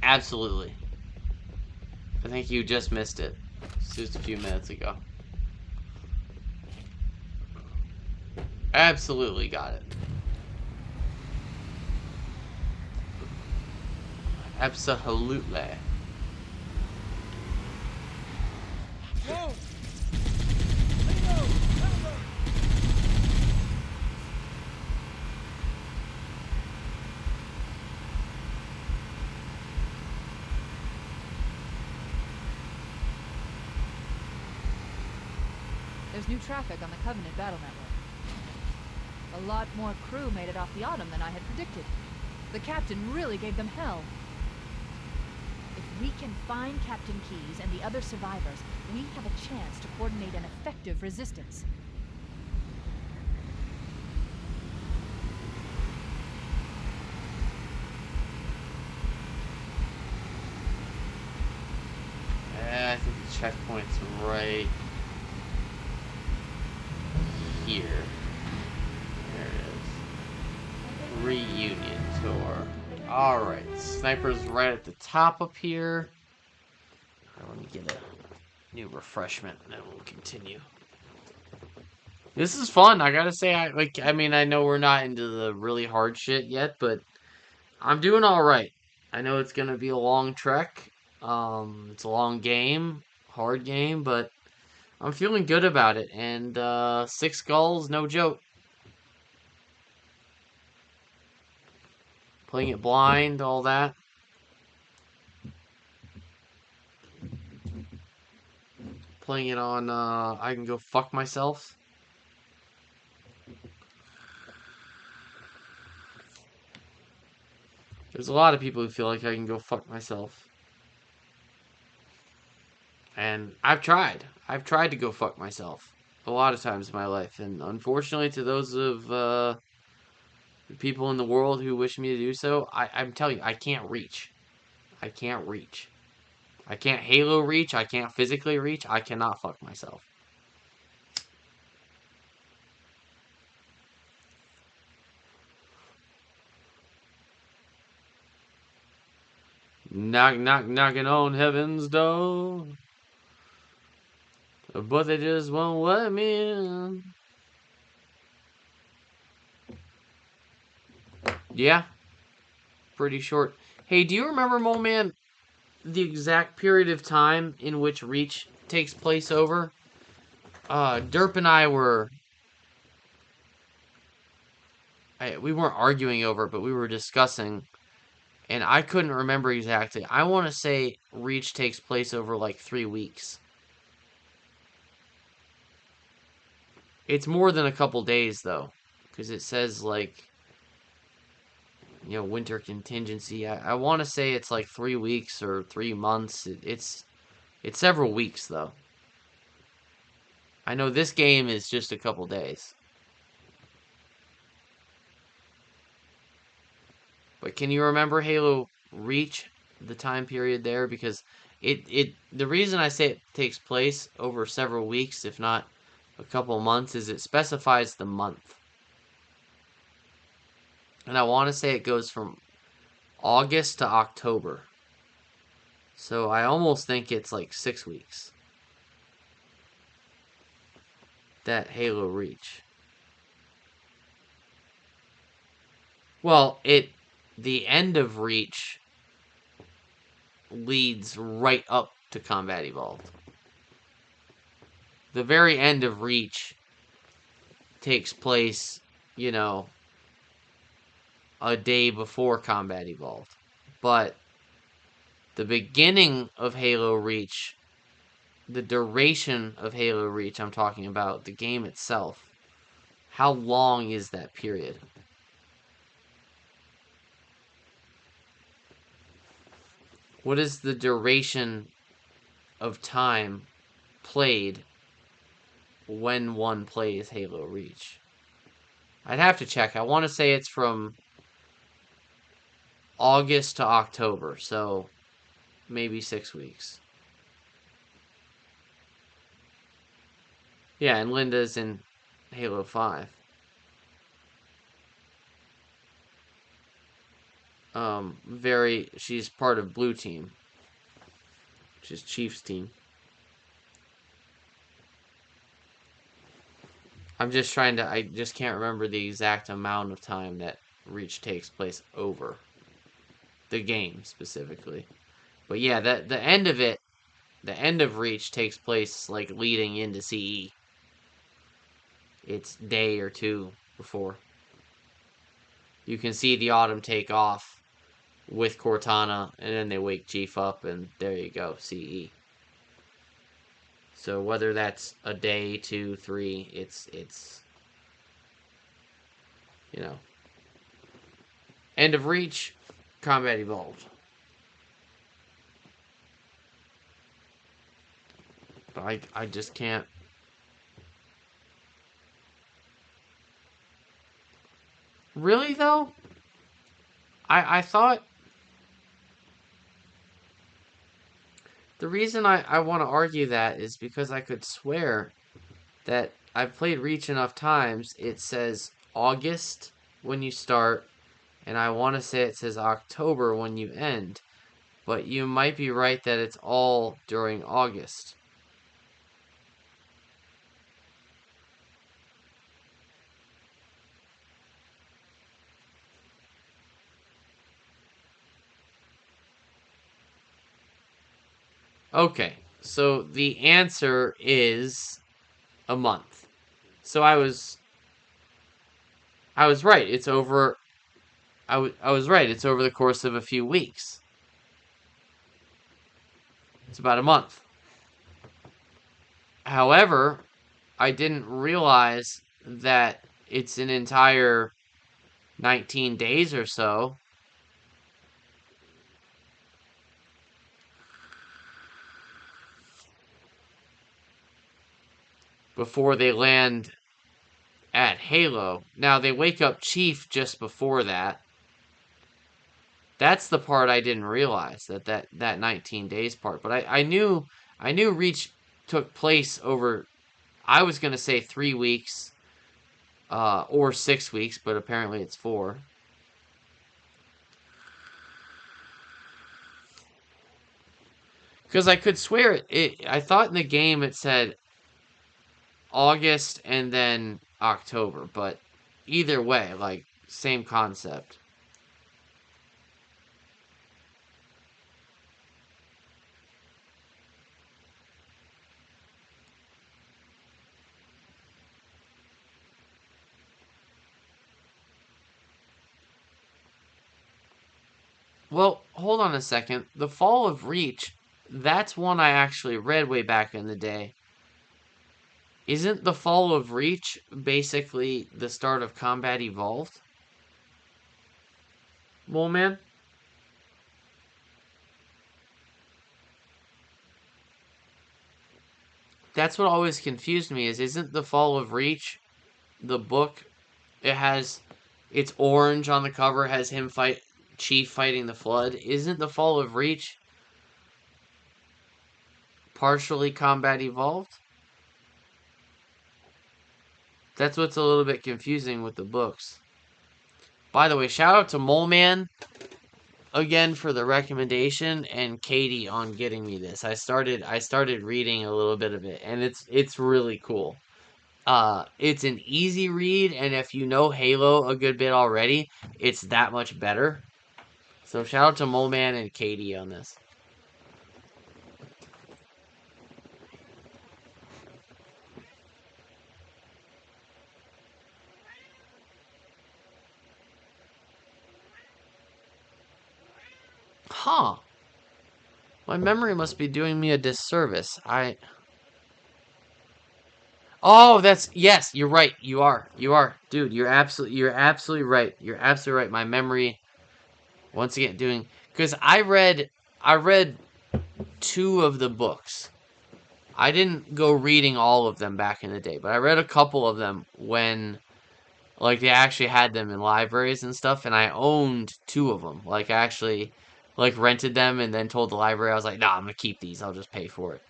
Absolutely. I think you just missed it. Just a few minutes ago. Absolutely got it. Absolutely. Whoa! There's new traffic on the Covenant battle network. A lot more crew made it off the Autumn than I had predicted. The captain really gave them hell. If we can find Captain Keyes and the other survivors, we have a chance to coordinate an effective resistance. I think the checkpoint's right here. There it is. Reunion tour. Alright, sniper's right at the top up here. Let me get a new refreshment and then we'll continue. This is fun, I gotta say. I mean, I know we're not into the really hard shit yet, but I'm doing alright. I know it's gonna be a long trek. It's a long game, hard game, but I'm feeling good about it. And 6 Skulls, no joke. Playing it blind, all that. Playing it on, I can go fuck myself. There's a lot of people who feel like I can go fuck myself. And I've tried. I've tried to go fuck myself a lot of times in my life. And unfortunately, to those of the people in the world who wish me to do so, I'm telling you, I can't reach. I can't reach. I can't Halo reach. I can't physically reach. I cannot fuck myself. Knock, knock, knocking on heaven's door. But they just won't let me in. Yeah. Pretty short. Hey, do you remember, Mole Man, the exact period of time in which Reach takes place over? Derp and I were... we weren't arguing over it, but we were discussing... And I couldn't remember exactly. I want to say Reach takes place over like 3 weeks. It's more than a couple days, though. Because it says, like, you know, winter contingency. I want to say it's like 3 weeks or 3 months. It's several weeks, though. I know this game is just a couple days. But can you remember Halo Reach, the time period there? Because the reason I say it takes place over several weeks, if not a couple months, is it specifies the month. And I want to say it goes from August to October. So I almost think it's like 6 weeks. That Halo Reach. Well, the end of Reach leads right up to Combat Evolved. The very end of Reach takes place, you know, a day before Combat Evolved. But the beginning of Halo Reach, the duration of Halo Reach, I'm talking about, the game itself, how long is that period? What is the duration of time played when one plays Halo Reach? I'd have to check. I want to say it's from August to October, so maybe 6 weeks. Yeah, and Linda's in Halo 5. She's part of Blue Team, which is Chief's team. I just can't remember the exact amount of time that Reach takes place over. The game, specifically. But yeah, the end of it, the end of Reach takes place, like, leading into CE. It's day or two before. You can see the Autumn take off with Cortana, and then they wake Chief up, and there you go, CE. So whether that's a day, 2, 3, it's you know, end of Reach, Combat Evolved. But I just can't. Really, though? I thought the reason I want to argue that is because I could swear that I've played Reach enough times. It says August when you start, and I want to say it says October when you end. But you might be right that it's all during August. Okay, so the answer is a month. So I was right. It's over. I was right. It's over the course of a few weeks. It's about a month. However, I didn't realize that it's an entire 19 days or so. Before they land at Halo. Now, they wake up Chief just before that. That's the part I didn't realize, that 19 days part. But I knew Reach took place over, I was going to say 3 weeks or 6 weeks, but apparently it's 4. Because I could swear I thought in the game it said August and then October, but either way, like, same concept. Well, hold on a second. The Fall of Reach, that's one I actually read way back in the day. Isn't the Fall of Reach basically the start of Combat Evolved? Well, man. That's what always confused me isn't the Fall of Reach the book? It's orange on the cover, has Chief fighting the Flood. Isn't the Fall of Reach partially Combat Evolved? That's what's a little bit confusing with the books. By the way, shout out to Mole Man again for the recommendation and Katie on getting me this. I started reading a little bit of it, and it's really cool. It's an easy read, and if you know Halo a good bit already, it's that much better. So shout out to Mole Man and Katie on this. Huh. My memory must be doing me a disservice. Oh, yes, you're right. You are. Dude, you're absolutely right. You're absolutely right. My memory once again cuz I read 2 of the books. I didn't go reading all of them back in the day, but I read a couple of them when like they actually had them in libraries and stuff, and I owned 2 of them. Like I actually like rented them and then told the library I was like, "Nah, I'm going to keep these. I'll just pay for it."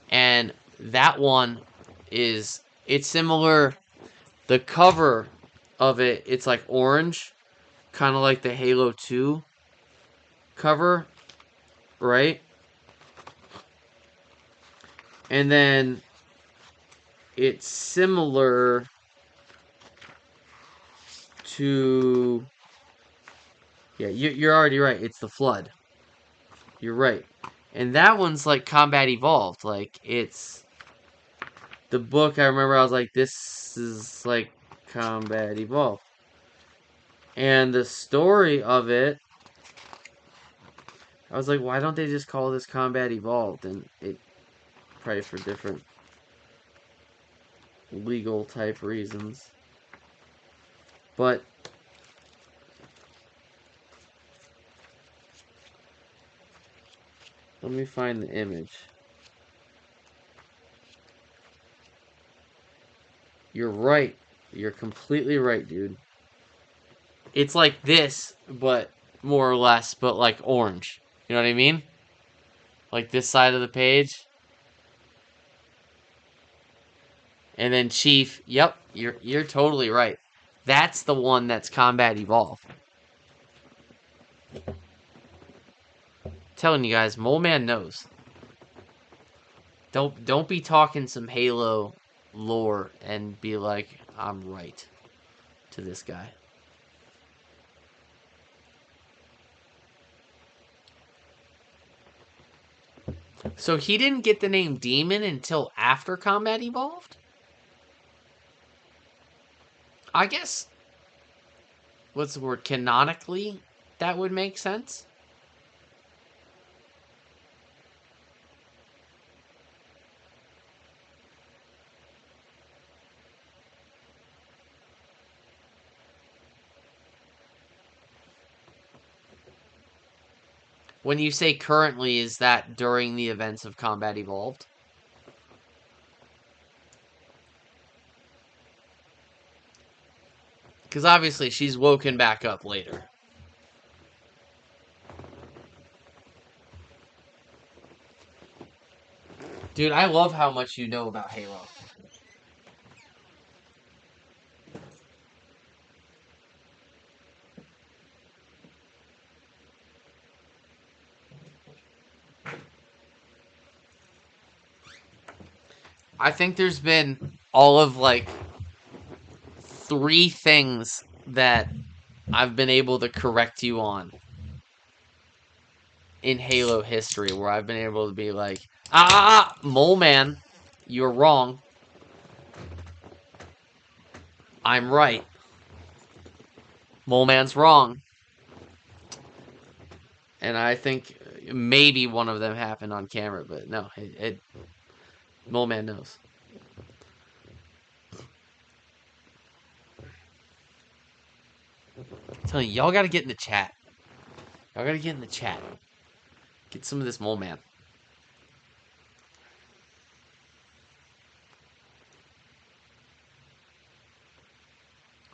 And that one it's similar. The cover of it's like orange, kind of like the Halo 2 cover, right? And then it's similar to... Yeah, you're already right. It's the Flood. You're right. And that one's like Combat Evolved. Like, it's... The book, I remember I was like, this is like Combat Evolved. And the story of it, I was like, why don't they just call this Combat Evolved? And it... Probably for different legal type reasons. But... Let me find the image. You're right. You're completely right, dude. It's like this, but more or less, but like orange. You know what I mean? Like this side of the page. And then Chief, yep, you're totally right. That's the one that's Combat Evolved. Telling you guys, Mole Man knows. Don't be talking some Halo lore and be like, I'm right to this guy. So he didn't get the name Demon until after Combat Evolved? I guess, what's the word, canonically, that would make sense? When you say currently, is that during the events of Combat Evolved? Because obviously she's woken back up later. Dude, I love how much you know about Halo. I think there's been all of like 3 things that I've been able to correct you on in Halo history, where I've been able to be like, Mole Man, you're wrong. I'm right. Mole Man's wrong. And I think maybe one of them happened on camera, but no, Mole Man knows. I'm telling you, y'all gotta get in the chat. Y'all gotta get in the chat. Get some of this Mole Man.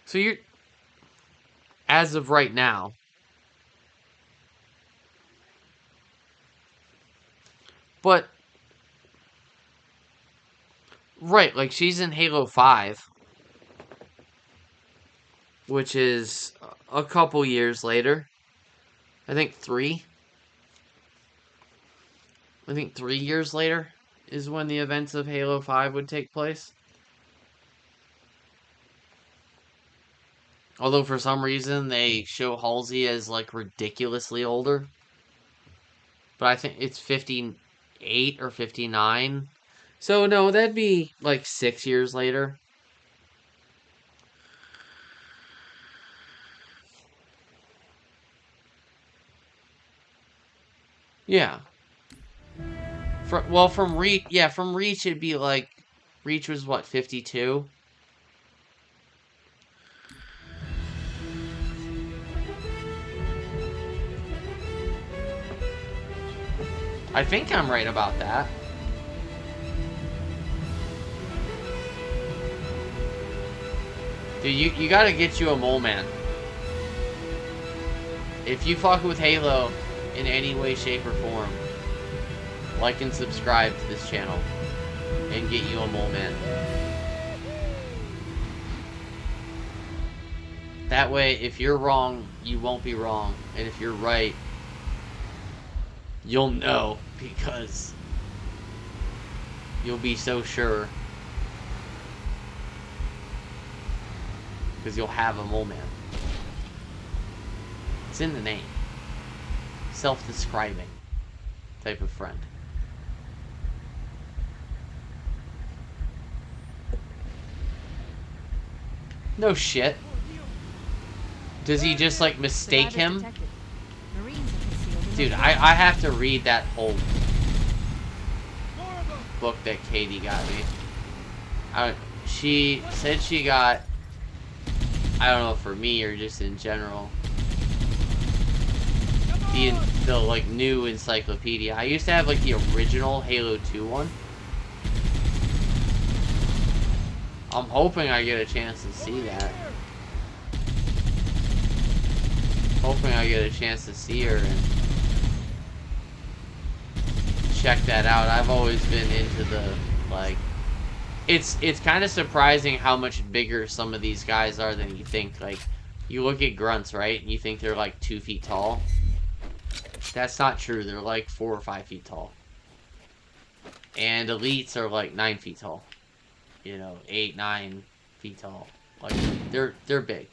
So you're, as of right now, but, right, like she's in Halo 5, which is a couple years later. I think 3. I think 3 years later is when the events of Halo 5 would take place. Although for some reason they show Halsey as like ridiculously older. But I think it's 58 or 59. So no, that'd be like 6 years later. Yeah. From Reach, yeah, from Reach it'd be like, Reach was what, 52? I think I'm right about that. Dude, you gotta get you a Mole Man. If you fuck with Halo in any way, shape, or form, like and subscribe to this channel and get you a Mole Man. That way, if you're wrong, you won't be wrong. And if you're right, you'll know, because you'll be so sure. Because you'll have a Mole Man. It's in the name. Self-describing type of friend. No shit. Does he just like mistake him? Dude, I have to read that whole book that Katie got me. She said she got, I don't know, for me or just in general, the like new encyclopedia. I used to have like the original Halo 2 one. I'm hoping I get a chance to see that. Hoping I get a chance to see her and check that out. I've always been into the, like, it's kind of surprising how much bigger some of these guys are than you think. Like, you look at grunts, right? And you think they're like 2 feet tall. That's not true. They're like 4 or 5 feet tall. And elites are like 9 feet tall. You know, 8, 9 feet tall. Like, they're big.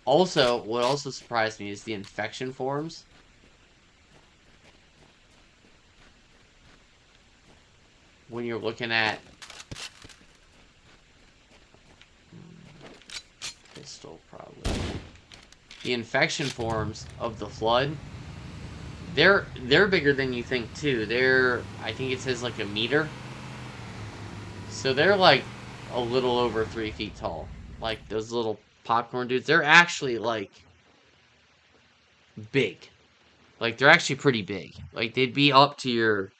Also, what also surprised me is the infection forms. When you're looking at pistol, probably the infection forms of the Flood, they're bigger than you think too. I think it says like a meter, so they're like a little over 3 feet tall. Like those little popcorn dudes, they're actually like big. Like they're actually pretty big. Like they'd be up to your,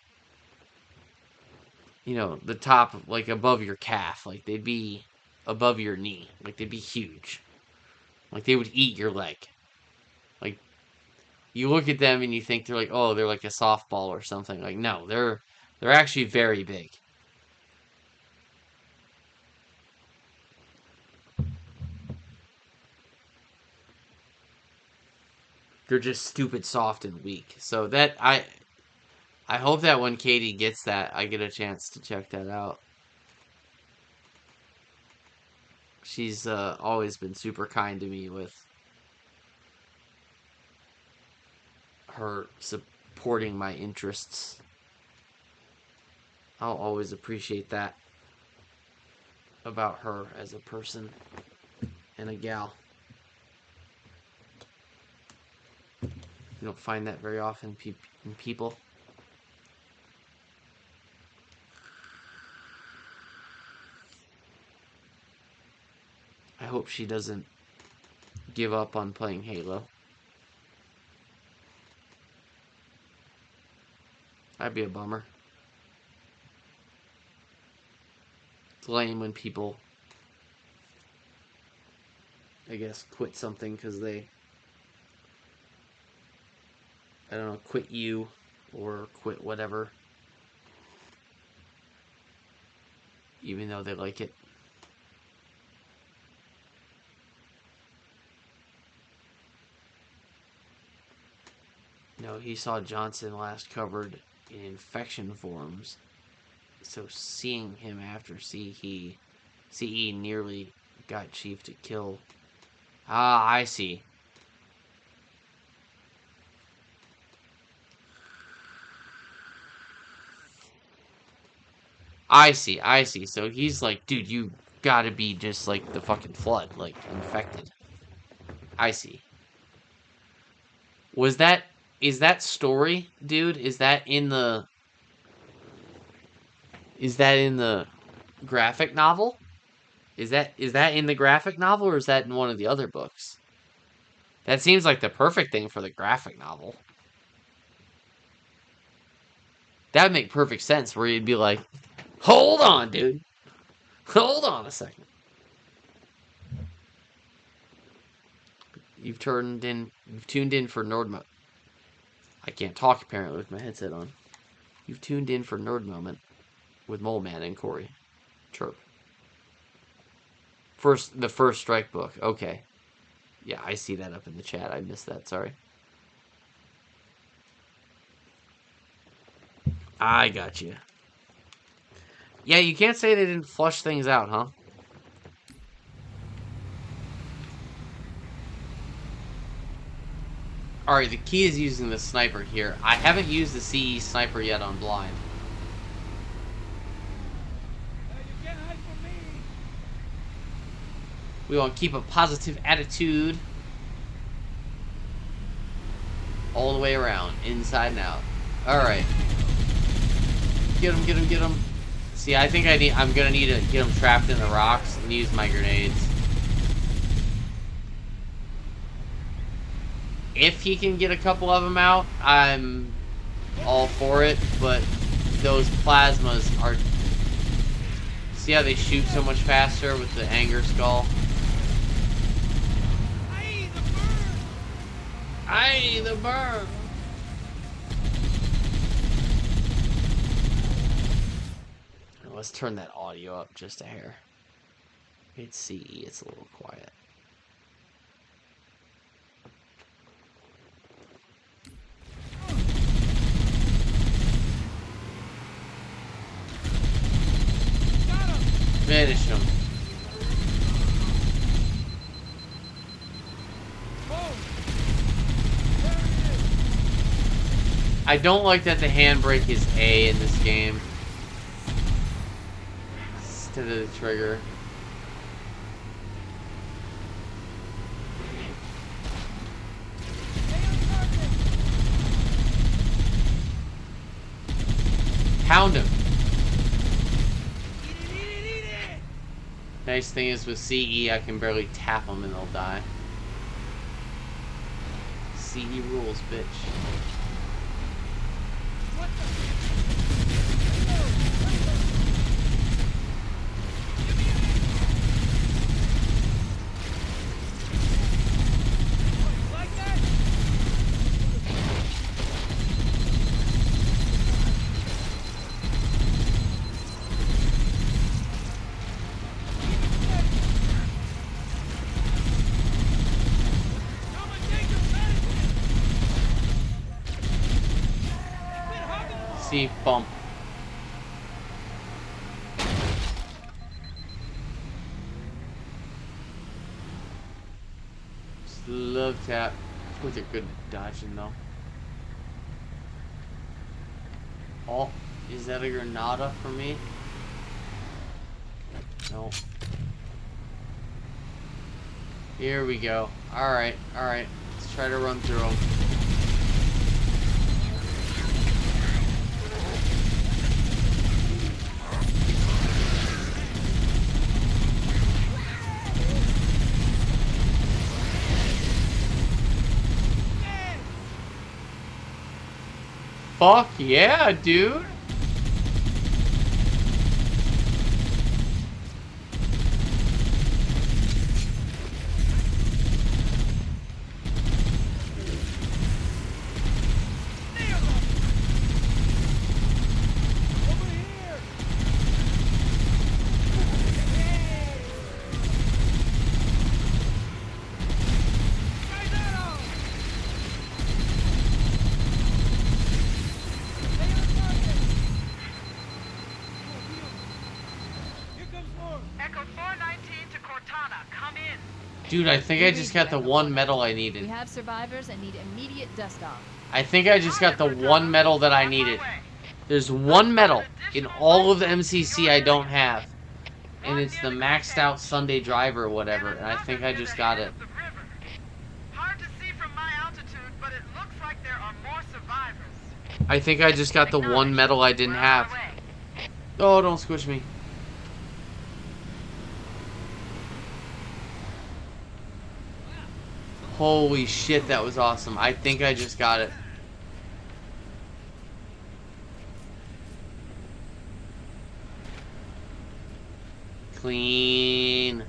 you know, the top, like above your calf. Like they'd be above your knee. Like they'd be huge. Like they would eat your leg. Like you look at them and you think they're like, oh, they're like a softball or something. Like no, they're actually very big. They're just stupid soft and weak. So that I hope that when Katie gets that, I get a chance to check that out. She's always been super kind to me with her supporting my interests. I'll always appreciate that about her as a person and a gal. You don't find that very often in people. I hope she doesn't give up on playing Halo. That'd be a bummer. It's lame when people, I guess, quit something because they, I don't know, quit you or quit whatever, even though they like it. No, he saw Johnson last covered in infection forms. So seeing him after CE nearly got Chief to kill. Ah, I see. I see. So he's like, dude, you gotta be just like the fucking Flood, like, infected. I see. Is that story, dude? Is that in the graphic novel? Is that in the graphic novel, or is that in one of the other books? That seems like the perfect thing for the graphic novel. That would make perfect sense, where you'd be like, hold on, dude. Hold on a second. You've tuned in for Nerd Moment. I can't talk apparently with my headset on. You've tuned in for Nerd Moment with Mole Man and Corey. Chirp. The first strike book. Okay. Yeah, I see that up in the chat. I missed that. Sorry. I got you. Yeah, you can't say they didn't flush things out, huh? Alright, the key is using the sniper here. I haven't used the CE sniper yet on blind. We want to keep a positive attitude all the way around, inside and out. Alright. Get him. See, I think I'm gonna need to get him trapped in the rocks and use my grenades. If he can get a couple of them out, I'm all for it, but those plasmas are... See how they shoot so much faster with the Anger Skull? Aye, the burn! Let's turn that audio up just a hair. It's CE, it's a little quiet. Finish him. I don't like that the handbrake is A in this game instead of the trigger. Pound him. Nice thing is with CE, I can barely tap them and they'll die. CE rules, bitch. See, bump. Just love tap. With a good dodging though. Oh, is that a Granada for me? No. Here we go. Alright. Let's try to run through them. Fuck yeah, dude! Dude, I think I just got the one medal I We needed. have survivors and need immediate dust off. I think I just got the one medal that I needed. There's one medal in all of the MCC I don't have. And it's the maxed out Sunday driver or whatever. And I think I just got it. Hard to see from my altitude, but it looks like there are more survivors. I think I just got the one medal I didn't have. Oh, don't squish me. Holy shit, that was awesome. I think I just got it. Clean.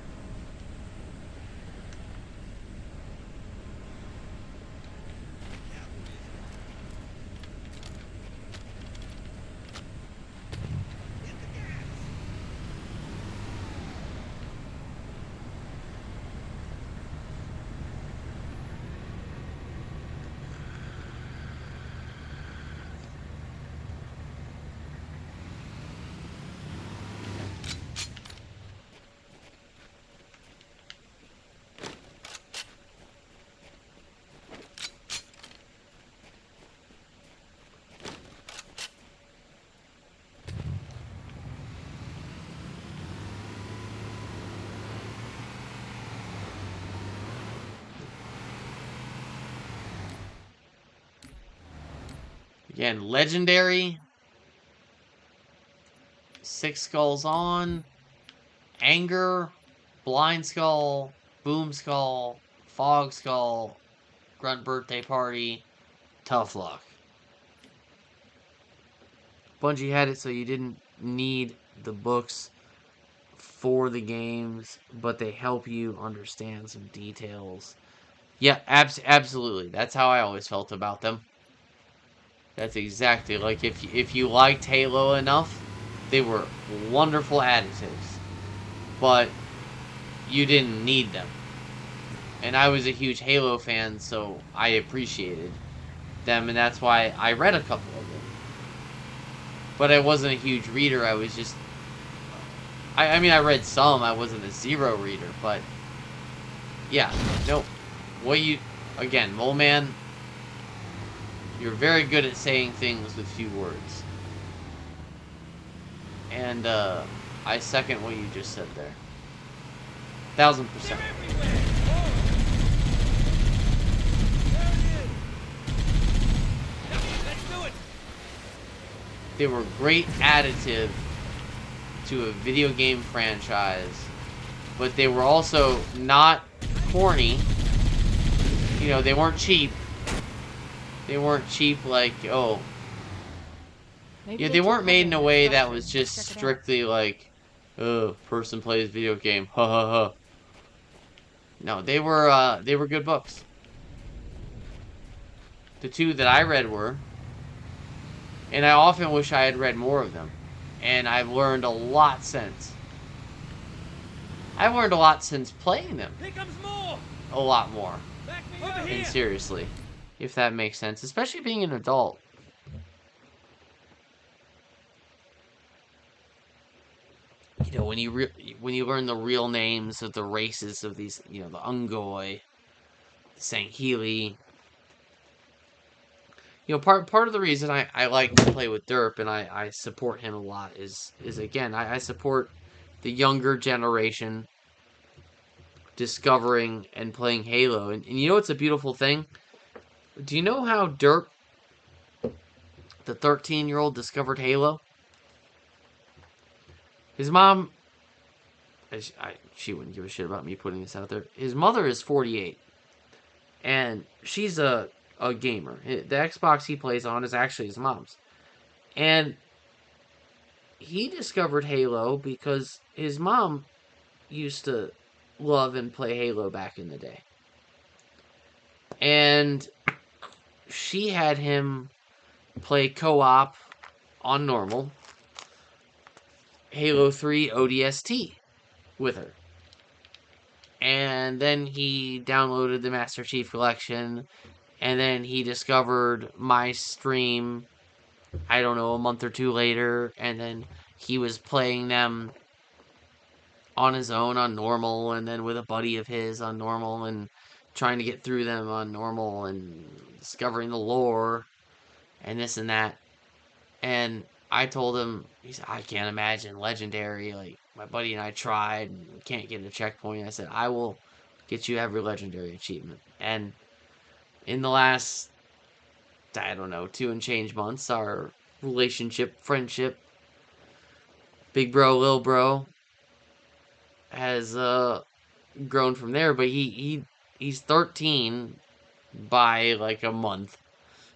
Again, legendary. 6 skulls on. Anger. Blind skull. Boom skull. Fog skull. Grunt birthday party. Tough luck. Bungie had it so you didn't need the books for the games, but they help you understand some details. Yeah, absolutely. That's how I always felt about them. That's exactly, like, if you liked Halo enough, they were wonderful additives. But you didn't need them. And I was a huge Halo fan, so I appreciated them, and that's why I read a couple of them. But I wasn't a huge reader, I was just... I mean, I read some, I wasn't a zero reader, but... Yeah, no. What you... Again, Mole Man... You're very good at saying things with few words. And, I second what you just said there. 1000%. They were great additive to a video game franchise, but they were also not corny. You know, they weren't cheap. They weren't cheap like, oh. Yeah, they weren't made in a way that was just strictly like, oh, person plays video game, ha ha ha. No, they were good books. The 2 that I read were, and I often wish I had read more of them. And I've learned a lot since. I've learned a lot since playing them. Here comes more. A lot more. Back me up. And seriously, if that makes sense, especially being an adult. You know, when you learn the real names of the races of these, you know, the Ungoi, the Sangheili. You know, part of the reason I like to play with Derp and I support him a lot is again, I support the younger generation discovering and playing Halo. And you know what's a beautiful thing? Do you know how Derp, the 13-year-old, discovered Halo? His mom, she wouldn't give a shit about me putting this out there. His mother is 48, and she's a gamer. The Xbox he plays on is actually his mom's. And he discovered Halo because his mom used to love and play Halo back in the day. And she had him play co-op on normal Halo 3 ODST with her. And then he downloaded the Master Chief Collection, and then he discovered my stream, I don't know, a month or 2 later, and then he was playing them on his own on normal, and then with a buddy of his on normal, and trying to get through them on normal, and discovering the lore, and this and that. And I told him, he said, I can't imagine Legendary. Like, my buddy and I tried, and can't get a checkpoint. I said, I will get you every Legendary achievement. And in the last, I don't know, 2 and change months, our relationship, friendship, big bro, little bro, has grown from there. But he's 13 by like a month.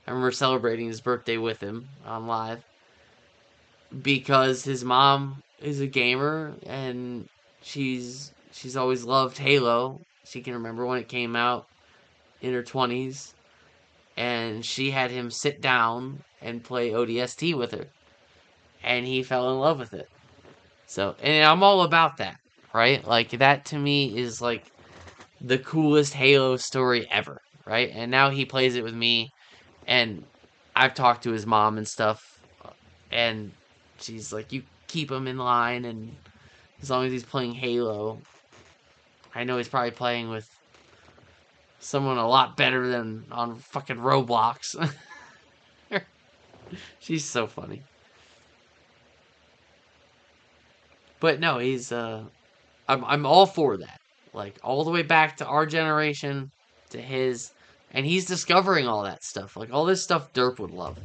I remember celebrating his birthday with him on live because his mom is a gamer and she's always loved Halo. She can remember when it came out in her 20s, and she had him sit down and play ODST with her, and he fell in love with it. So, and I'm all about that, right? Like, that to me is like the coolest Halo story ever, right? And now he plays it with me, and I've talked to his mom and stuff, and she's like, you keep him in line, and as long as he's playing Halo, I know he's probably playing with someone a lot better than on fucking Roblox. She's so funny. But no, he's I'm all for that. Like, all the way back to our generation, to his, and he's discovering all that stuff. Like, all this stuff Derp would love.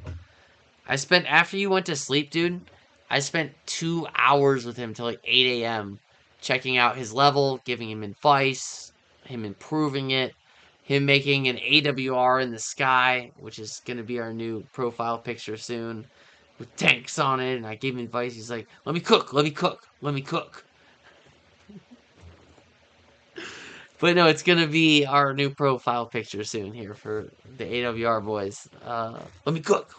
After you went to sleep, dude, I spent 2 hours with him till like 8 a.m. checking out his level, giving him advice, him improving it, him making an AWR in the sky, which is going to be our new profile picture soon, with tanks on it, and I gave him advice. He's like, let me cook. But no, it's going to be our new profile picture soon here for the AWR boys. Let me cook.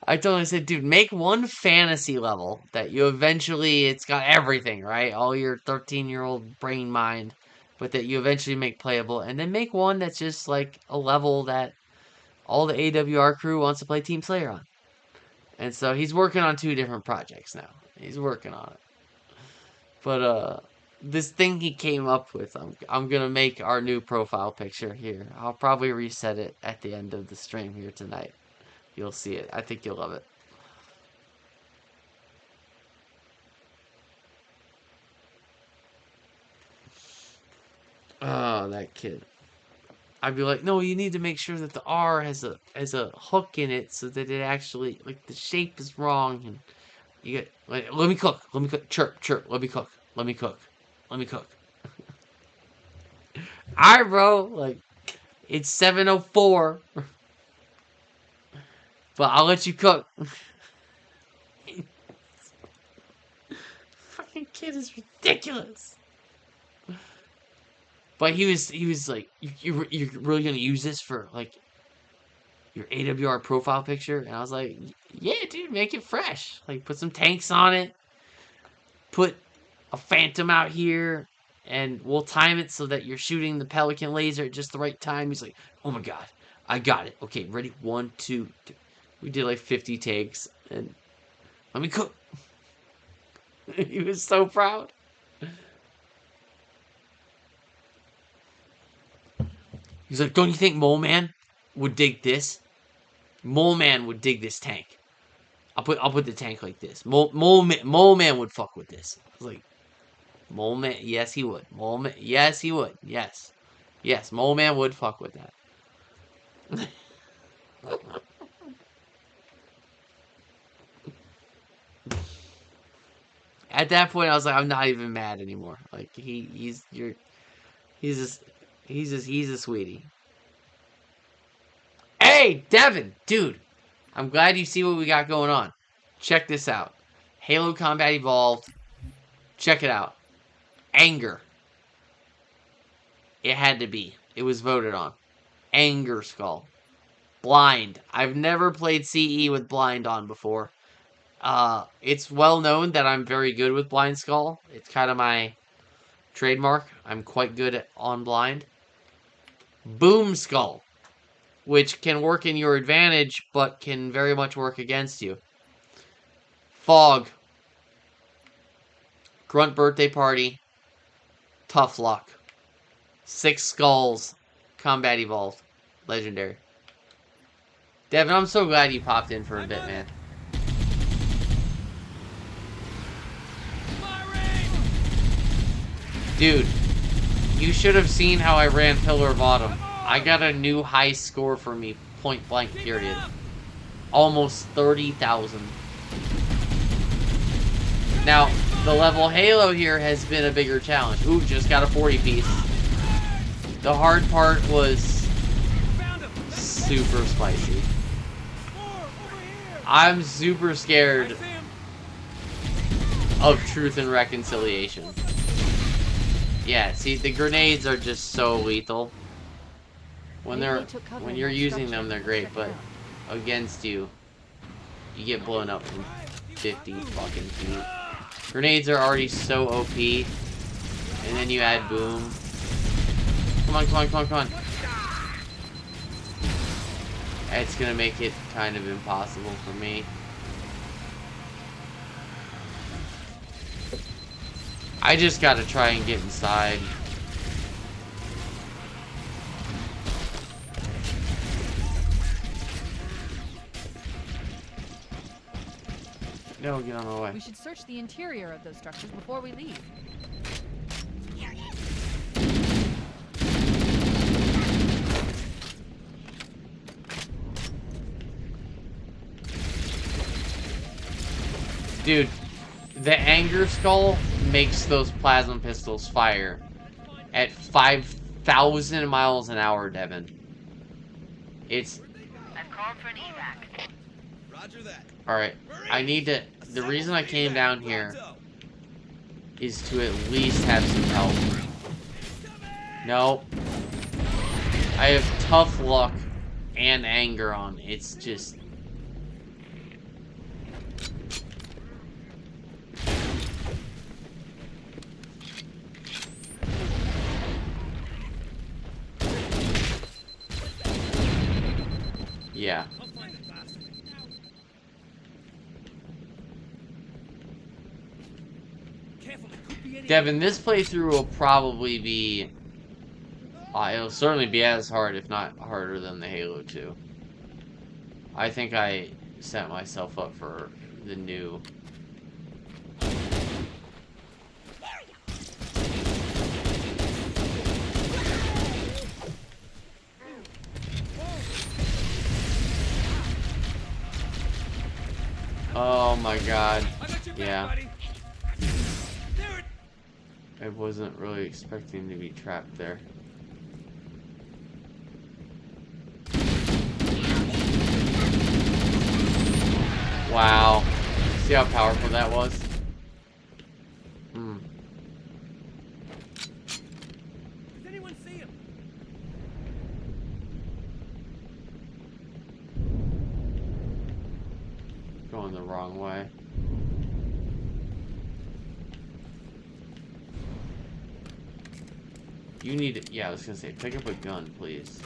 I told him, I said, dude, make one fantasy level that you eventually, it's got everything, right? All your 13-year-old brain mind, but that you eventually make playable. And then make one that's just like a level that all the AWR crew wants to play Team Slayer on. And so he's working on 2 different projects now. He's working on it. But this thing he came up with, I'm going to make our new profile picture here. I'll probably reset it at the end of the stream here tonight. You'll see it. I think you'll love it. Oh, that kid. I'd be like, no, you need to make sure that the R has a hook in it so that it actually, like, the shape is wrong, and you get, like, let me cook, chirp, let me cook. Alright, bro, like, it's 7:04. But I'll let you cook. Fucking kid is ridiculous. But he was like, you're really gonna use this for like your AWR profile picture? And I was like, yeah, dude, make it fresh. Like, put some tanks on it. Put a Phantom out here, and we'll time it so that you're shooting the Pelican laser at just the right time. He's like, oh my god, I got it. Okay, ready? 1, 2, 3. We did like 50 takes, and let me cook. He was so proud. He's like, don't you think Mole Man would dig this? Mole Man would dig this tank. I'll put the tank like this. Mole Man would fuck with this. I was like, Mole Man, yes he would. Yes he would. Yes, Mole Man would fuck with that. At that point, I was like, I'm not even mad anymore. Like, he's a sweetie. Hey, Devin, dude, I'm glad you see what we got going on. Check this out. Halo Combat Evolved. Check it out. Anger. It had to be. It was voted on. Anger Skull. Blind. I've never played CE with Blind on before. It's well known that I'm very good with Blind Skull. It's kind of my trademark. I'm quite good on Blind. Boom Skull, which can work in your advantage, but can very much work against you. Fog. Grunt birthday party. Tough luck. 6 skulls. Combat evolved. Legendary. Devin, I'm so glad you popped in for a bit, man. Dude, you should have seen how I ran Pillar of Autumn. I got a new high score for me, point blank period. Almost 30,000. Now, the level Halo here has been a bigger challenge. Ooh, just got a 40 piece. The hard part was super spicy. I'm super scared of Truth and Reconciliation. Yeah, see, the grenades are just so lethal. When you're using them, they're great, but against you, you get blown up from 50 fucking feet. Grenades are already so OP, and then you add boom. Come on, come on, come on, come on. It's gonna make it kind of impossible for me. I just gotta try and get inside. No, get on my way. We should search the interior of those structures before we leave. Dude, the Anger Skull makes those plasma pistols fire at 5,000 miles an hour, Devin. It's... I've called for an evac. Roger that. Alright, I need to... The reason I came down here is to at least have some help. No. I have tough luck and anger on. It's just... Yeah. Devin, this playthrough will probably be... it'll certainly be as hard, if not harder, than the Halo 2. I think I set myself up for the new... Oh my god. Yeah. I wasn't really expecting to be trapped there. Wow. See how powerful that was? Hmm. Does anyone see him? Going the wrong way. You need to, yeah, I was gonna say, pick up a gun, please.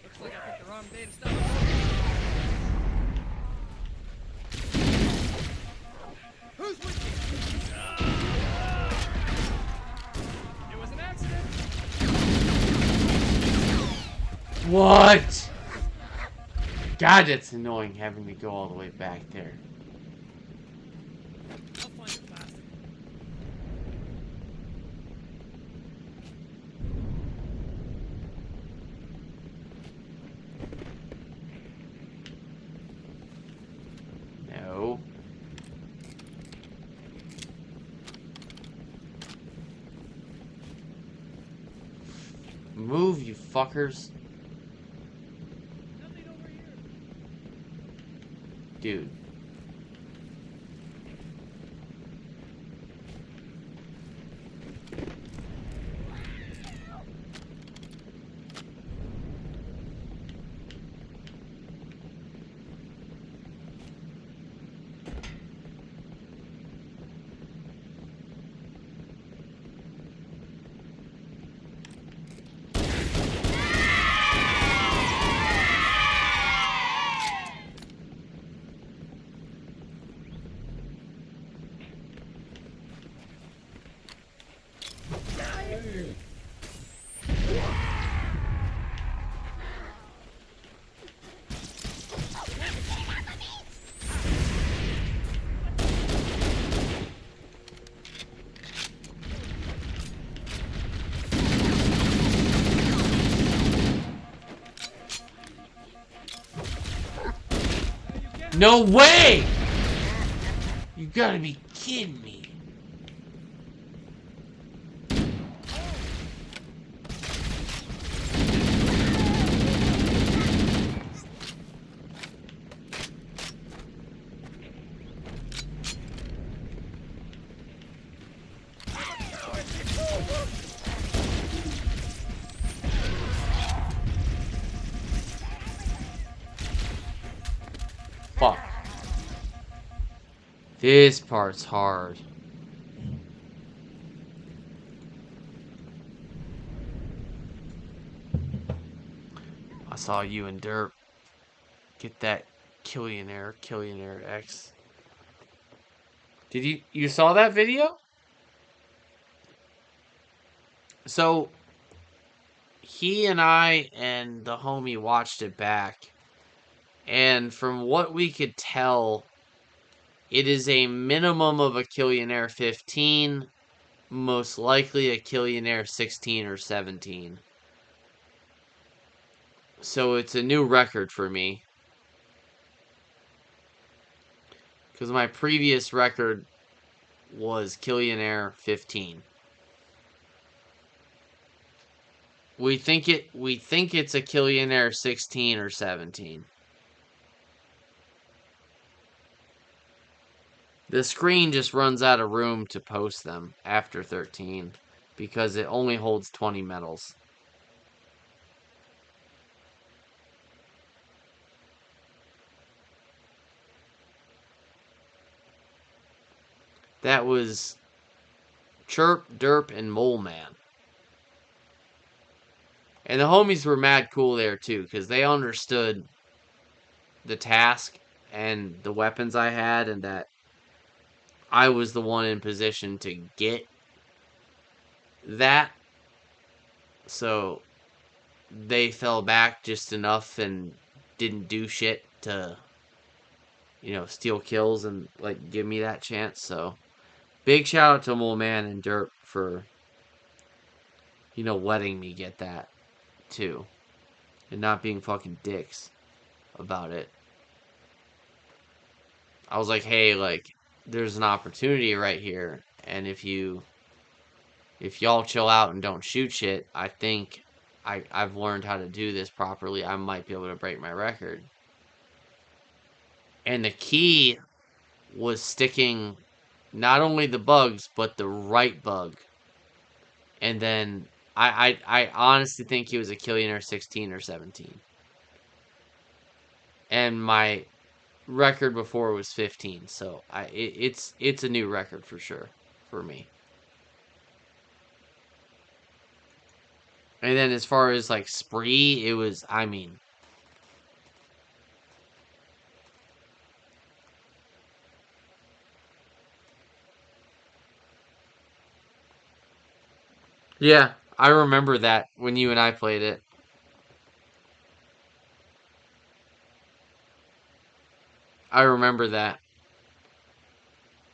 Looks like I picked the wrong day to stop. Who's with you? It was an accident. What? God, it's annoying having to go all the way back there. I'll find the plastic. No. Move, you fuckers. Nothing over here. Dude. No way! You gotta be kidding me. Fuck. This part's hard. I saw you and Derp get that Killionaire X. Did you saw that video? So he and I and the homie watched it back, and from what we could tell, it is a minimum of a Killionaire 15, most likely a Killionaire 16 or 17. So it's a new record for me. Because my previous record was Killionaire 15. We think it's a Killionaire 16 or 17. The screen just runs out of room to post them after 13 because it only holds 20 medals. That was Chirp, Derp, and Mole Man. And the homies were mad cool there too, because they understood the task and the weapons I had, and that I was the one in position to get that. So they fell back just enough and didn't do shit to, steal kills and like give me that chance. So big shout out to Mole Man and Derp for, letting me get that too. And not being fucking dicks about it. I was like, hey, like, there's an opportunity right here. And if y'all chill out and don't shoot shit, I think I've learned how to do this properly. I might be able to break my record. And the key was sticking not only the bugs, but the right bug. And then I honestly think he was a Killionaire 16 or 17. And my record before was 15, so it's a new record for sure for me. And then as far as like spree, it was, yeah, I remember that when you and I played it. I remember that.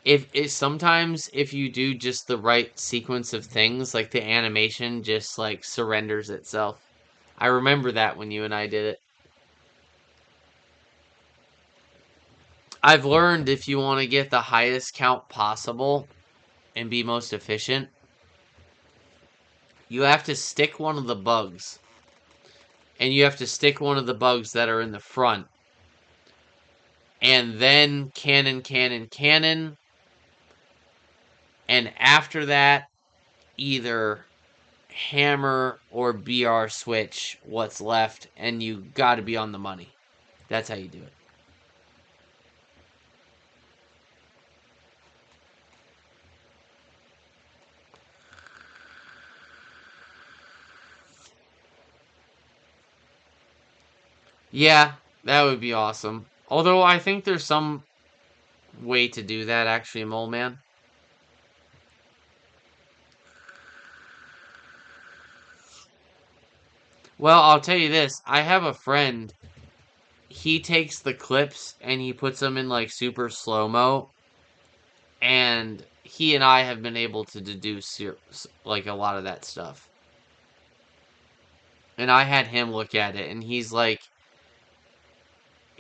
If sometimes if you do just the right sequence of things, like the animation just like surrenders itself. I remember that when you and I did it. I've learned if you want to get the highest count possible and be most efficient, you have to stick one of the bugs. And you have to stick one of the bugs that are in the front. And then cannon. And after that, either hammer or BR switch what's left, and you gotta be on the money. That's how you do it. Yeah, that would be awesome. Although I think there's some way to do that, actually, Mole Man. Well, I'll tell you this. I have a friend. He takes the clips and he puts them in like super slow-mo. And he and I have been able to deduce like a lot of that stuff. And I had him look at it and he's like,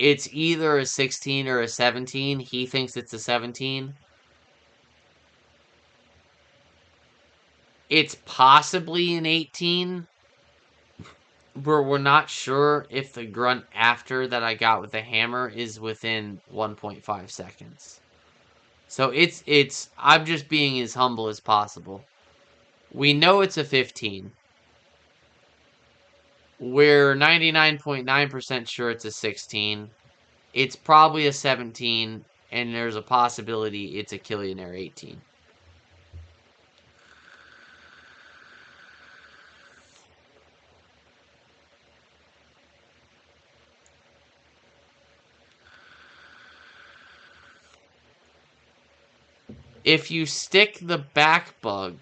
it's either a 16 or a 17. He thinks it's a 17. It's possibly an 18. But we're not sure if the grunt after that I got with the hammer is within 1.5 seconds. So I'm just being as humble as possible. We know it's a 15. We're 99.9% sure it's a 16. It's probably a 17, and there's a possibility it's a Killionaire 18. If you stick the back bug,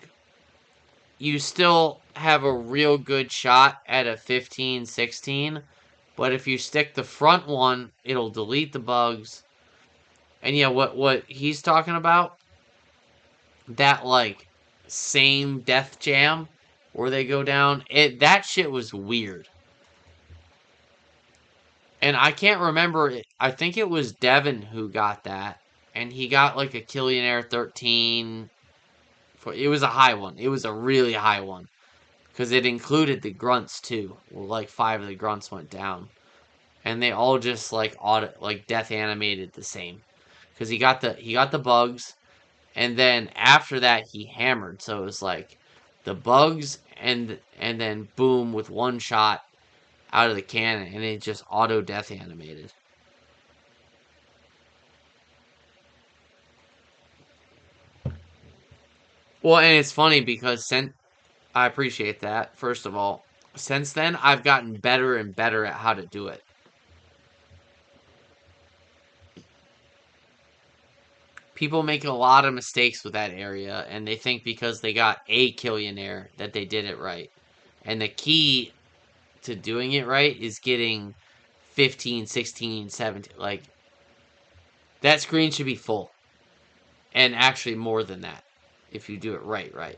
you still have a real good shot at a 15, 16. But if you stick the front one, it'll delete the bugs. And yeah, what he's talking about, that like same death jam where they go down, that shit was weird. And I can't remember, I think it was Devin who got that. And he got like a Killionaire 13. It was a high one. It was a really high one. Because it included the grunts too. Well, like 5 of the grunts went down. And they all just like death animated the same. Because he got the bugs. And then after that he hammered. So it was like the bugs and then boom with one shot out of the cannon. And it just auto death animated. Well, and it's funny because I appreciate that, first of all. Since then, I've gotten better and better at how to do it. People make a lot of mistakes with that area, and they think because they got a Killionaire that they did it right. And the key to doing it right is getting 15, 16, 17. Like, that screen should be full. And actually more than that. If you do it right.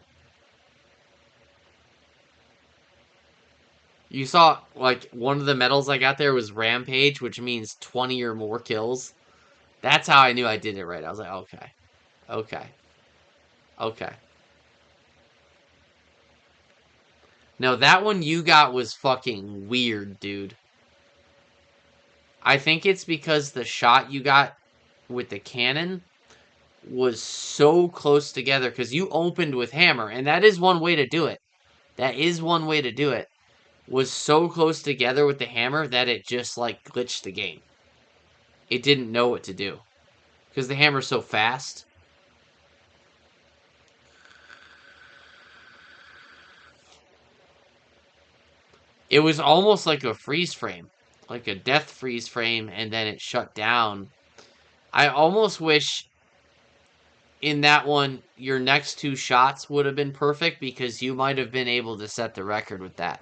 You saw, like, one of the medals I got there was Rampage, which means 20 or more kills. That's how I knew I did it right. I was like, okay. No, that one you got was fucking weird, dude. I think it's because the shot you got with the cannon was so close together, because you opened with hammer, and that is one way to do it. Was so close together with the hammer that it just like glitched the game. It didn't know what to do because the hammer's so fast. It was almost like a freeze frame, like a death freeze frame, and then it shut down. I almost wish in that one, your next 2 shots would have been perfect because you might have been able to set the record with that.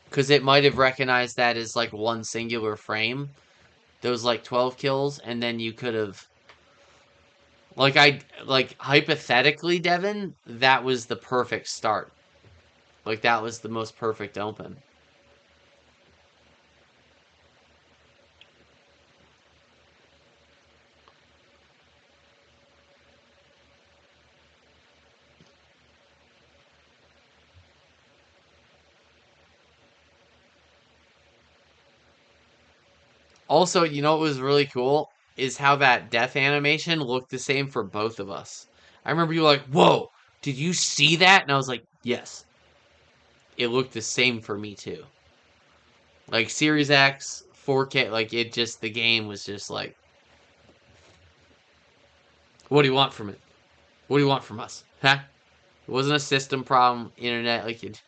Because it might have recognized that as like one singular frame. Those like 12 kills, and then you could have... Like, hypothetically, Devin, that was the perfect start. Like, that was the most perfect open. Also, you know what was really cool? Is how that death animation looked the same for both of us. I remember you were like, whoa, did you see that? And I was like, yes. It looked the same for me too. Like Series X, 4K, like the game was just like, what do you want from it? What do you want from us? Huh? It wasn't a system problem, internet, like it.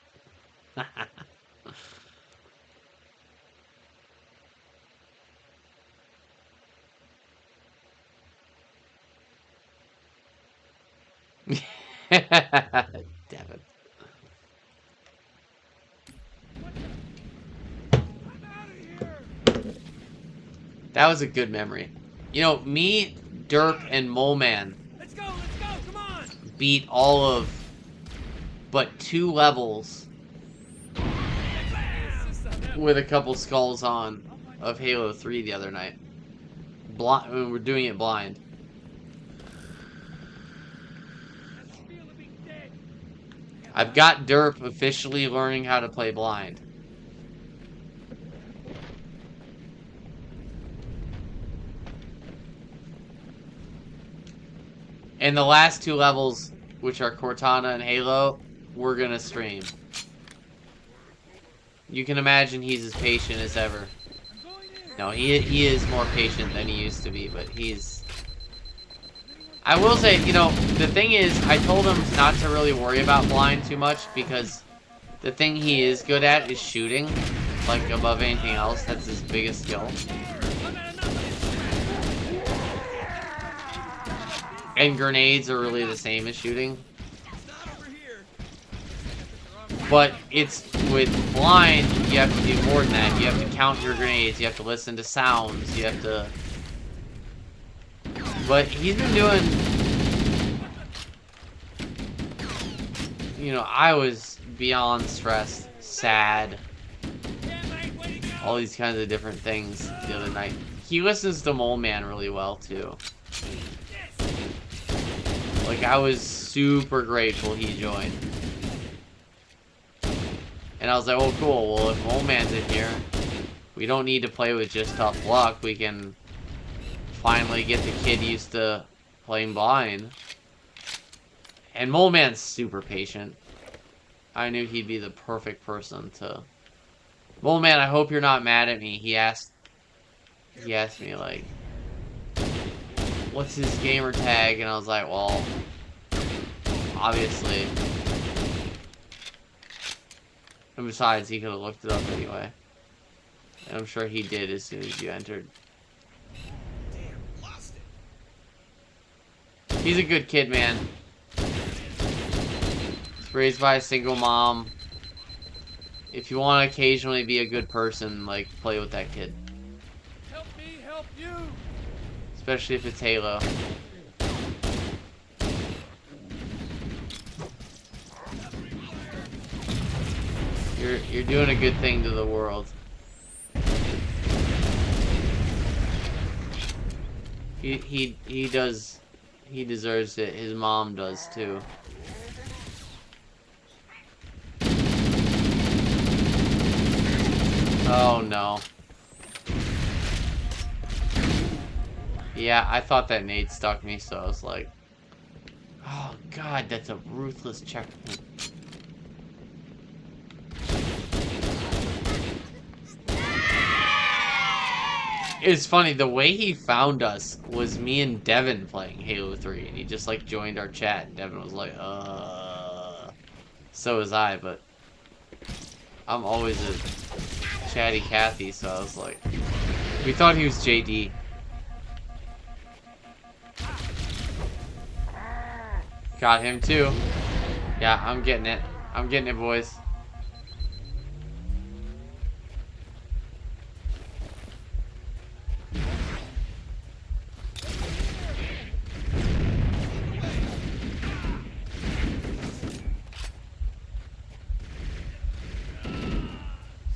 Devin. That was a good memory. You know, me, Derp, and Moleman come on! beat all of but 2 levels with a couple skulls on of Halo 3 the other night. Blind, when we're doing it blind. I've got Derp officially learning how to play blind. And the last 2 levels, which are Cortana and Halo, we're gonna stream. You can imagine he's as patient as ever. No, he is more patient than he used to be, but he's... I will say, you know, the thing is, I told him not to really worry about blind too much, because the thing he is good at is shooting, like, above anything else. That's his biggest skill. And grenades are really the same as shooting. But it's with blind, you have to do more than that. You have to count your grenades, you have to listen to sounds, you have to... But he's been doing... You know, I was beyond stressed, sad, all these kinds of different things the other night. He listens to Mole Man really well, too. Like, I was super grateful he joined. And I was like, oh, cool. Well, if Mole Man's in here, we don't need to play with just tough luck. We can finally get the kid used to playing blind. And Mole Man's super patient. I knew he'd be the perfect person to... Mole Man, I hope you're not mad at me. He asked me, like, what's his gamer tag? And I was like, well, obviously. And besides, he could have looked it up anyway. And I'm sure he did as soon as you entered. Damn, lost it. He's a good kid, man. He's raised by a single mom. If you want to occasionally be a good person, like, play with that kid. Help me, help you. Especially if it's Halo. You're doing a good thing to the world. He deserves it. His mom does too. Oh no. Yeah, I thought that nade stuck me, so I was like, oh god, that's a ruthless checkpoint. It's funny, the way he found us was me and Devin playing Halo 3, and he just like joined our chat, and Devin was like, so was I, but I'm always a chatty Cathy, so I was like, we thought he was JD. Got him too. Yeah, I'm getting it. I'm getting it, boys.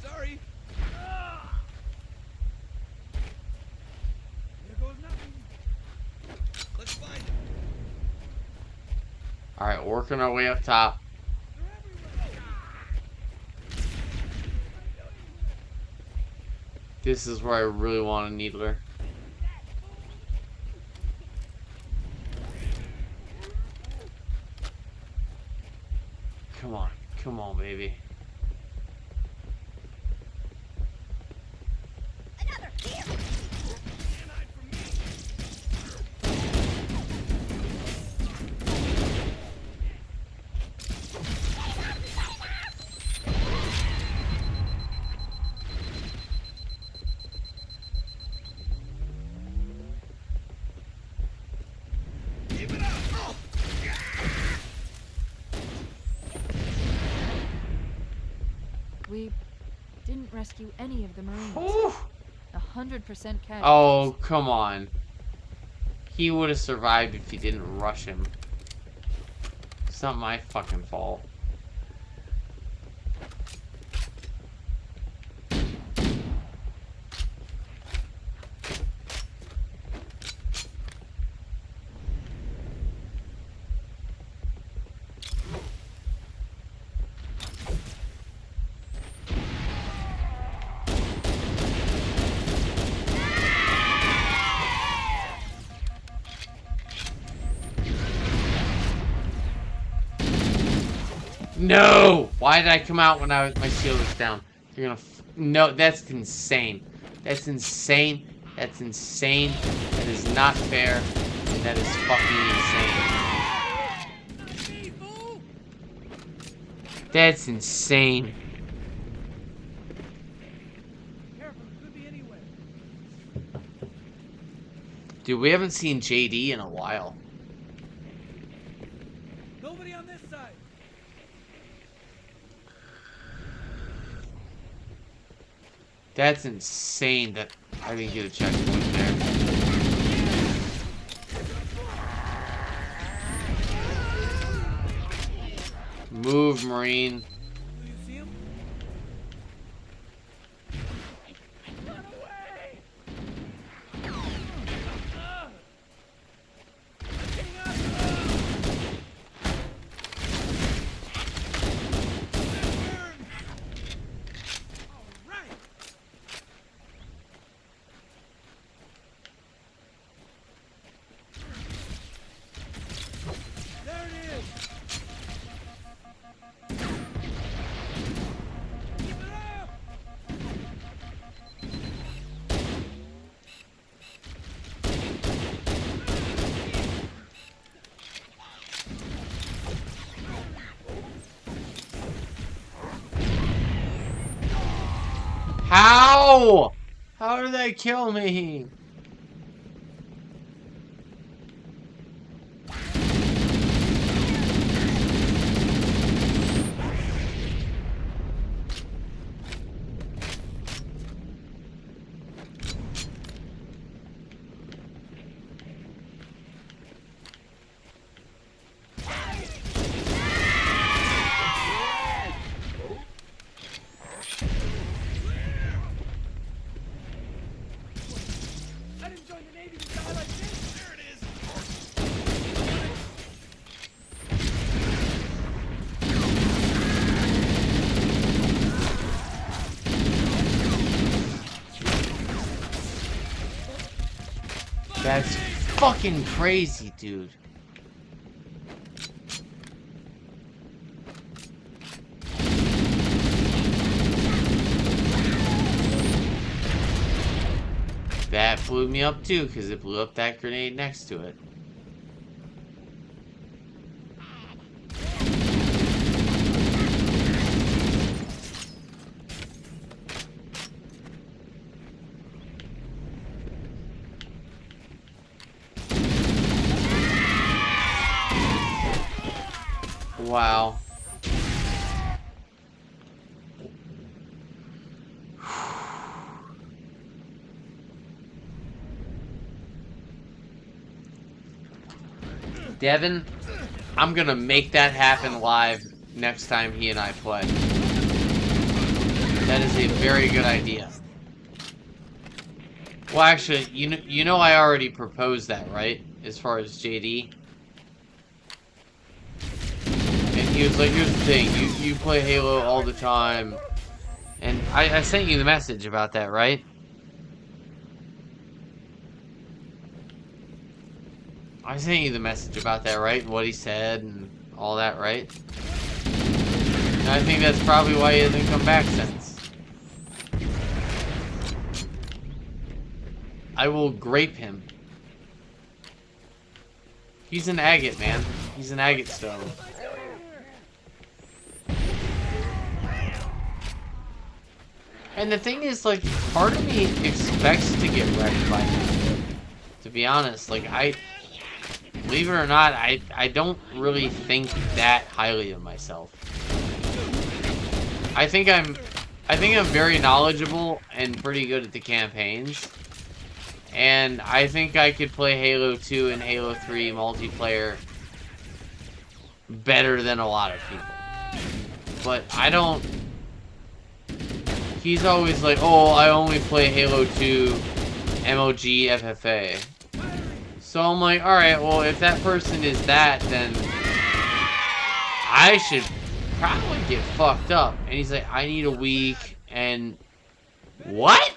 Sorry. There goes nothing. Let's find it. Alright, working our way up top. This is where I really want a Needler. Come on, baby. We didn't rescue any of the Marines. Whew. 100% casualties. Oh, come on. He would have survived if you didn't rush him. It's not my fucking fault. No! Why did I come out when my shield was down? You're gonna... No, that's insane. That's insane. That's insane. That is not fair. And that is fucking insane. That's insane. Dude, we haven't seen JD in a while. Nobody on this side. That's insane that I didn't get a checkpoint there. Move, Marine. How? How did that kill me? That's fucking crazy, dude. That blew me up too, because it blew up that grenade next to it. Wow. Devin, I'm gonna make that happen live next time he and I play. That is a very good idea. Well, actually, you know I already proposed that, right? As far as JD. And he was like, here's the thing, you play Halo all the time. And I sent you the message about that, right? I sent you the message about that, right? And what he said and all that, right? And I think that's probably why he hasn't come back since. I will grape him. He's an agate, man. He's an agate stone. And the thing is, like, part of me expects to get wrecked by him. To be honest, like, believe it or not, I don't really think that highly of myself. I think I'm very knowledgeable and pretty good at the campaigns. And I think I could play Halo 2 and Halo 3 multiplayer better than a lot of people. But I don't... He's always like, oh, I only play Halo 2 MOG FFA. So I'm like, alright, well, if that person is that, then I should probably get fucked up. And he's like, I need a week, and... What?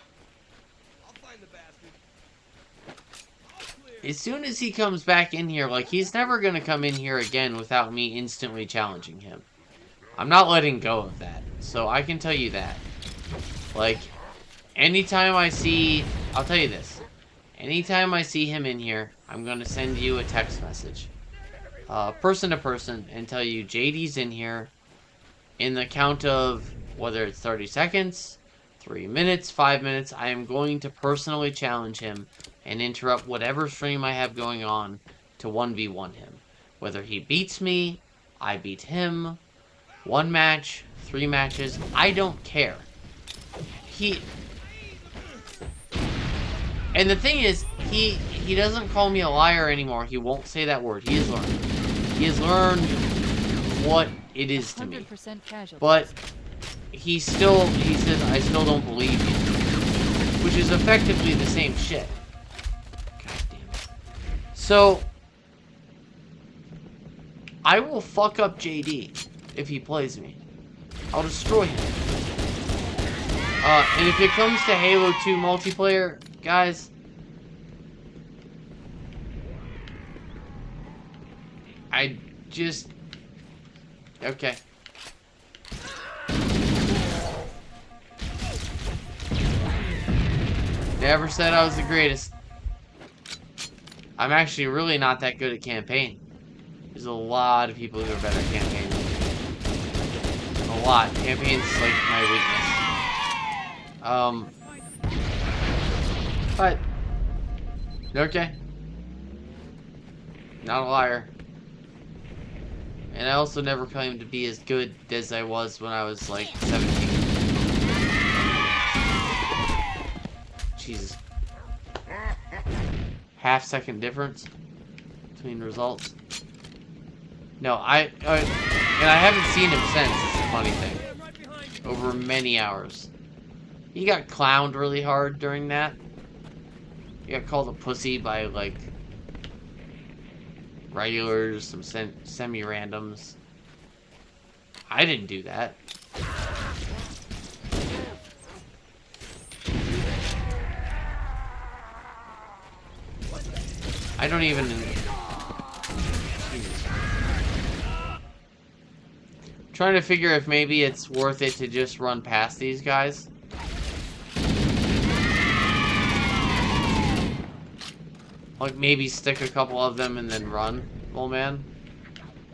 As soon as he comes back in here, like, he's never gonna come in here again without me instantly challenging him. I'm not letting go of that. So I can tell you that. Like, anytime I see... I'll tell you this. Anytime I see him in here, I'm going to send you a text message. Person to person, and tell you JD's in here. In the count of, whether it's 30 seconds, 3 minutes, 5 minutes, I am going to personally challenge him and interrupt whatever stream I have going on to 1v1 him. Whether he beats me, I beat him, 1 match, 3 matches, I don't care. And the thing is, he doesn't call me a liar anymore. He won't say that word. He has learned. He has learned what it is to me. But he says, I still don't believe you. Which is effectively the same shit. God damn it. So, I will fuck up JD if he plays me. I'll destroy him. And if it comes to Halo 2 multiplayer, guys, I just... Okay. Never said I was the greatest. I'm actually really not that good at campaign. There's a lot of people who are better at campaign. A lot. Campaign's like my weakness. But okay. Not a liar. And I also never claimed to be as good as I was when I was like 17. Jesus. Half-second difference between results. No, and I haven't seen him since. It's a funny thing. Over many hours. He got clowned really hard during that. He got called a pussy by, like, regulars, some semi-randoms. I didn't do that. I don't even... Jesus. Trying to figure if maybe it's worth it to just run past these guys. Like, maybe stick a couple of them and then run, old man.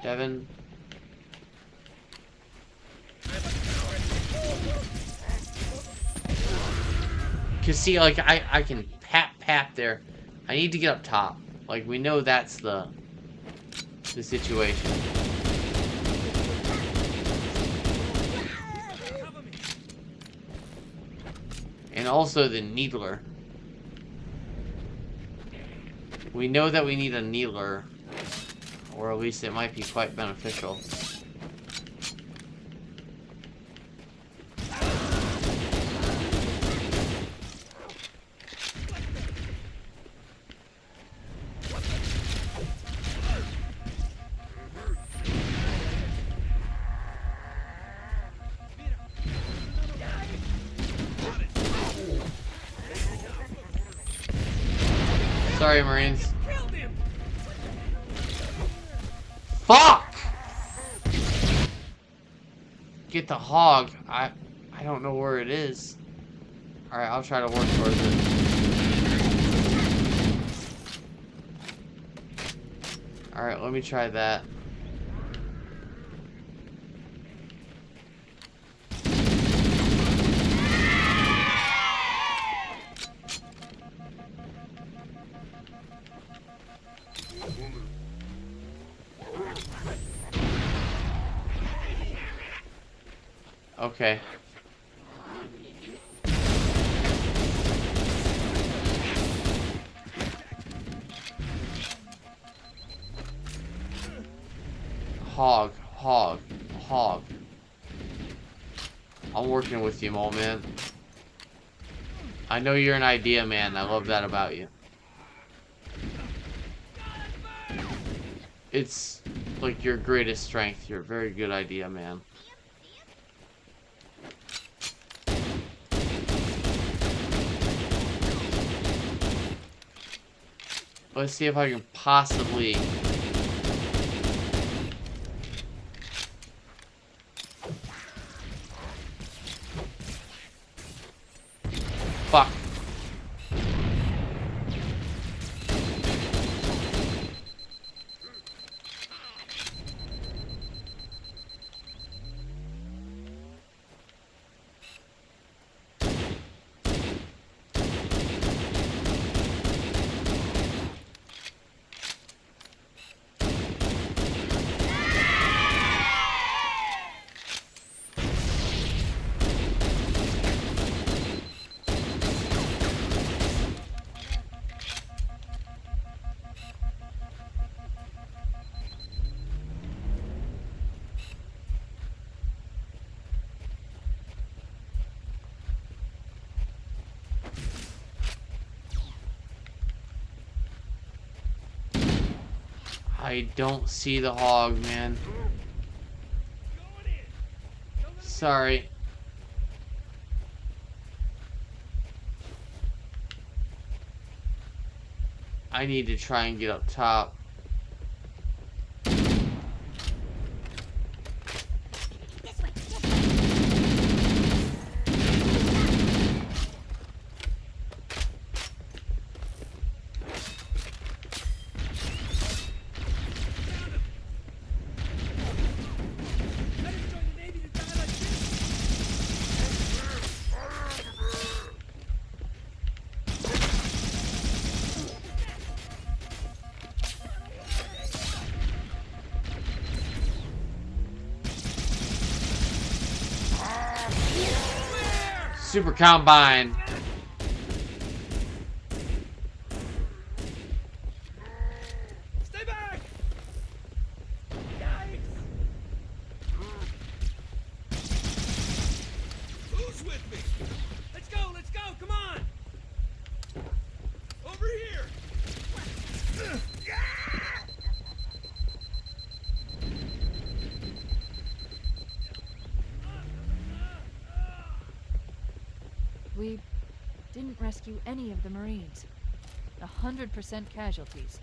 Devin. Cause see, like, I can pap there. I need to get up top. Like, we know that's the situation. And also the needler. We know that we need a needler, or at least it might be quite beneficial. Sorry, Marines. Fuck! Get the hog. I don't know where it is. Alright, I'll try to work towards it. Alright, let me try that. Okay. Hog. I'm working with you, old man. I know you're an idea man. I love that about you. It's like your greatest strength. You're a very good idea man. Let's see if I can possibly... I don't see the hog, man. Sorry. I need to try and get up top. Super Combine. Stay back! Yikes! Who's with me? Let's go, come on! Over here! We didn't rescue any of the Marines. 100% casualties.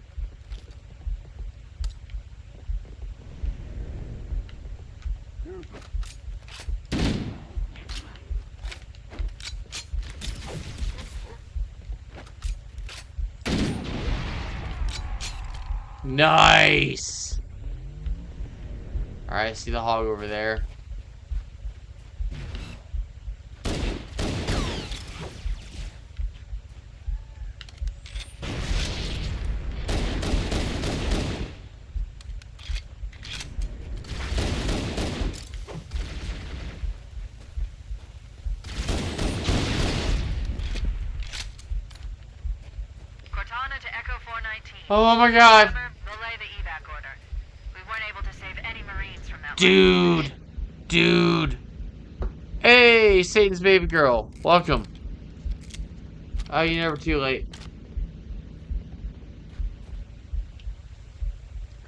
Nice! Alright, I see the hog over there. Cortana to Echo 419. Oh my god! Relay the evac order. We weren't able to save any Marines from that. Dude! Dude! Hey, Satan's baby girl. Welcome. Oh, you're never too late.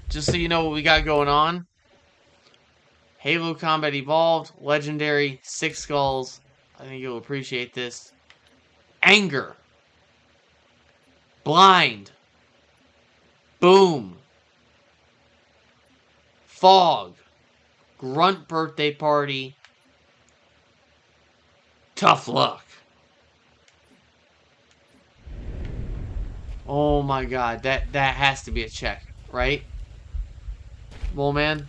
Just so you know what we got going on. Halo Combat Evolved, Legendary, 6 Skulls. I think you'll appreciate this. Anger. Blind. Boom. Fog. Grunt Birthday Party. Tough Luck. Oh my god, that has to be a check, right? Well, man.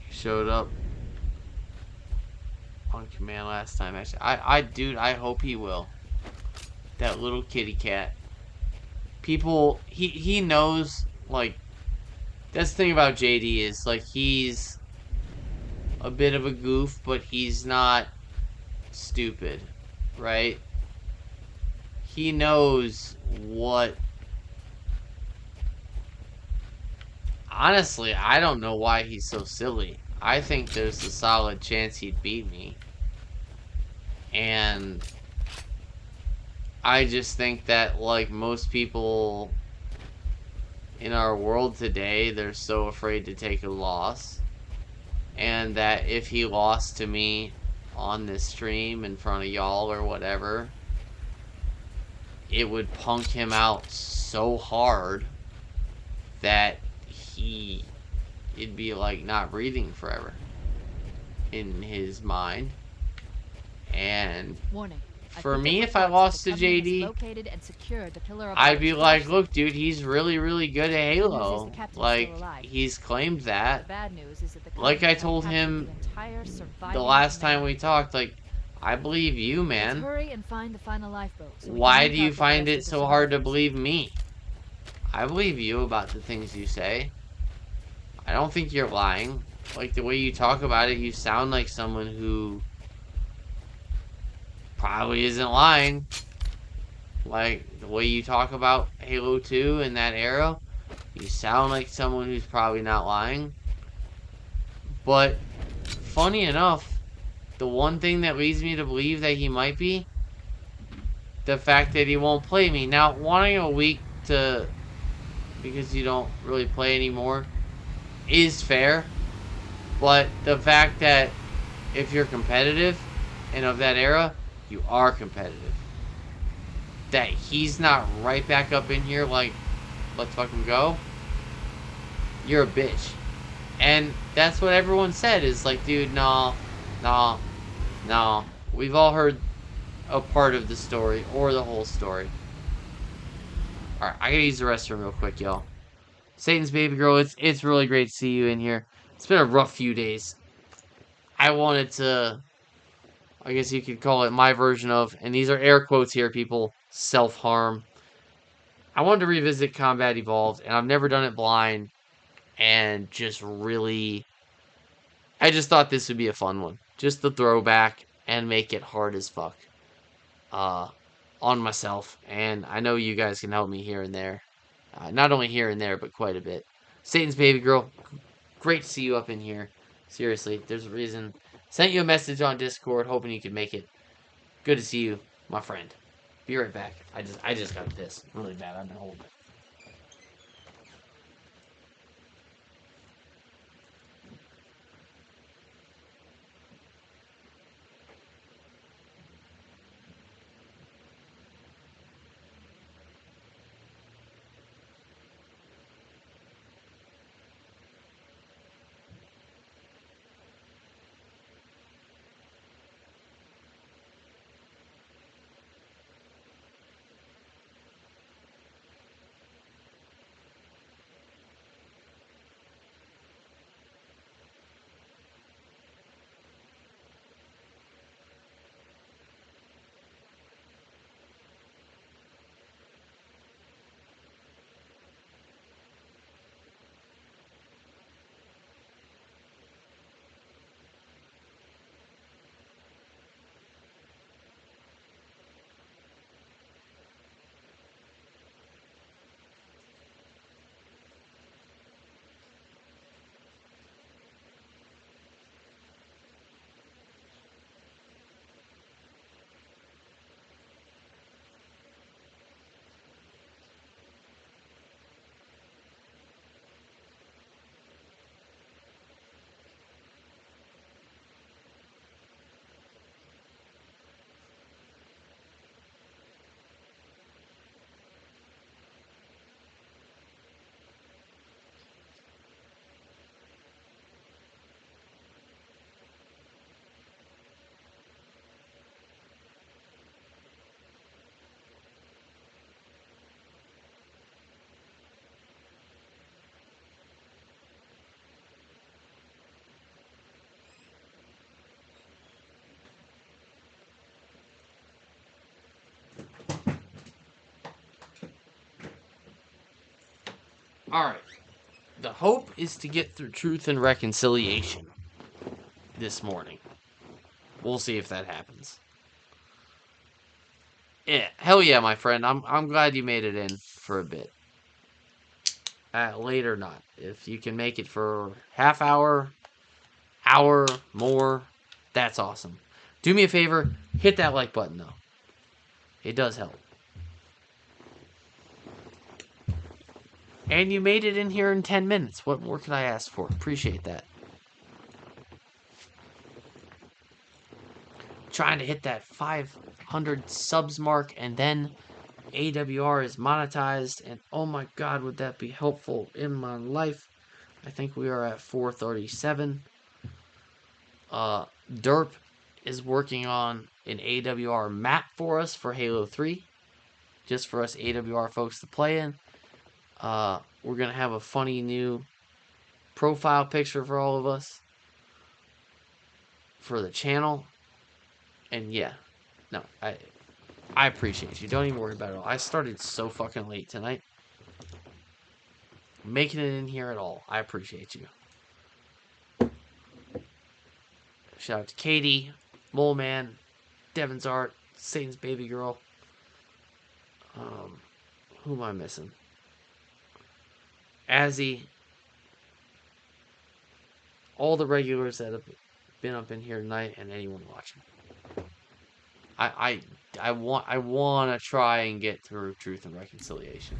He showed up on command last time. Actually, dude, I hope he will. That little kitty cat. People, he knows, like, that's the thing about JD is, like, he's a bit of a goof, but he's not stupid, right? He knows what... Honestly, I don't know why he's so silly. I think there's a solid chance he'd beat me. And I just think that, like most people in our world today, they're so afraid to take a loss. And that if he lost to me on this stream in front of y'all or whatever, it would punk him out so hard that it'd be like not breathing forever in his mind. And Warning. for me, if I lost to JD, I'd be like, look, dude, he's really, really good at Halo. Like, he's claimed that. Like I told him the last time we talked, like, I believe you, man. Why do you find it so hard to believe me? I believe you about the things you say. I don't think you're lying. Like, the way you talk about it, you sound like someone who probably isn't lying. Like, the way you talk about Halo 2 in that era, you sound like someone who's probably not lying. But, funny enough, the one thing that leads me to believe that he might be the fact that he won't play me. Now, wanting a week to, because you don't really play anymore, is fair. But the fact that if you're competitive and of that era, you are competitive. That he's not right back up in here like, let's fucking go. You're a bitch. And that's what everyone said is like, dude, no. We've all heard a part of the story or the whole story. Alright, I gotta use the restroom real quick, y'all. Satan's baby girl, it's really great to see you in here. It's been a rough few days. I wanted to, I guess you could call it my version of, and these are air quotes here, people, self-harm. I wanted to revisit Combat Evolved, and I've never done it blind, and just really, I just thought this would be a fun one. Just the throwback, and make it hard as fuck. On myself, and I know you guys can help me here and there. Not only here and there, but quite a bit. Satan's baby girl, great to see you up in here. Seriously, there's a reason. Sent you a message on Discord, hoping you could make it. Good to see you, my friend. Be right back. I just got this really bad. I've been holding it. Alright. The hope is to get through Truth and Reconciliation this morning. We'll see if that happens. Yeah, hell yeah, my friend. I'm glad you made it in for a bit. Late or not. If you can make it for half hour, more, that's awesome. Do me a favor, hit that like button though. It does help. And you made it in here in 10 minutes. What more could I ask for? Appreciate that. Trying to hit that 500 subs mark, and then AWR is monetized, and oh my god, would that be helpful in my life. I think we are at 437. Derp is working on an AWR map for us for Halo 3, just for us AWR folks to play in. We're gonna have a funny new profile picture for all of us for the channel. And yeah, no, I appreciate you. Don't even worry about it all. I started so fucking late tonight. Making it in here at all. I appreciate you. Shout out to Katie, Mole Man, Devin's Art, Satan's Baby Girl. Who am I missing? Azzy. All the regulars that have been up in here tonight and anyone watching. I want to try and get through Truth and Reconciliation.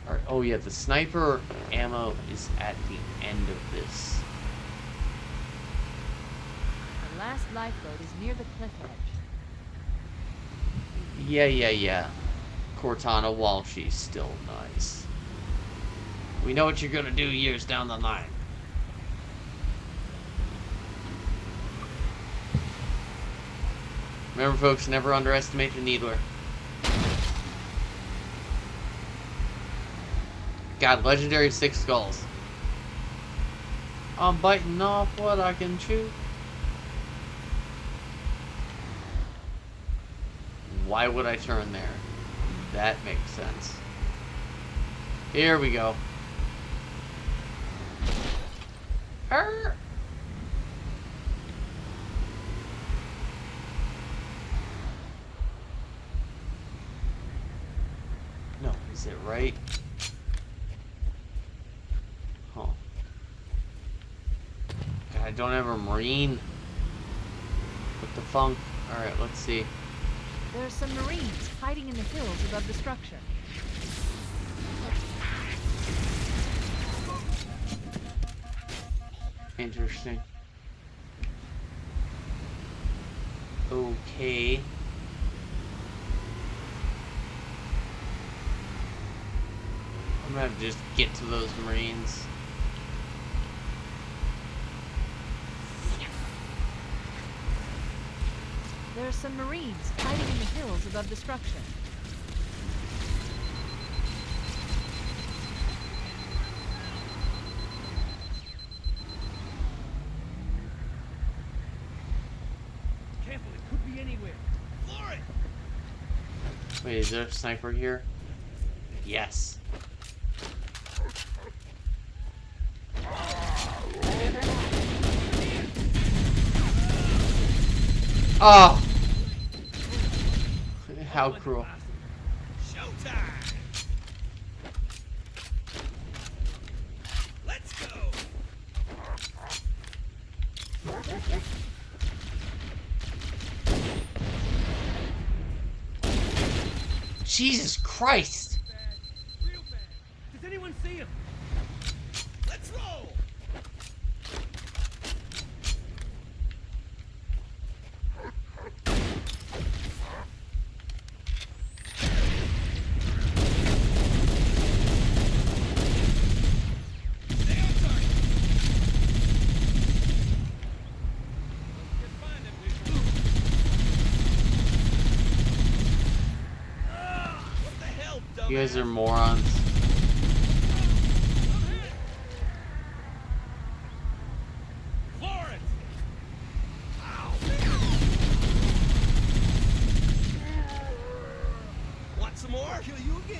Alright, oh yeah, the sniper ammo is at the end of this. The last lifeboat is near the cliff edge. Yeah. Cortana, while she's still nice. We know what you're gonna do years down the line. Remember, folks, never underestimate the Needler. God, legendary 6 skulls. I'm biting off what I can chew. Why would I turn there? That makes sense. Here we go. Arr! No, is it right? Huh. God, I don't have a Marine. What the funk? Alright, let's see. There are some Marines hiding in the hills above the structure. Interesting. Okay. I'm gonna have to just get to those Marines. There are some Marines hiding in the hills above the structure. Careful, it could be anywhere. Floor it! Wait, is there a sniper here? Yes. Oh! How cruel. Showtime! Let's go! Jesus Christ! Real bad. Does anyone see him? Let's roll! Stay on target. You're fine, them people. What the hell, dumbass? You guys are morons. Florence! Want some more? I'll kill you again.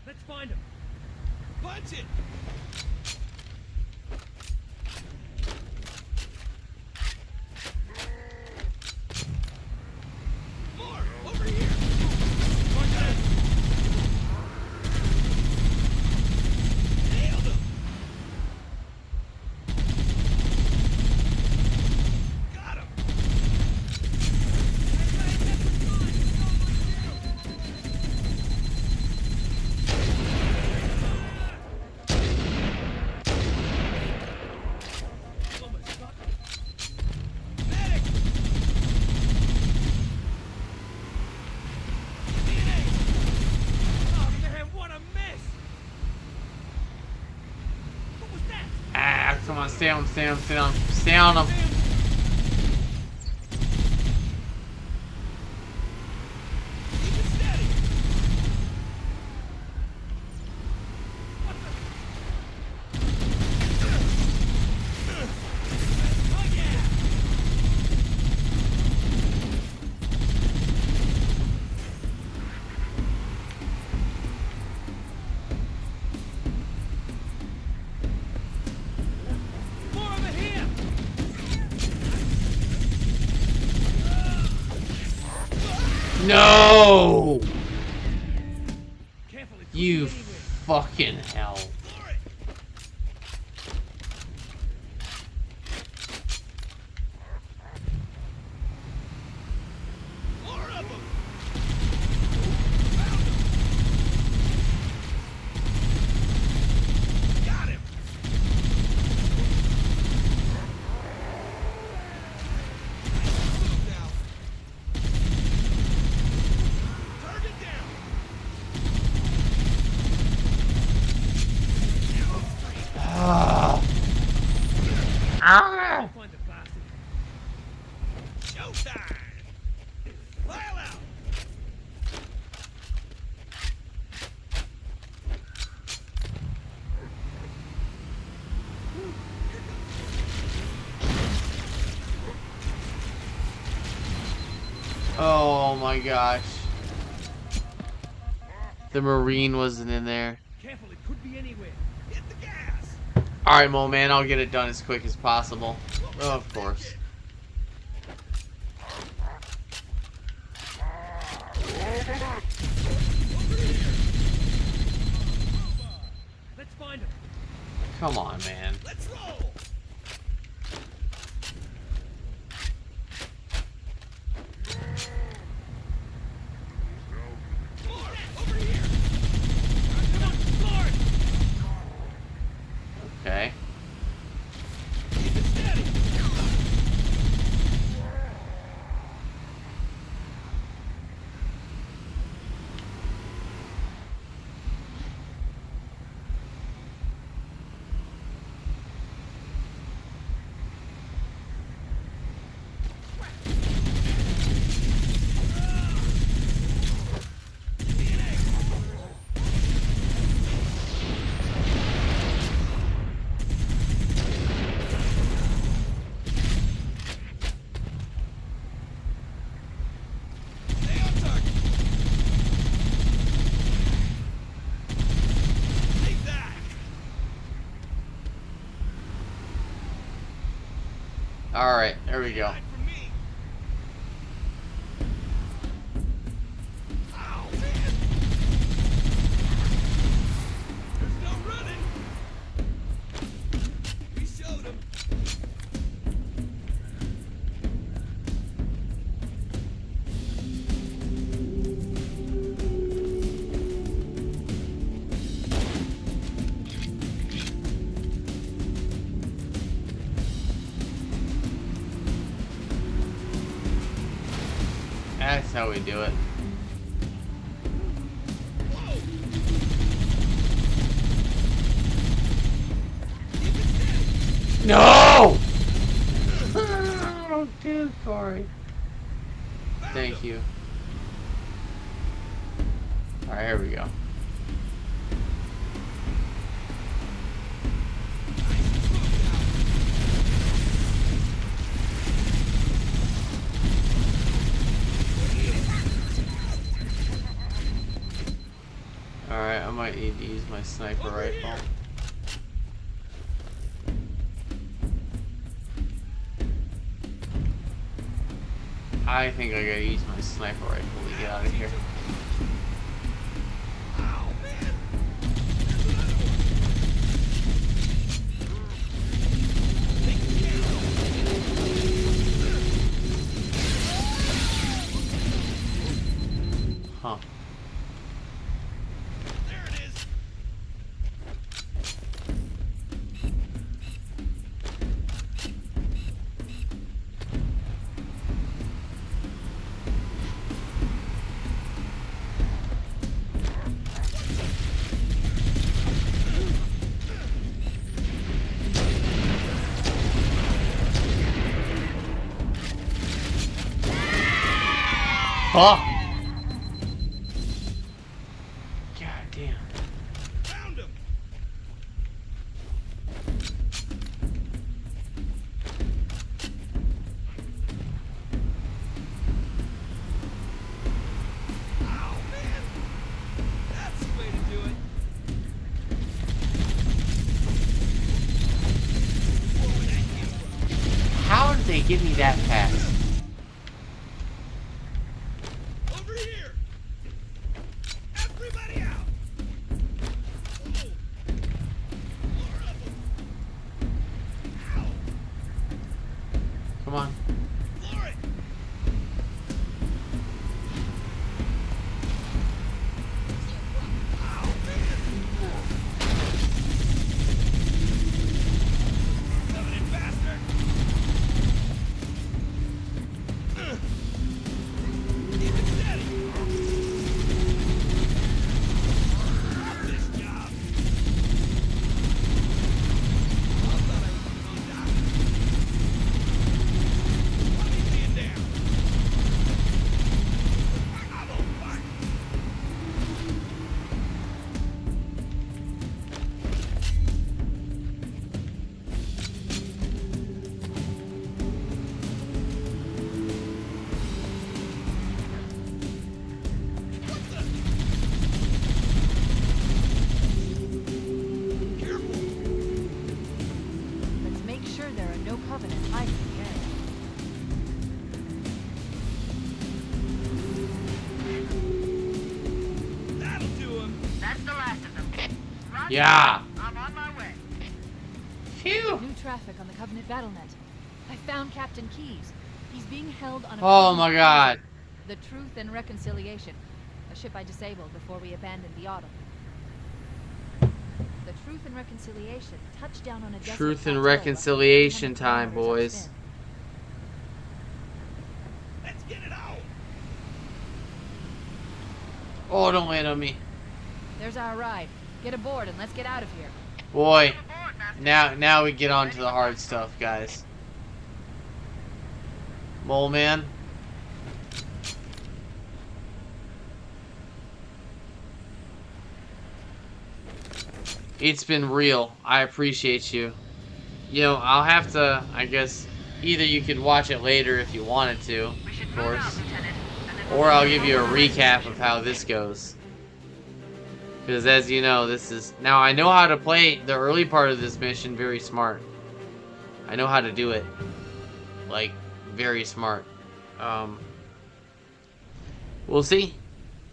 Let's find him. Punch it! More! Over here! Punch it! Nailed him! Got him! Almost got him. Medic! DNA! Oh man, what a mess! What was that? Ah, come on, stay on, stay on, stay on. Stay on them. Keep it steady! What the? Oh yeah! More over here! No! Careful, it could You be anywhere. fucking hell. Floor it. More of them. Found him. Got him. Move now. Target down. Ah. Ah. Find the bastard. Showtime. File out. Oh my gosh. The Marine wasn't in there. Careful, it could be anywhere. Hit the gas. Alright, Mo Man, I'll get it done as quick as possible. Oh, of course. Let's find him. Come on, man. Let's roll. More. Over here. Come on, floor it. Okay. Keep it steady. Stay on target. Take that. Alright, there we go. Right for me. Ow, man. There's no running. We showed him. That's how we do it. Whoa. Keep it steady. No! Oh, dude, Corey. Found Thank him. you. Alright, here we go. Nice and smooth Alright, I might need to use my sniper Over rifle. here. I think I gotta use my sniper rifle to get out of here. Ow, man. There's another one. Take the camera. Huh. There it is. Huh? God damn. Found him. Ow, man. That's the way to do it. Whoa, that came from. How did they give me that fast? Over Come on. Floor it. Coming in faster. Keep it steady. Love this job. I thought I was gonna die. Why are you being down? I'm on fire. Careful. Let's make sure there are no Covenant hiding in the area. That'll do him. That's the last of them. Roger. Yeah. I'm on my way. Phew. New traffic on the Covenant BattleNet. I found Captain Keyes. He's being held on a Oh Covenant my God. cruiser, the Truth and Reconciliation, a ship I disabled before we abandoned the Autumn. The Truth and Reconciliation touched down on a desert Truth and plateau reconciliation 100 time, kilometers boys. upspin. Let's get it on. Oh, don't land on me. There's our ride. Get aboard and let's get out of here. Boy. Aboard, Master. Now we get on to the hard stuff, guys. Mole Man. It's been real. I appreciate you. You know, I'll have to, I guess, either you could watch it later if you wanted to, We should of move out, course. Lieutenant, and then Or I'll give you a recap of how this goes. Because as you know, this is... Now, I know how to play the early part of this mission very smart. I know how to do it. Like, very smart. We'll see.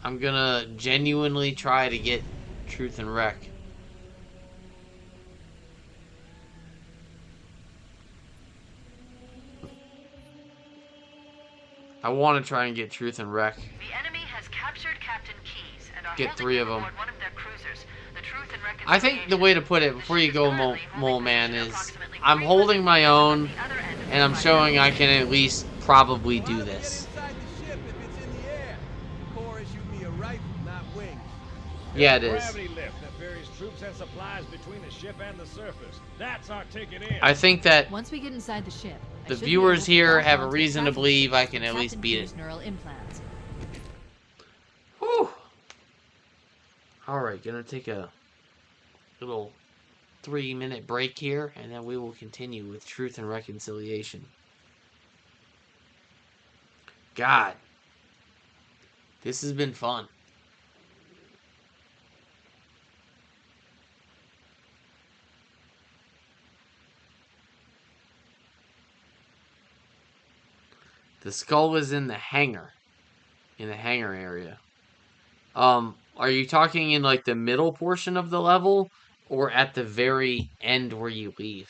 I'm gonna genuinely try to get Truth and Rec. I want to try and get Truth and Rec. The enemy has captured Captain Keyes and are Get holding 3 him of 'em. aboard one of their cruisers. The Truth and I think the way to put it before you go, Mole Man, is I'm holding my own, the other end of and I'm the showing I can at least probably do this. Inside the ship if it's in the air. The Corps issued me a rifle, not wings. Yeah, it is. Gravity lift that ferries troops and supplies between the ship and the surface. That's our ticket in. I think that Once we get inside the ship, I the should be viewers able to here lock have a onto reason to tracking believe I chip can with at least Captain beat Keyes' it. neural implants. Whew. Alright, gonna take a little 3-minute break here, and then we will continue with Truth and Reconciliation. God. This has been fun. The skull is in the hangar. In the hangar area. Are you talking in like the middle portion of the level or at the very end where you leave?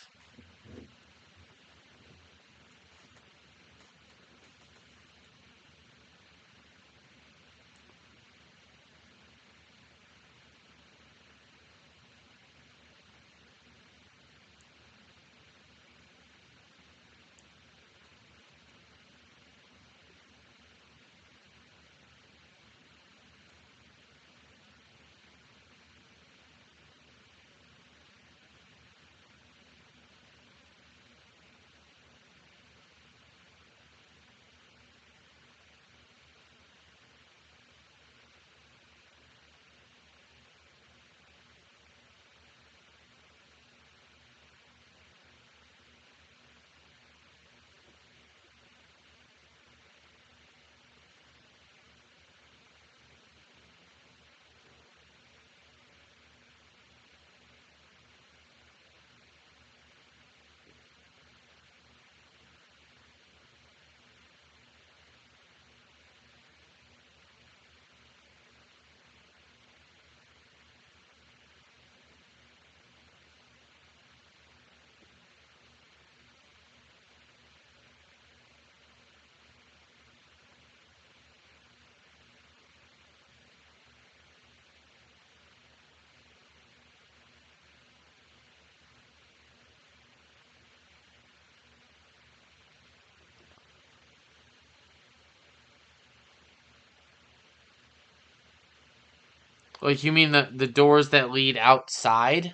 Like, you mean the doors that lead outside?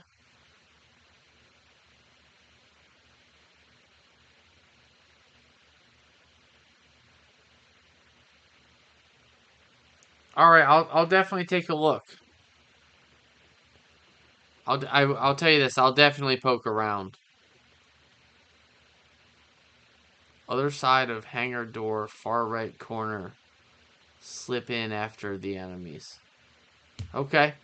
All right, I'll definitely take a look. I'll tell you this. I'll definitely poke around. Other side of hangar door, far right corner. Slip in after the enemies. Okay.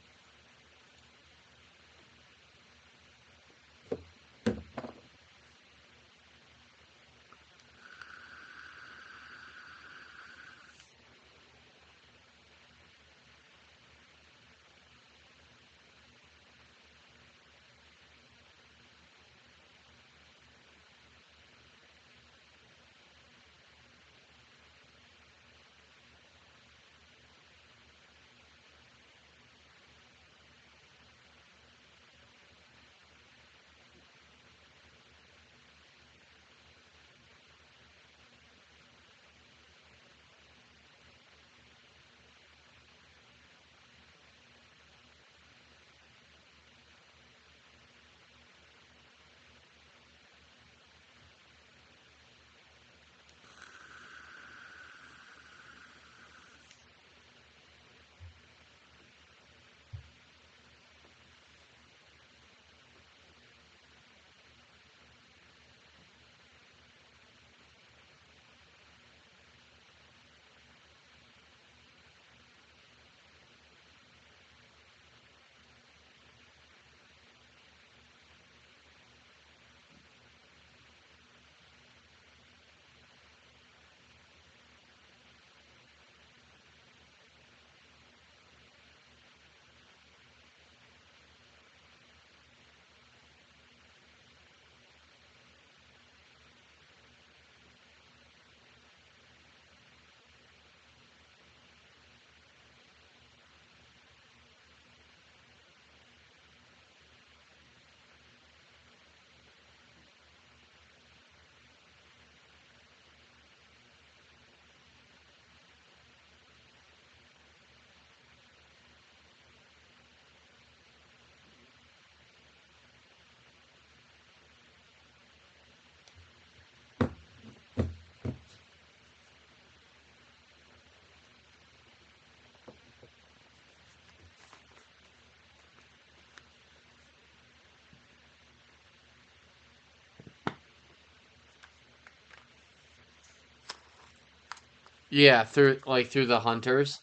Yeah, through the hunters.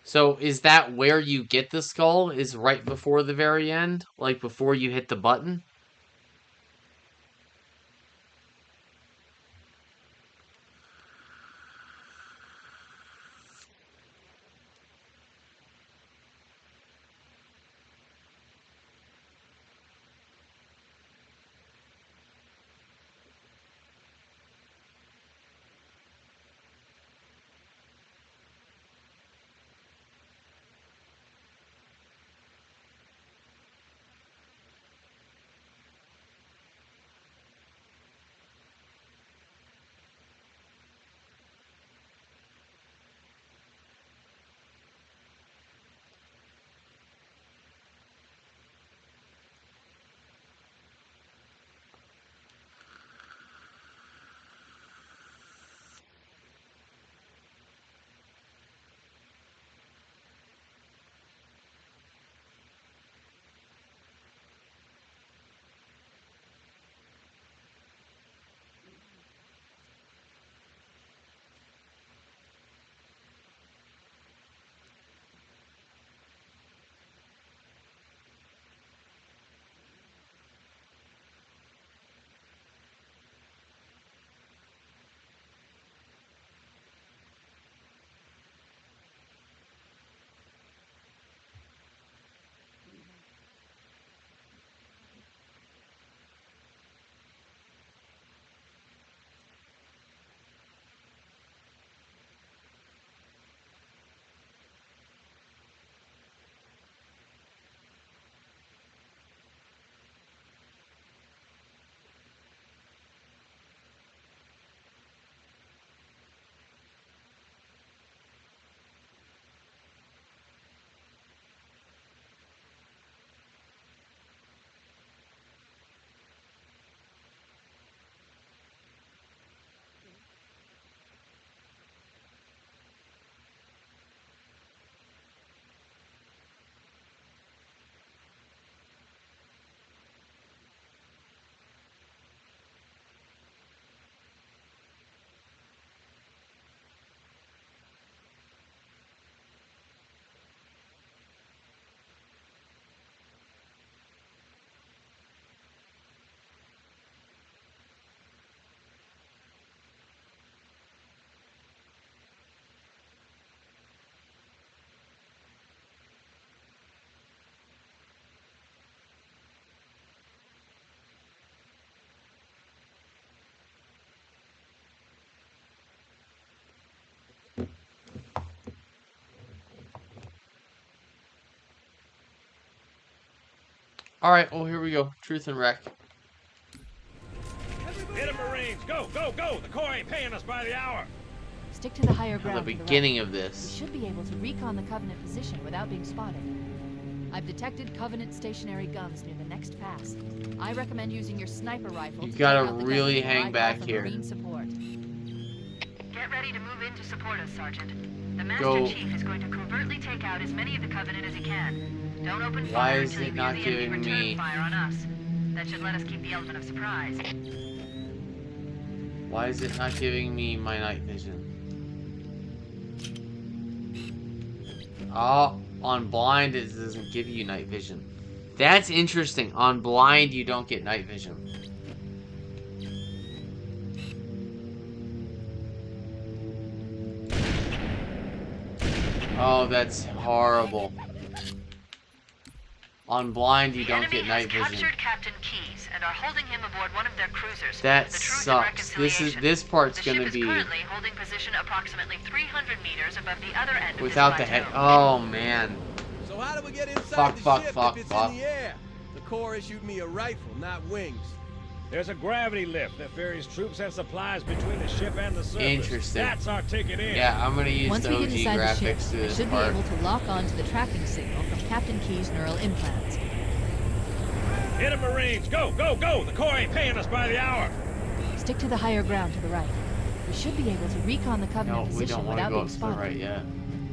So is that where you get the skull? Is right before the very end? Like before you hit the button? Alright, well, here we go. Truth and Wreck. Hit 'em, Marines! Go, go, go! The Corps ain't paying us by the hour! Stick to the higher From ground. the to the beginning right. of We this. should be able to recon the Covenant position without being spotted. I've detected Covenant stationary guns near the next pass. I recommend using your sniper rifle. You to gotta take out the really gunners while I hang call back for here. Marine support. Get ready to move in to support us, Sergeant. The Master Go. Chief is going to covertly take out as many of the Covenant as he can. Don't open Why fire is until it you not hear the enemy giving return me- fire on us. That should let us keep the element of surprise. Why is it not giving me my night vision? Oh, on blind it doesn't give you night vision. That's interesting. On blind you don't get night vision. Oh, that's horrible. On blind you The don't enemy get night has vision. captured Captain Keyes and are holding him aboard one of their cruisers. That the Truth and sucks. Reconciliation. This part's the gonna ship be is currently holding position approximately 300 meters above the other end without of the this head. plateau. Oh man. So how do we get inside Fuck, the fuck, ship fuck, if it's fuck. in the air? The Corps issued me a rifle, not wings. There's a gravity lift that ferries troops and supplies between the ship and the surface. Interesting. That's our ticket in. Yeah, I'm gonna use Once the we OG get inside the ship, graphics to we this should part. be able to lock on to the tracking signal from Captain Keyes' neural implants. Hit 'em, Marines! Go, go, go! The Corps ain't paying us by the hour! Stick to the higher ground to the right. We should be able to recon the Covenant No, we position don't want to without go being up to the spotted. right yet.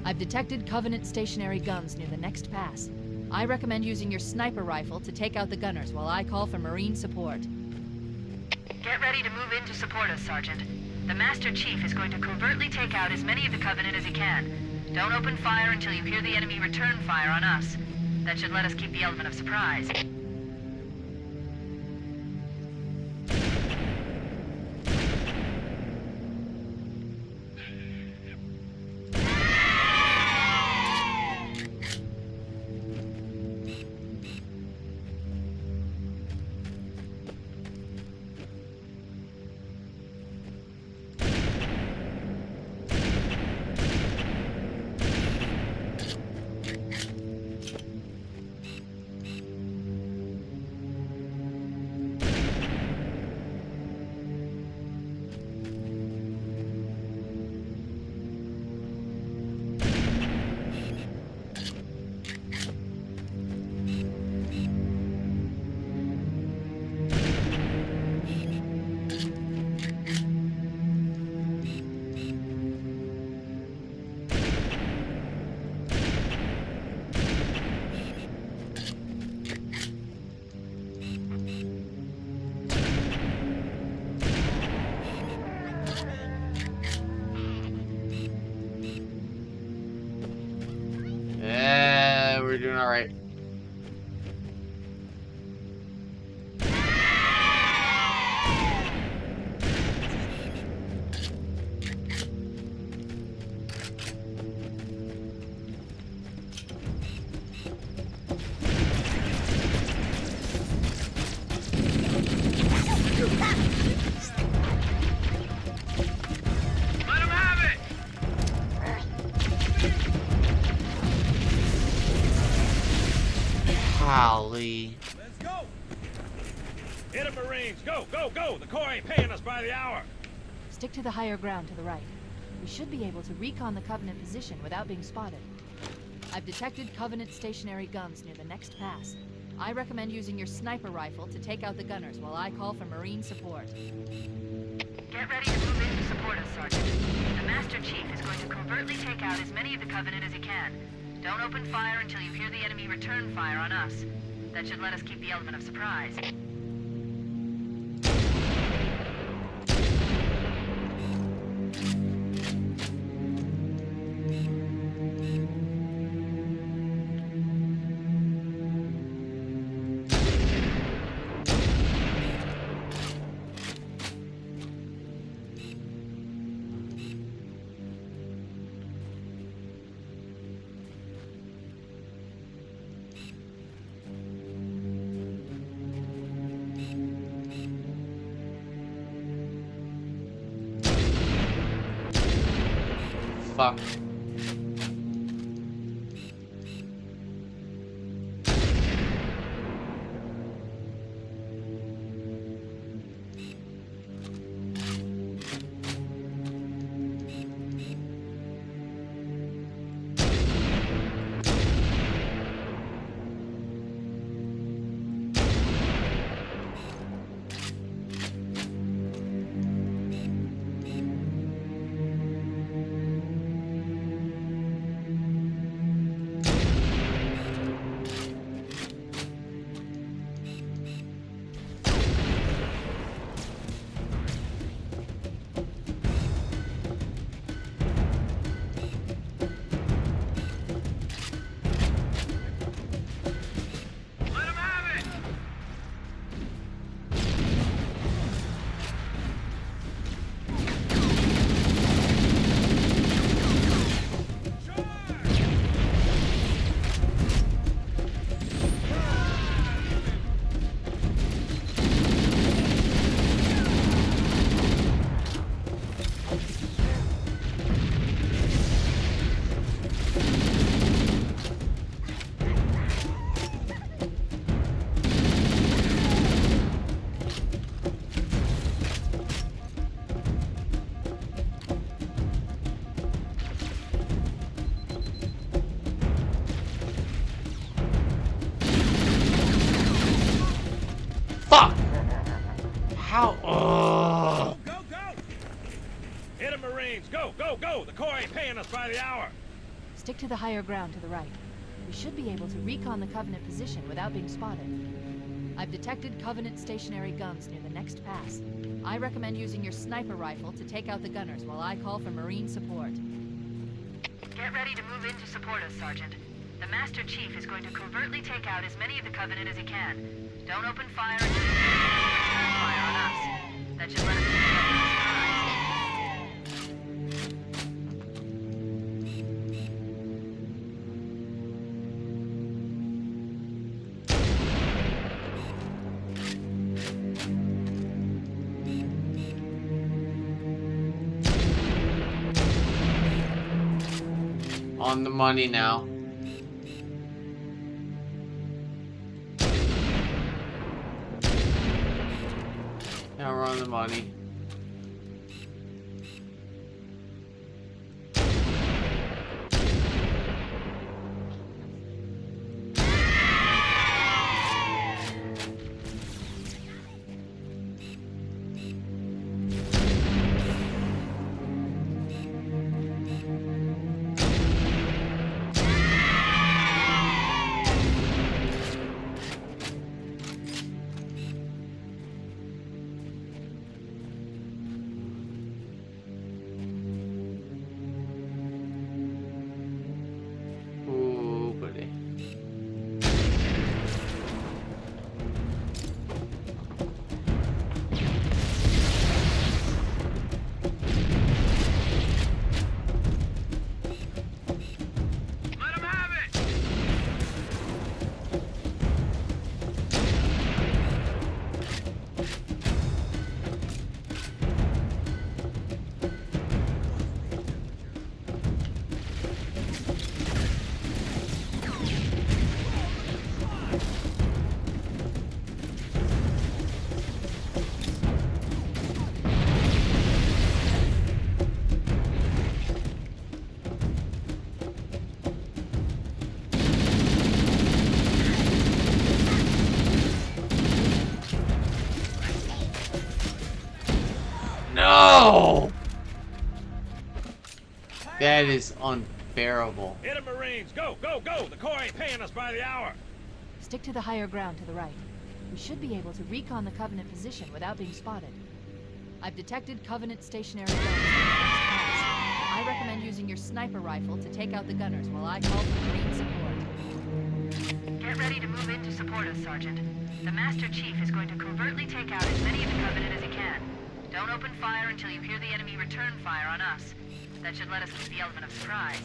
I've detected Covenant stationary guns near the next pass. I recommend using your sniper rifle to take out the gunners while I call for Marine support. Get ready to move in to support us, Sergeant. The Master Chief is going to covertly take out as many of the Covenant as he can. Don't open fire until you hear the enemy return fire on us. That should let us keep the element of surprise. We're doing alright. Let 'em have it! Golly. Let's go! Hit 'em, Marines! Go, go, go! The Corps ain't paying us by the hour! Stick to the higher ground to the right. We should be able to recon the Covenant position without being spotted. I've detected Covenant stationary guns near the next pass. I recommend using your sniper rifle to take out the gunners while I call for Marine support. Get ready to move in to support us, Sergeant. The Master Chief is going to covertly take out as many of the Covenant as he can. Don't open fire until you hear the enemy return fire on us. That should let us keep the element of surprise. Fuck. it, Marines! Go, go, go! The Corps ain't paying us by the hour! Stick to the higher ground to the right. We should be able to recon the Covenant position without being spotted. I've detected Covenant stationary guns near the next pass. I recommend using your sniper rifle to take out the gunners while I call for Marine support. Get ready to move in to support us, Sergeant. The Master Chief is going to covertly take out as many of the Covenant as he can. Don't open fire until you return fire on us. That should let us keep the element surprised. On the money now. Now we're on the money. Ooh, buddy. Let him have it! No! That is unbearable. Hit it, Marines! Go, go, go! The Corps ain't paying us by the hour! Stick to the higher ground to the right. We should be able to recon the Covenant position without being spotted. I've detected Covenant stationary guns near the next pass. I recommend using your sniper rifle to take out the gunners while I call for Marine support. Get ready to move in to support us, Sergeant. The Master Chief is going to covertly take out as many of the Covenant as he can. Don't open fire until you hear the enemy return fire on us. That should let us keep the element of surprise.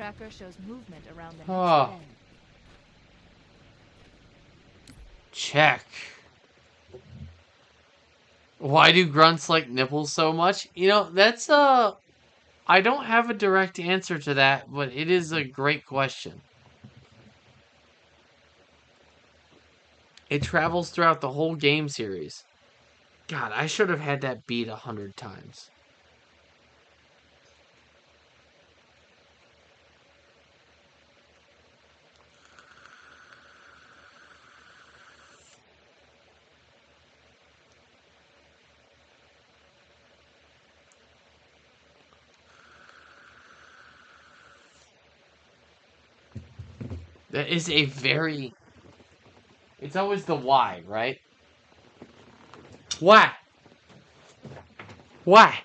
tracker shows movement around the Oh. next bend. Check. Why do grunts like nipples so much? You know, that's I don't have a direct answer to that, but it is a great question. It travels throughout the whole game series. God, I should have had that beat 100 times. That is a very... It's always the why, right? Why? Why?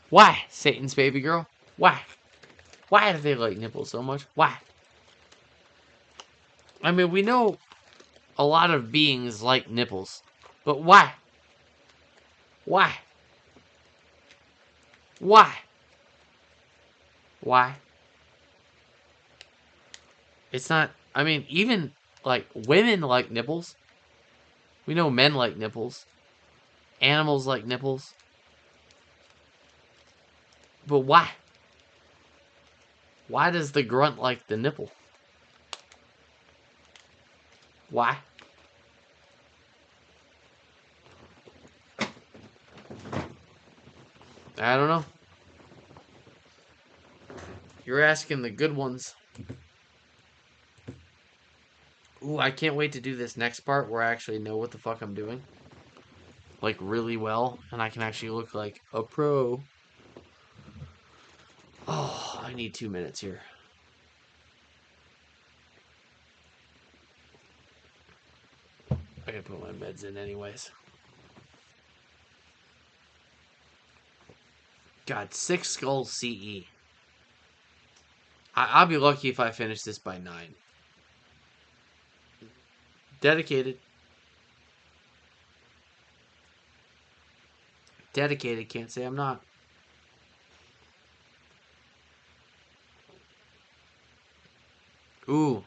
Why, Satan's baby girl? Why? Why do they like nipples so much? Why? I mean, we know a lot of beings like nipples, but why? Why? Why? Why? It's not... I mean, even, like, women like nipples. We know men like nipples. Animals like nipples. But why? Why does the grunt like the nipple? Why? I don't know. You're asking the good ones. Ooh, I can't wait to do this next part where I actually know what the fuck I'm doing. Like, really well. And I can actually look like a pro. Oh, I need 2 minutes here. I gotta put my meds in anyways. God, 6 skulls CE. I'll be lucky if I finish this by 9. Dedicated. Dedicated, can't say I'm not. Ooh.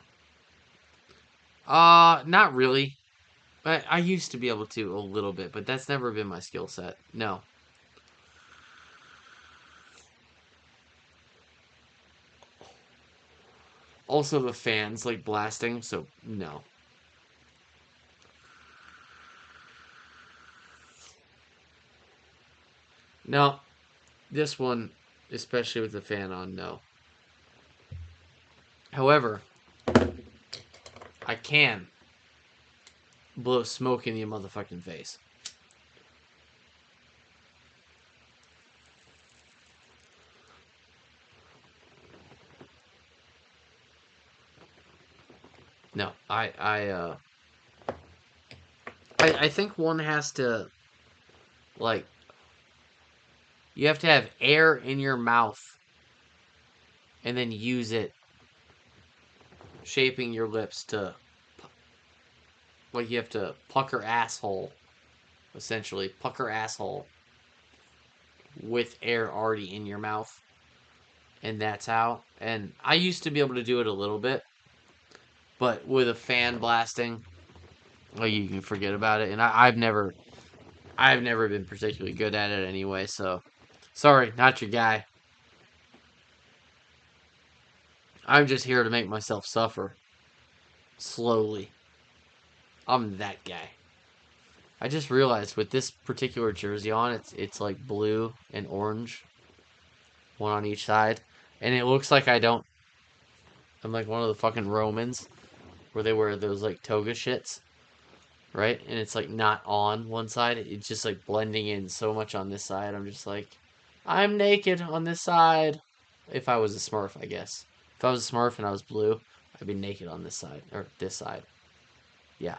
Not really. I used to be able to a little bit, but that's never been my skill set. No. Also, the fans like blasting, so no. No. This one, especially with the fan on, no. However, I can blow smoke in your motherfucking face. No, I think one has to, like, you have to have air in your mouth and then use it, shaping your lips to, like, you have to pucker asshole, essentially, pucker asshole with air already in your mouth. And that's how. And I used to be able to do it a little bit, but with a fan blasting, well, you can forget about it. And I've never been particularly good at it anyway, so sorry, not your guy. I'm just here to make myself suffer. Slowly. I'm that guy. I just realized with this particular jersey on, it's like blue and orange. One on each side. And it looks like I'm like one of the fucking Romans, where they wear those like toga shits. Right? And it's like not on one side. It's just like blending in so much on this side. I'm just like, I'm naked on this side. If I was a Smurf, I guess. If I was a Smurf and I was blue, I'd be naked on this side. Or this side. Yeah.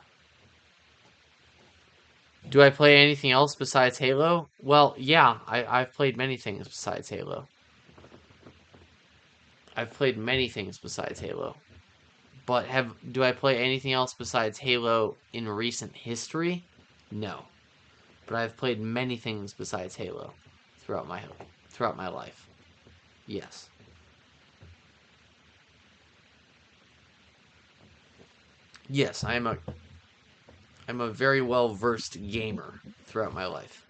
Do I play anything else besides Halo? Well, yeah. I've played many things besides Halo. I've played many things besides Halo. But do I play anything else besides Halo in recent history? No. But I've played many things besides Halo throughout my life. Yes. yes, I'm a very well-versed gamer throughout my life.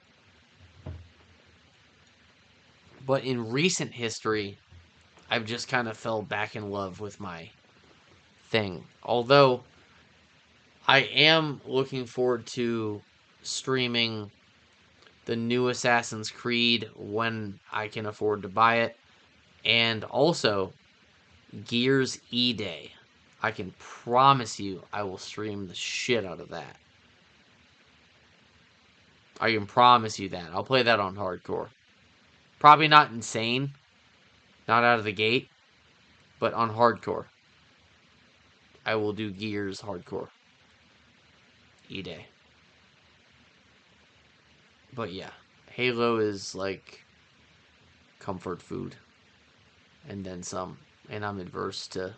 But in recent history, I've just kind of fell back in love with my thing. Although, I am looking forward to streaming the new Assassin's Creed when I can afford to buy it. And also, Gears E-Day. I can promise you I will stream the shit out of that. I can promise you that. I'll play that on hardcore. Probably not insane. Not out of the gate. But on hardcore. I will do Gears hardcore. E-Day. But yeah. Halo is like comfort food. And then some. And I'm adverse to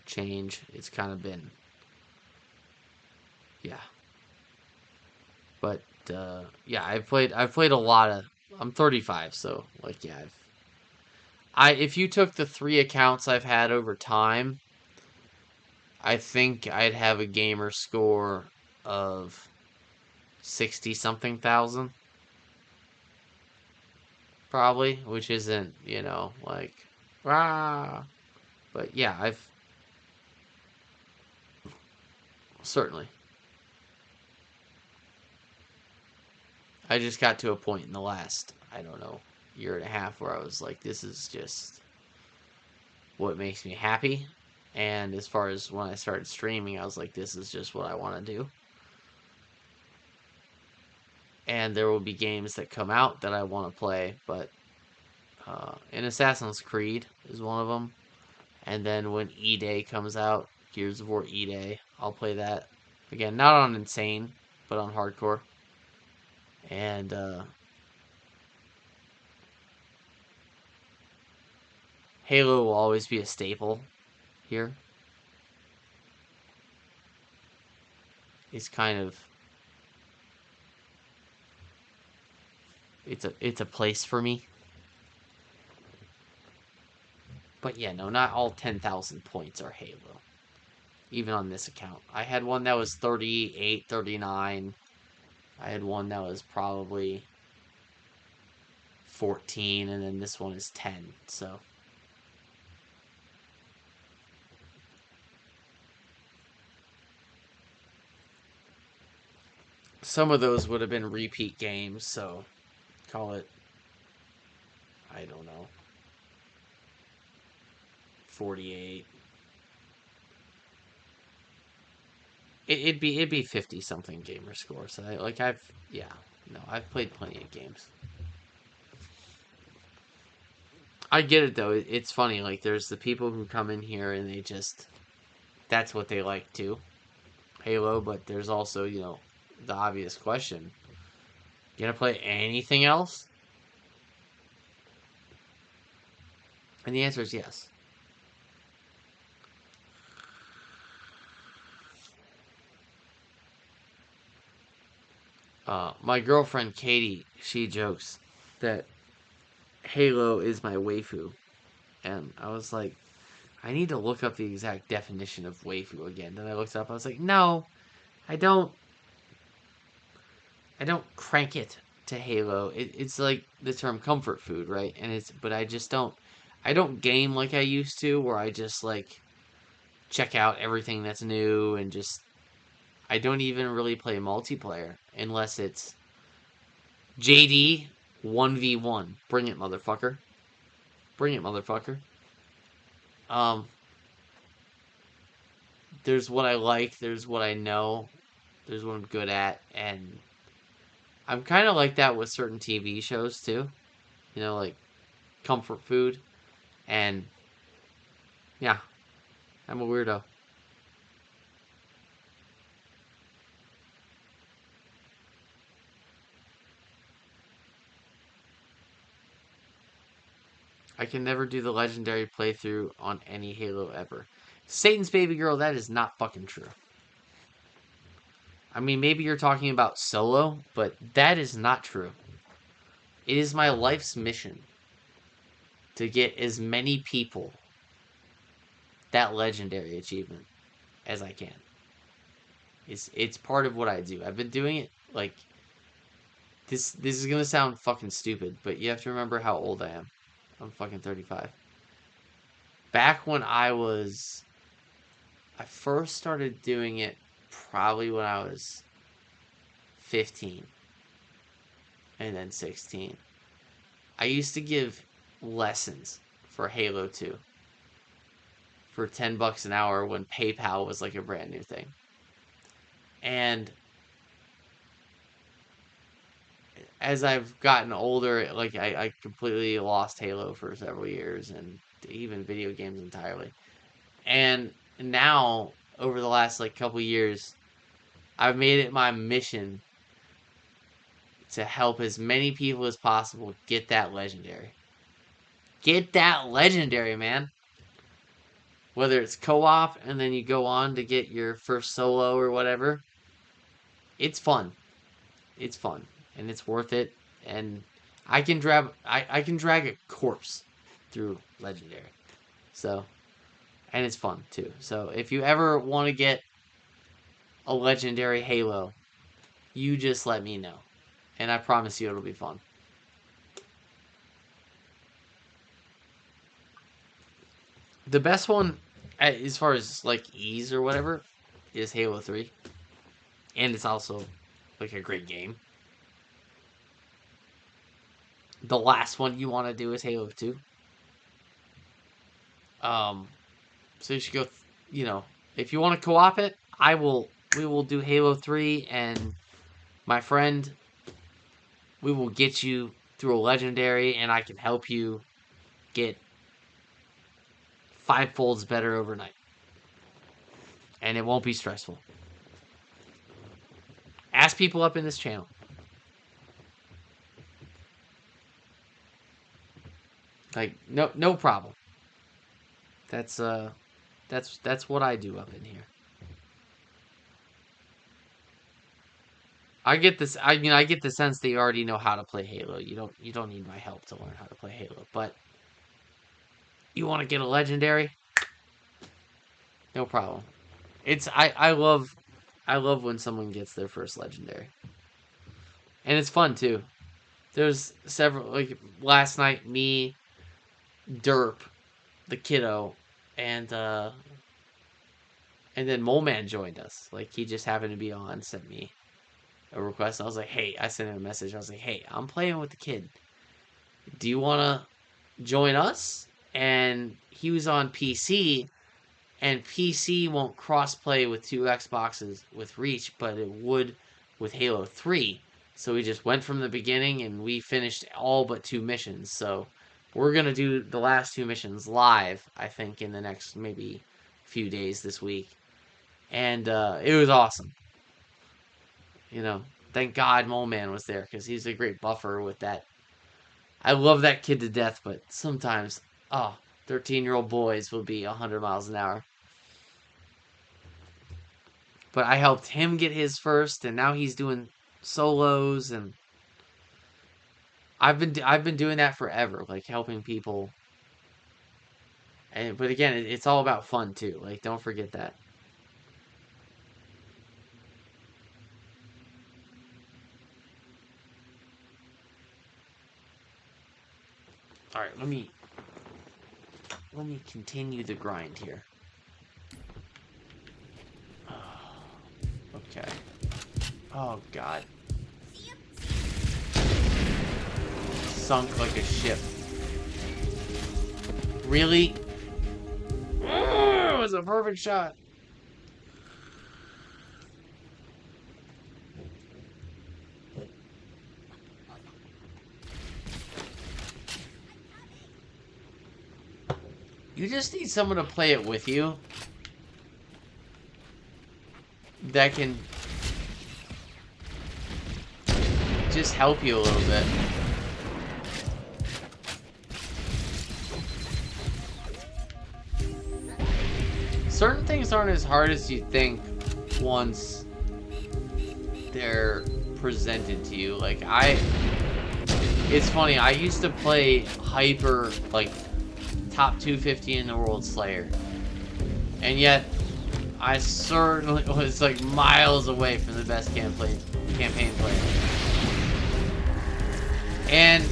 change. It's kind of been... Yeah. But, yeah, I've played a lot of... I'm 35, so, like, yeah, if you took the 3 accounts I've had over time, I think I'd have a gamer score of 60-something thousand. Probably, which isn't, you know, like, rah. But, yeah, certainly. I just got to a point in the last, I don't know, year and a half where I was like, this is just what makes me happy. And as far as when I started streaming, I was like, this is just what I want to do. And there will be games that come out that I want to play, but and Assassin's Creed is one of them. And then when E-Day comes out, Gears of War E-Day, I'll play that. Again, not on insane, but on hardcore. And Halo will always be a staple here. It's kind of... It's a place for me. But yeah, no, not all 10,000 points are Halo. Even on this account. I had one that was 38, 39. I had one that was probably 14, and then this one is 10, so... Some of those would have been repeat games, so call it, I don't know, 48. It'd be 50 something gamer score. So I've played plenty of games. I get it though. It's funny. Like there's the people who come in here and they just, that's what they like too, Halo. But there's also, you know, the obvious question: you gonna play anything else? And the answer is yes. My girlfriend Katie, she jokes that Halo is my waifu. And I was like, I need to look up the exact definition of waifu again. Then I looked up, I was like, no, I don't crank it to Halo. It's like the term comfort food, right? But I just don't game like I used to, where I just like check out everything that's new and just, I don't even really play multiplayer unless it's JD 1v1. Bring it, motherfucker. Bring it, motherfucker. There's what I like, there's what I know, there's what I'm good at, and I'm kind of like that with certain TV shows too. You know, like comfort food. And yeah, I'm a weirdo. I can never do the legendary playthrough on any Halo ever. Satan's baby girl, that is not fucking true. I mean, maybe you're talking about solo, but that is not true. It is my life's mission to get as many people that legendary achievement as I can. It's part of what I do. I've been doing it, like, this is gonna sound fucking stupid, but you have to remember how old I am. I'm fucking 35. Back when I first started doing it probably when I was 15 and then 16. I used to give lessons for Halo 2 for $10 an hour when PayPal was like a brand new thing. And as I've gotten older, like I completely lost Halo for several years and even video games entirely. And now, over the last like couple years, I've made it my mission to help as many people as possible get that legendary. Get that legendary, man. Whether it's co-op and then you go on to get your first solo or whatever. It's fun. It's fun. And it's worth it. And I can drag a corpse through legendary. So, and it's fun too. So if you ever want to get a legendary Halo, you just let me know. And I promise you it'll be fun. The best one, as far as like ease or whatever, is Halo 3. And it's also like a great game. The last one you want to do is Halo 2. So you should go, you know, if you want to co-op it, we will do Halo 3, and my friend, we will get you through a legendary, and I can help you get 5 folds better overnight. And it won't be stressful. Ask people up in this channel. Like, no problem. That's what I do up in here. I get this. I get the sense that you already know how to play Halo. You don't need my help to learn how to play Halo. But you want to get a legendary? No problem. I love when someone gets their first legendary, and it's fun too. There's several, like last night, me, Derp, the kiddo, and then Mole Man joined us. Like, he just happened to be on, sent me a request. I was like, hey, I sent him a message. I was like, hey, I'm playing with the kid. Do you want to join us? And he was on PC, and PC won't cross-play with 2 Xboxes with Reach, but it would with Halo 3. So we just went from the beginning, and we finished all but 2 missions. So we're going to do the last 2 missions live, I think, in the next maybe few days this week. And it was awesome. You know, thank God Mole Man was there, because he's a great buffer with that. I love that kid to death, but sometimes, 13-year-old boys will be 100 miles an hour. But I helped him get his first, and now he's doing solos, and I've been doing that forever, like helping people. But again, it's all about fun too. Like, don't forget that. All right, let me continue the grind here. Okay. Oh God. Sunk like a ship. Really? It was a perfect shot. You just need someone to play it with you that can just help you a little bit. Certain things aren't as hard as you think once they're presented to you. Like, it's funny, I used to play hyper, like, top 250 in the world Slayer. And yet, I certainly was like miles away from the best campaign player. And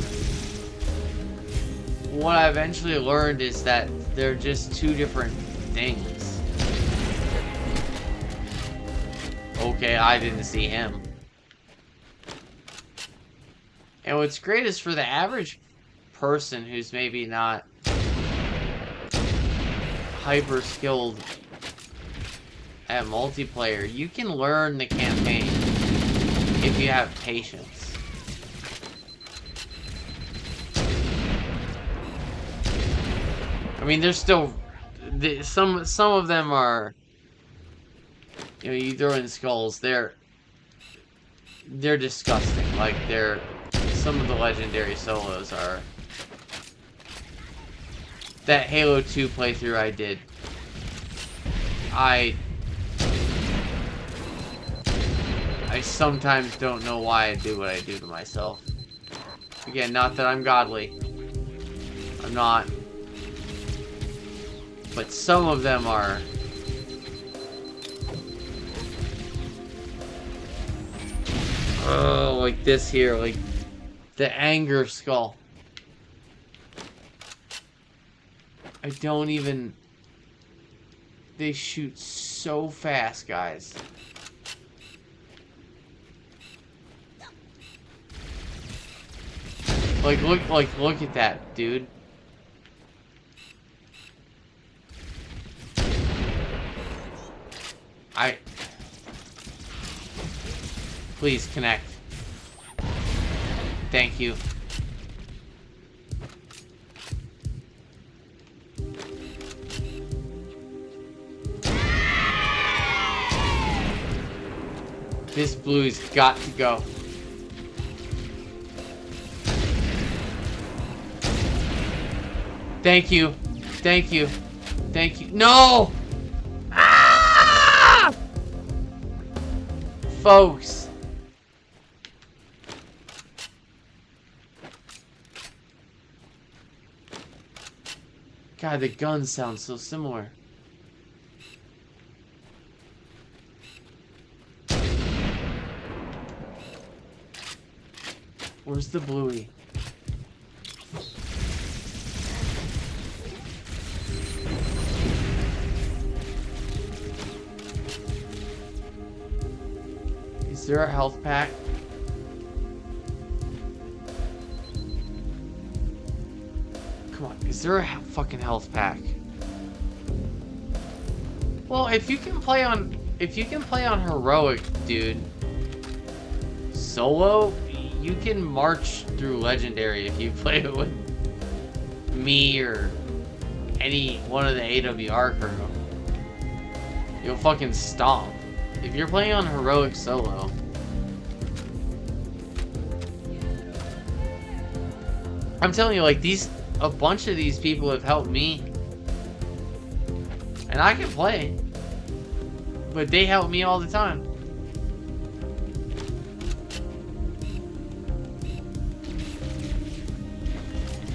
what I eventually learned is that they're just two different things. Okay, I didn't see him. And what's great is for the average person who's maybe not hyper skilled at multiplayer, you can learn the campaign if you have patience. I mean, there's still some of them are, you know, you throw in skulls, they're disgusting. Like some of the legendary solos are. That Halo 2 playthrough I did, I sometimes don't know why I do what I do to myself. Again, not that I'm godly. I'm not. But some of them are. Oh, like this here, like the anger skull. I don't even... They shoot so fast, guys. Like, look at that, dude. Please connect. Thank you. This blue's got to go. Thank you. Thank you. Thank you. No! Ah! Folks. God, the guns sound so similar. Where's the bluey? Is there a health pack? Come on, is there a fucking health pack? Well, if you can play on heroic, dude, solo, you can march through legendary if you play it with me or any one of the AWR crew. You'll fucking stomp. If you're playing on heroic solo, I'm telling you, like, a bunch of these people have helped me. And I can play. But they help me all the time.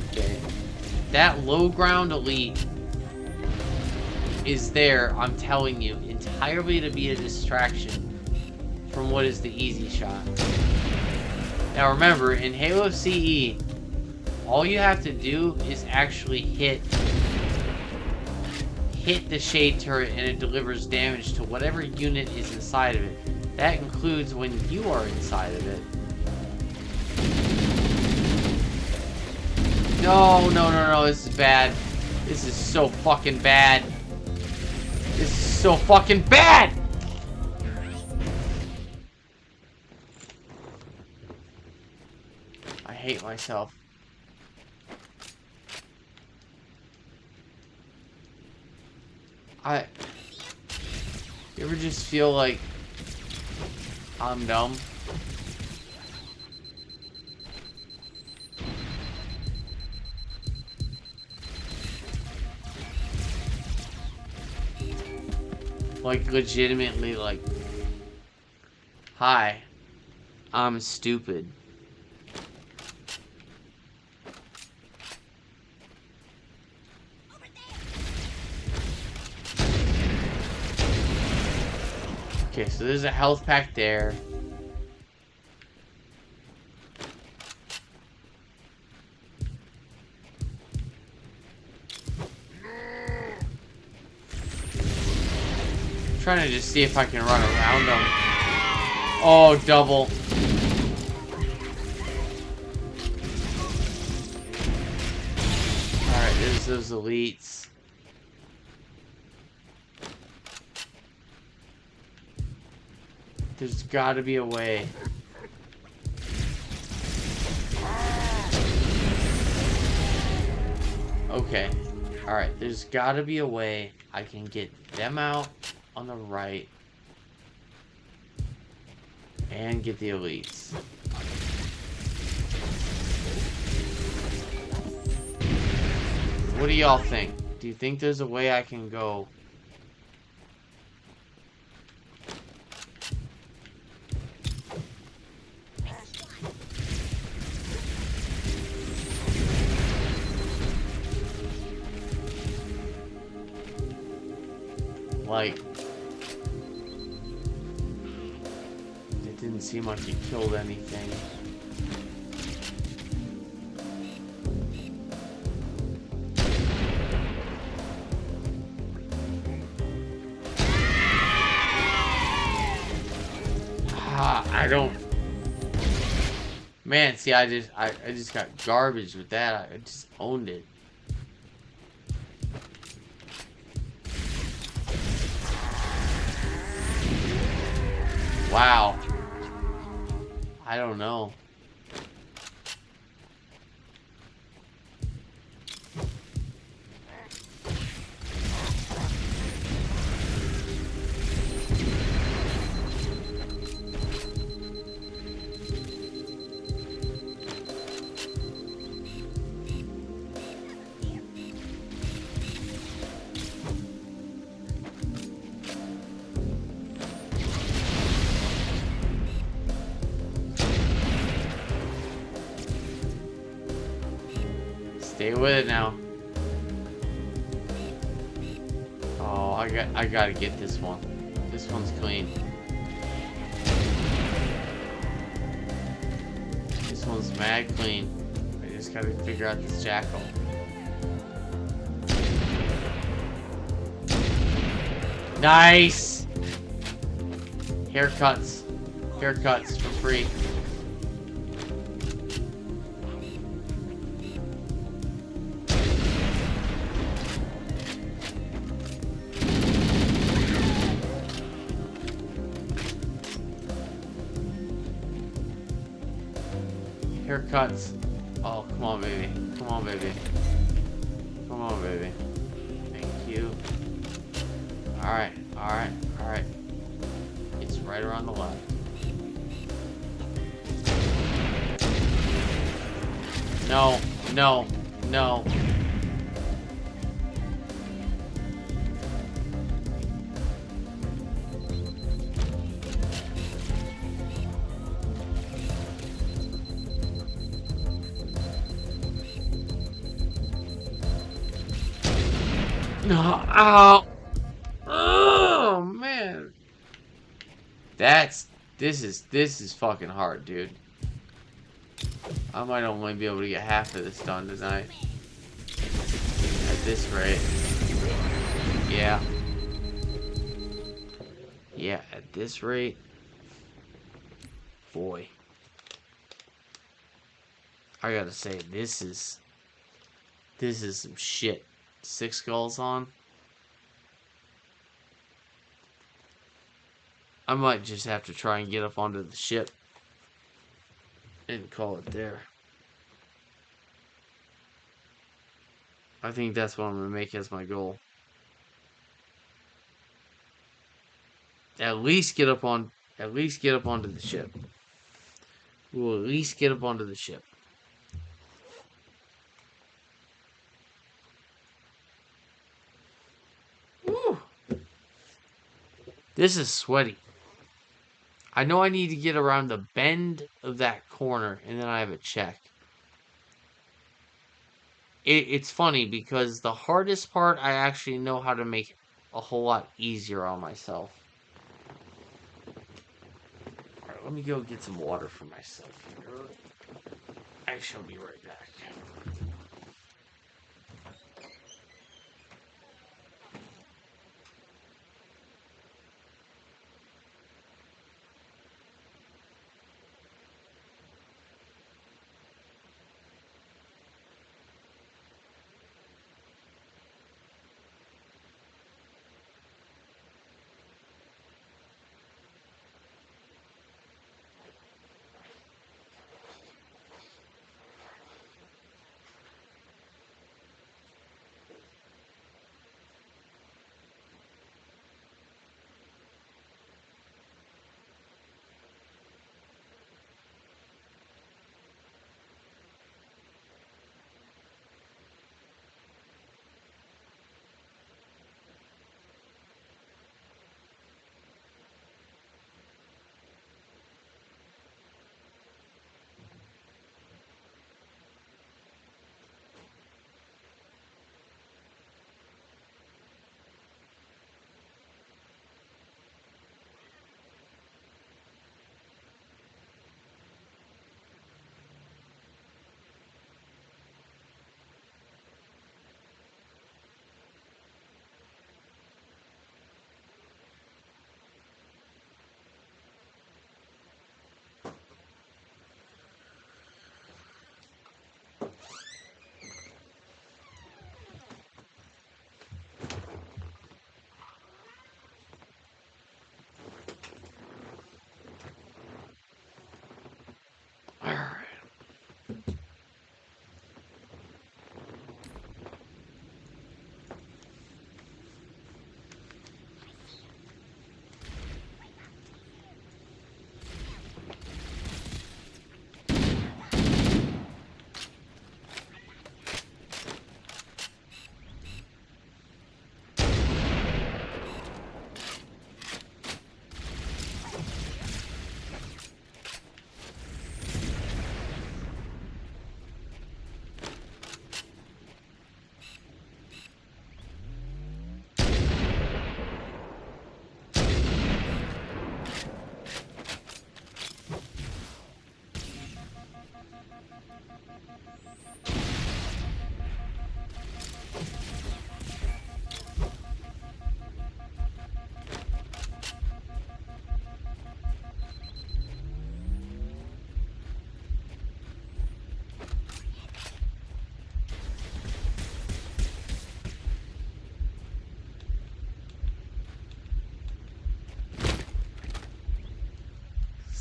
Okay. That low ground elite is there, I'm telling you, entirely to be a distraction from what is the easy shot. Now remember, in Halo CE, all you have to do is actually hit the shade turret and it delivers damage to whatever unit is inside of it. That includes when you are inside of it. No, this is bad. This is so fucking bad. This is so fucking bad! I hate myself. You ever just feel like I'm dumb? Like, legitimately, like, hi, I'm stupid. Okay, so there's a health pack there. I'm trying to just see if I can run around them. Oh, double. Alright, there's those elites. There's gotta be a way. Okay. Alright, there's gotta be a way I can get them out on the right and get the elites. What do y'all think? Do you think there's a way I can go? Like, it didn't seem like he killed anything. I don't. Man, see, I just got garbage with that. I just owned it. Wow. I don't know. Stay with it now. Oh, I gotta get this one. This one's clean. This one's mad clean. I just gotta figure out this jackal. Nice! Haircuts. Haircuts for free. Haircuts. Oh, come on, baby. Come on, baby. Come on, baby. Thank you. Alright, alright, alright. It's right around the left. No, no, no. Oh, oh man, this is fucking hard, dude. I might only be able to get half of this done tonight. At this rate, yeah, yeah. At this rate, boy, I gotta say this is some shit. 6 skulls on. I might just have to try and get up onto the ship and call it there. I think that's what I'm gonna make as my goal. At least get up onto the ship. We'll at least get up onto the ship. Woo. This is sweaty. I know I need to get around the bend of that corner, and then I have a check. It's funny, because the hardest part, I actually know how to make a whole lot easier on myself. Let me go get some water for myself here. I shall be right back.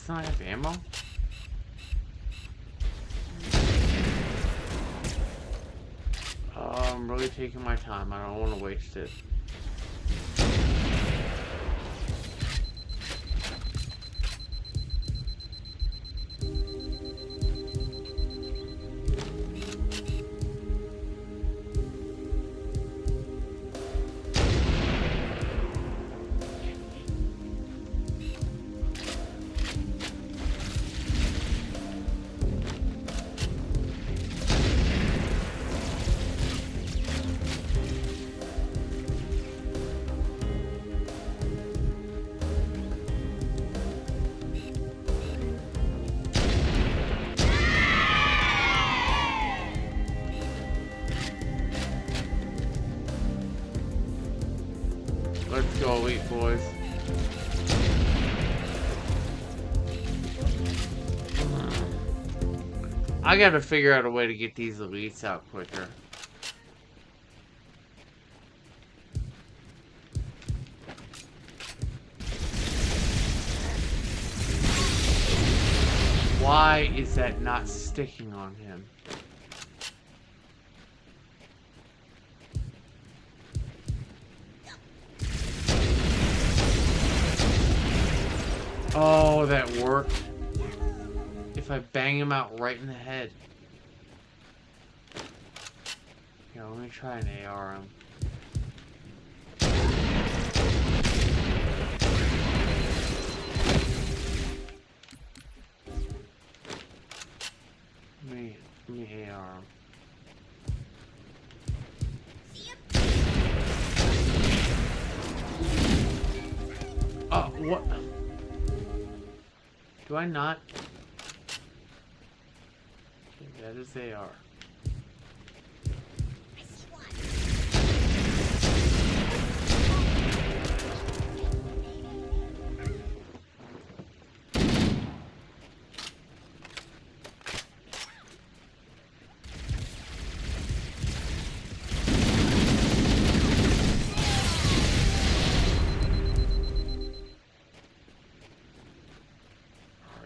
Not have ammo? I'm really taking my time. I don't want to waste it. Let's go, Elite Boys. I gotta figure out a way to get these elites out quicker. Why is that not sticking on him? Oh, that worked. If I bang him out right in the head. Here, let me try an AR him. Let me AR him. Oh, what? Do I not? Okay, that is they are.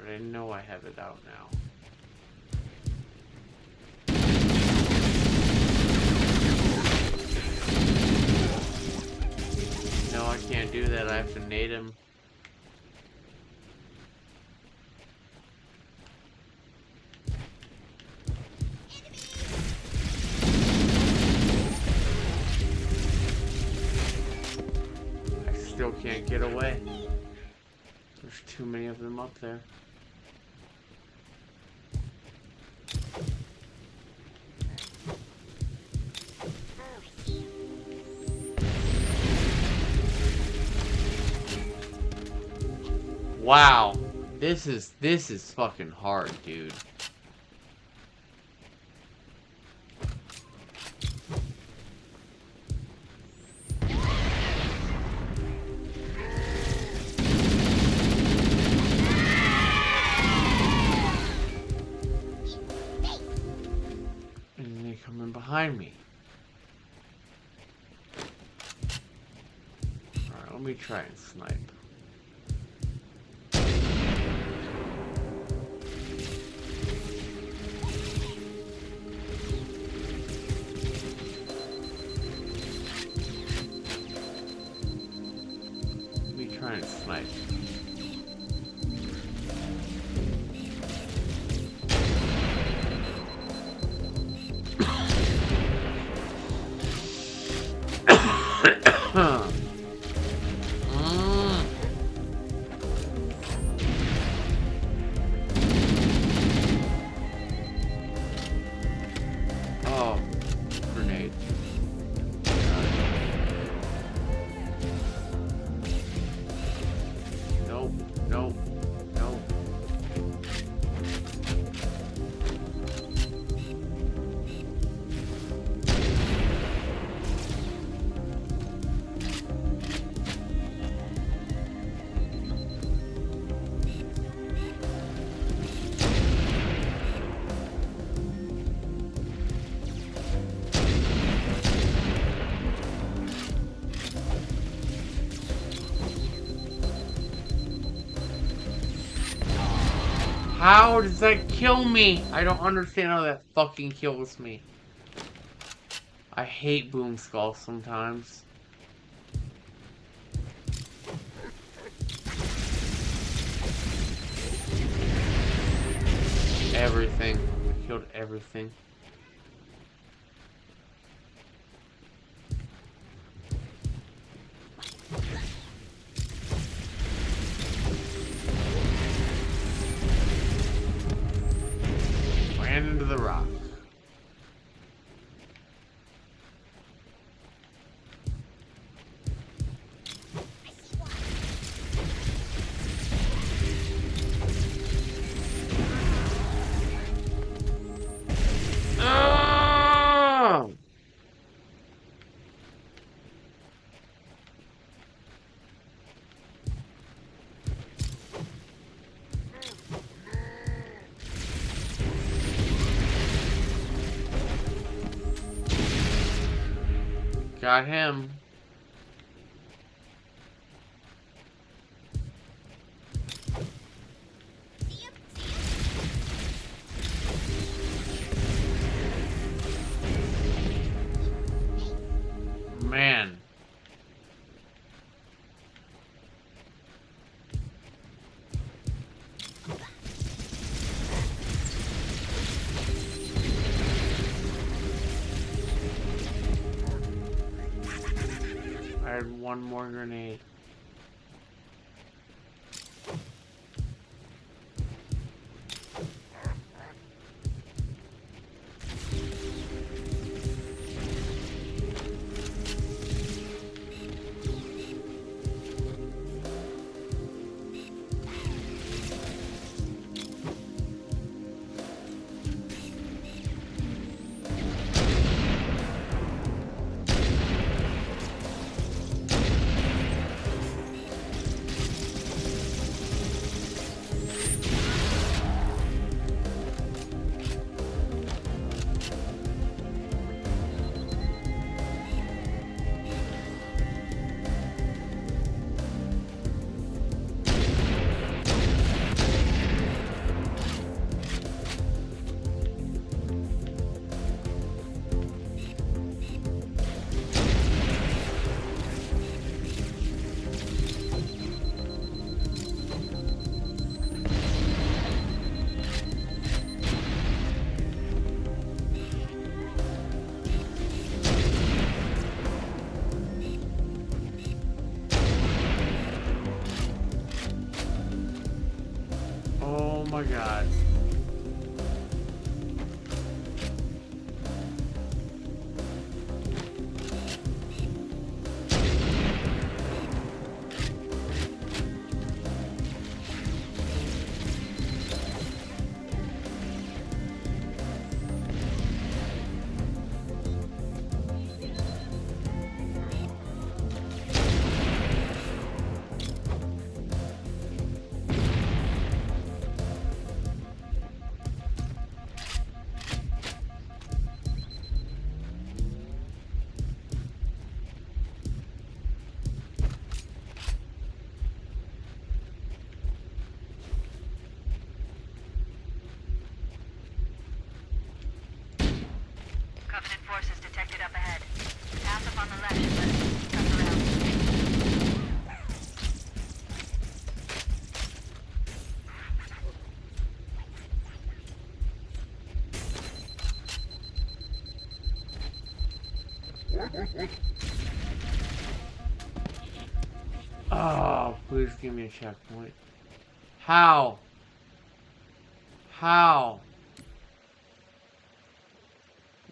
I know I have it out now. No, I can't do that. I have to nade him. I still can't get away. There's too many of them up there. Wow, this is fucking hard, dude. And they come in behind me. Alright, let me try and snipe. Try and snipe. Oh, grenade. Nope, nope, nope. How does that kill me? I don't understand how that fucking kills me. I hate Boom Skull sometimes. Everything. I killed everything. Ran into the rock. Oh! Got him. Man. I had one more grenade. Oh my god. Covenant forces detected up ahead. Path up on the left should let us cut around. Oh, please give me a checkpoint. How? How?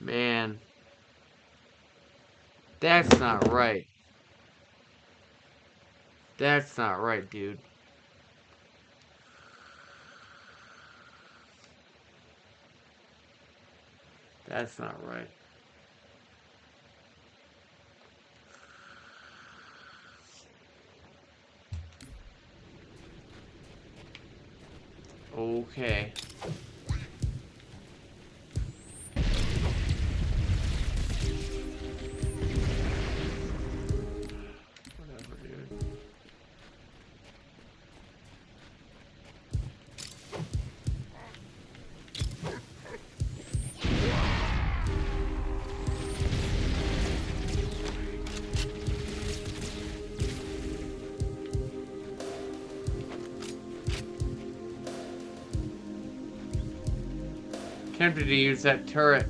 Man. That's not right. That's not right, dude. That's not right. Okay. Whatever, dude. Tempted to use that turret.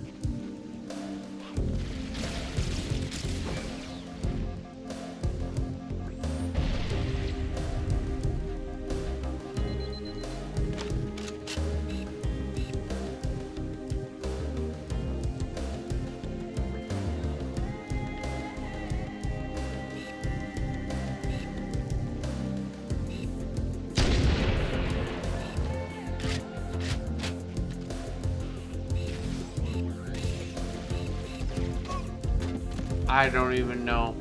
I don't even know.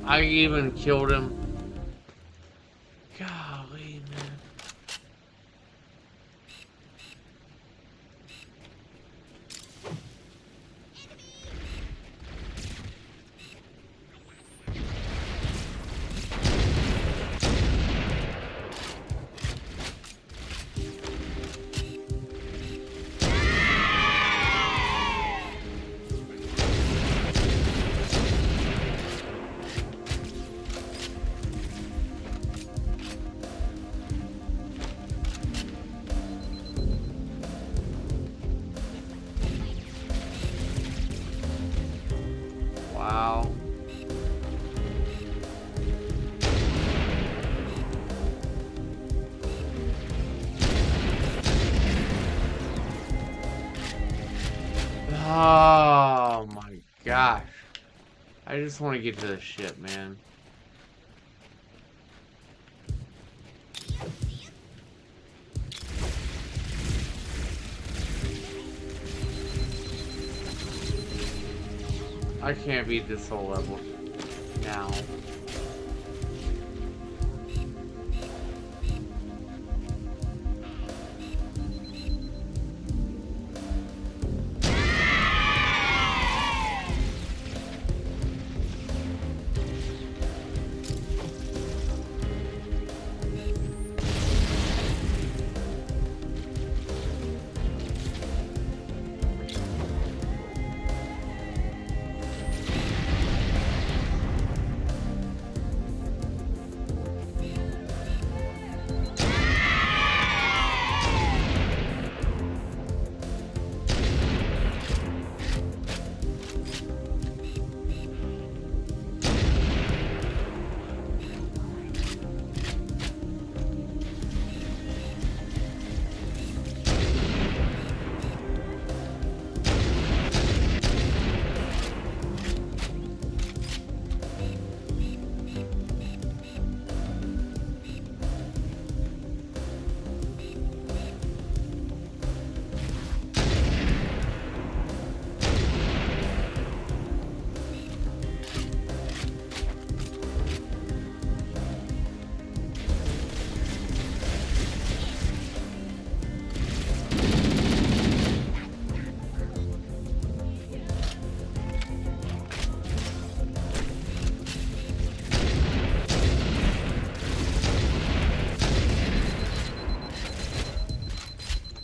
I even killed him. Golly, man. Oh my gosh. I just want to get to the ship, man. I can't beat this whole level now.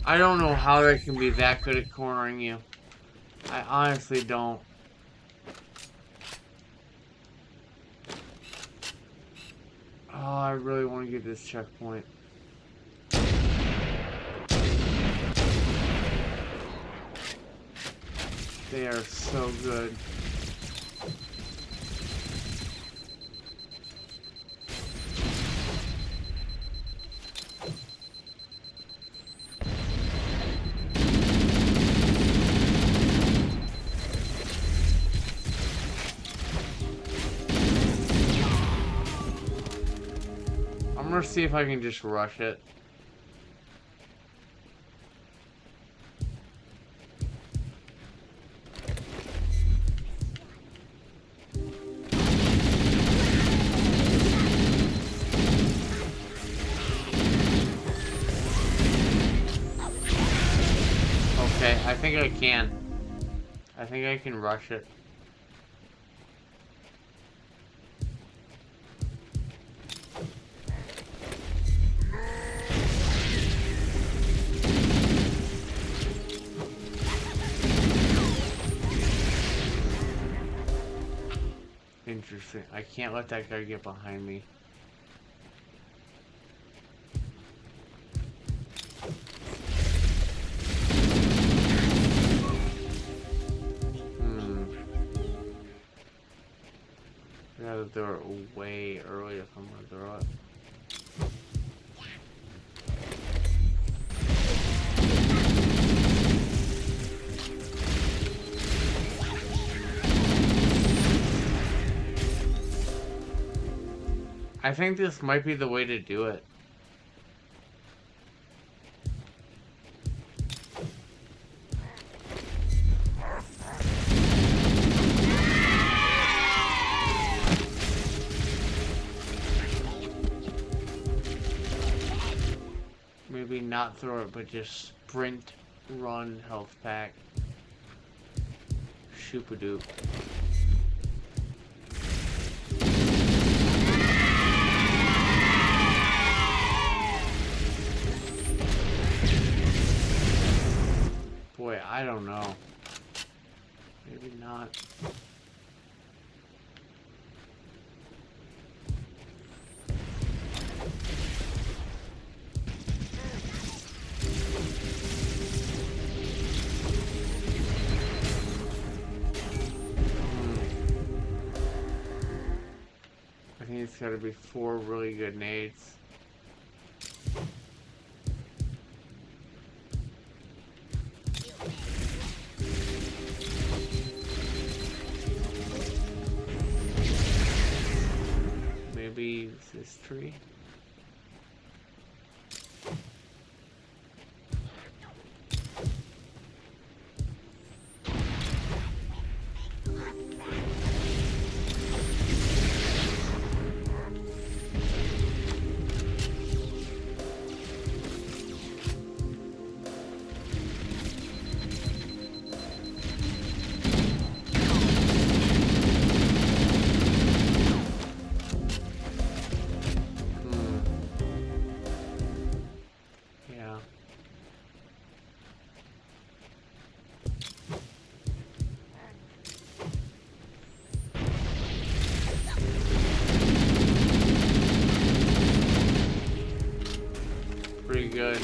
I don't know how they can be that good at cornering you. I honestly don't. Oh, I really want to get this checkpoint. They are so good. I'm gonna see if I can just rush it. Okay, I think I can. I think I can rush it. Interesting. I can't let that guy get behind me. I gotta throw it way early if I'm gonna throw it. I think this might be the way to do it. Maybe not throw it, but just sprint, run, health pack. Shoopadoop. Boy, I don't know. Maybe not. I think it's gotta be 4 really good nades. tree. Yeah. Pretty good.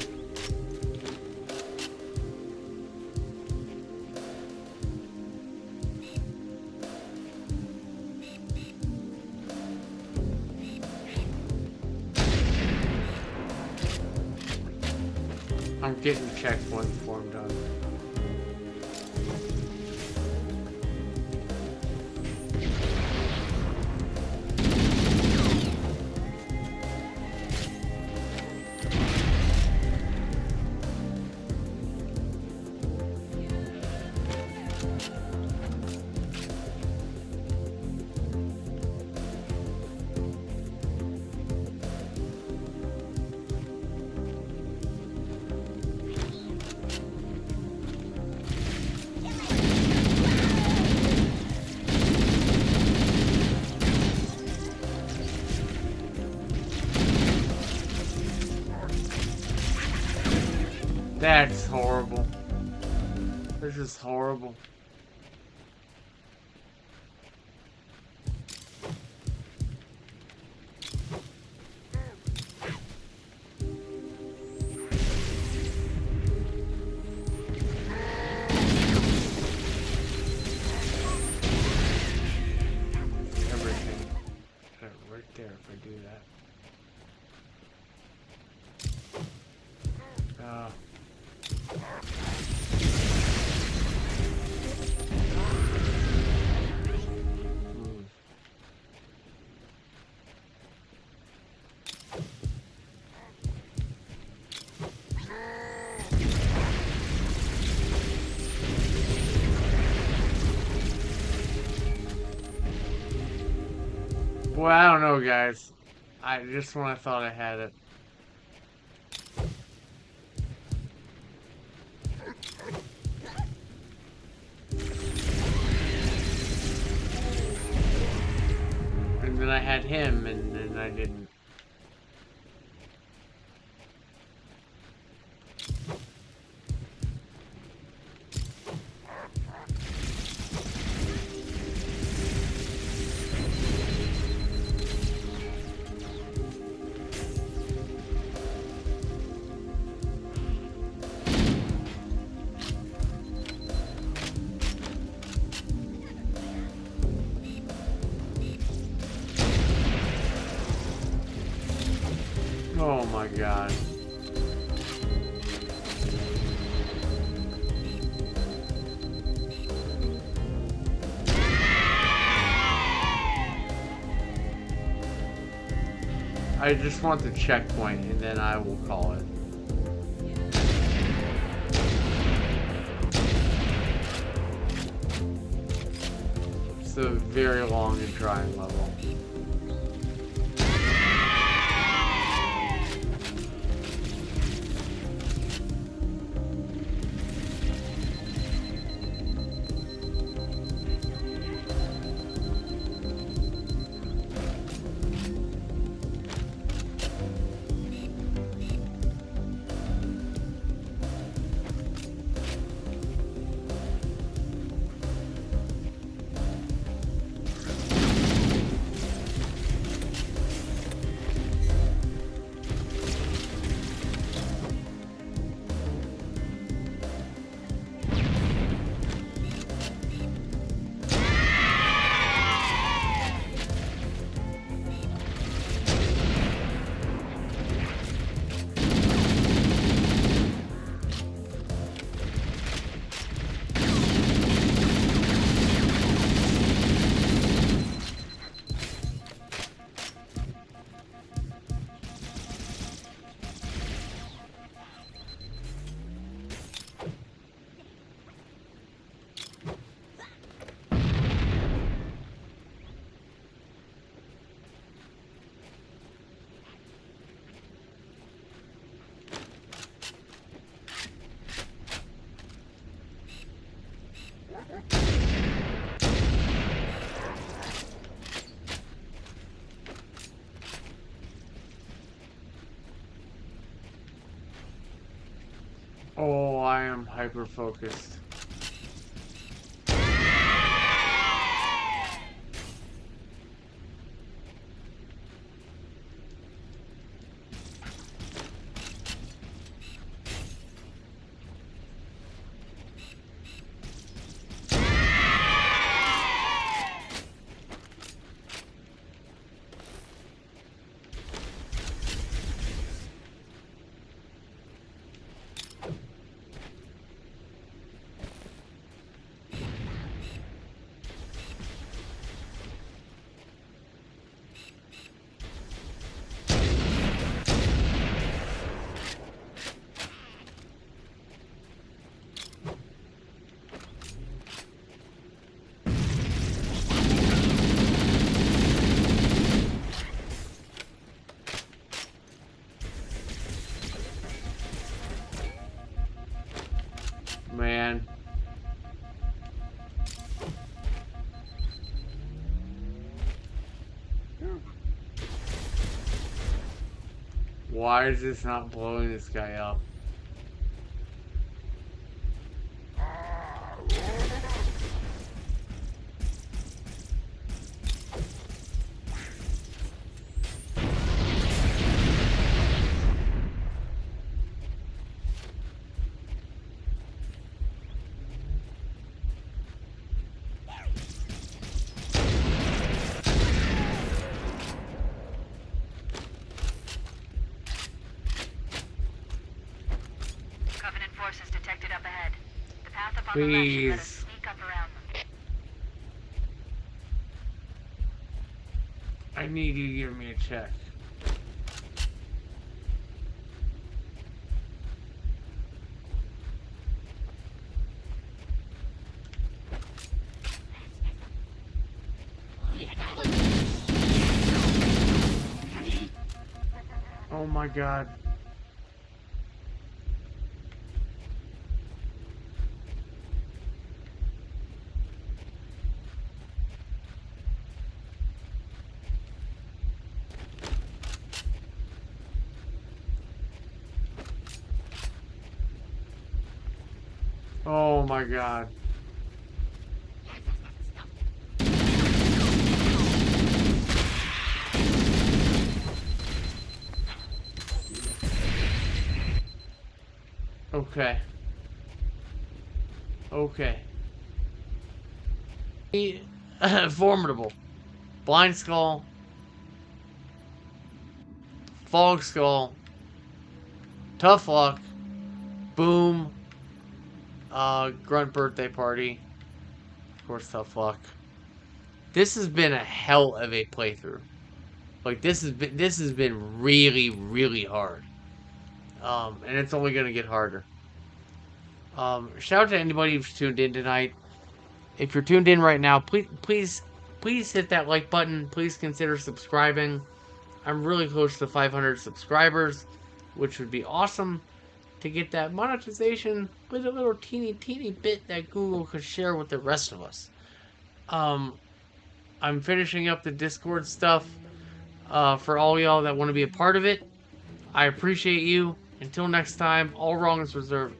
I'm getting checkpoint before I'm done. That's horrible. This is horrible. Everything. Right there if I do that. Well, I don't know, guys. Just when I thought I had it. And then I had him, and then I didn't. Oh my god. I just want the checkpoint and then I will call it. It's a very long and trying level. Oh, I am hyper focused. Man. Why is this not blowing this guy up? Covenant forces detected up ahead. The path up on the left should let us sneak up around them. I need you to give me a check. Oh my god. Oh my god. Okay. Okay. Formidable. Blind Skull. Fog Skull. Tough Luck. Boom. Grunt Birthday Party. Of course, Tough Luck. This has been a hell of a playthrough. Like, this has been really, really hard. And it's only gonna get harder. Shout out to anybody who's tuned in tonight. If you're tuned in right now, please hit that like button. Please consider subscribing. I'm really close to 500 subscribers, which would be awesome to get that monetization with a little teeny bit that Google could share with the rest of us. I'm finishing up the Discord stuff for all y'all that want to be a part of it. I appreciate you. Until next time, all wrong is reserved.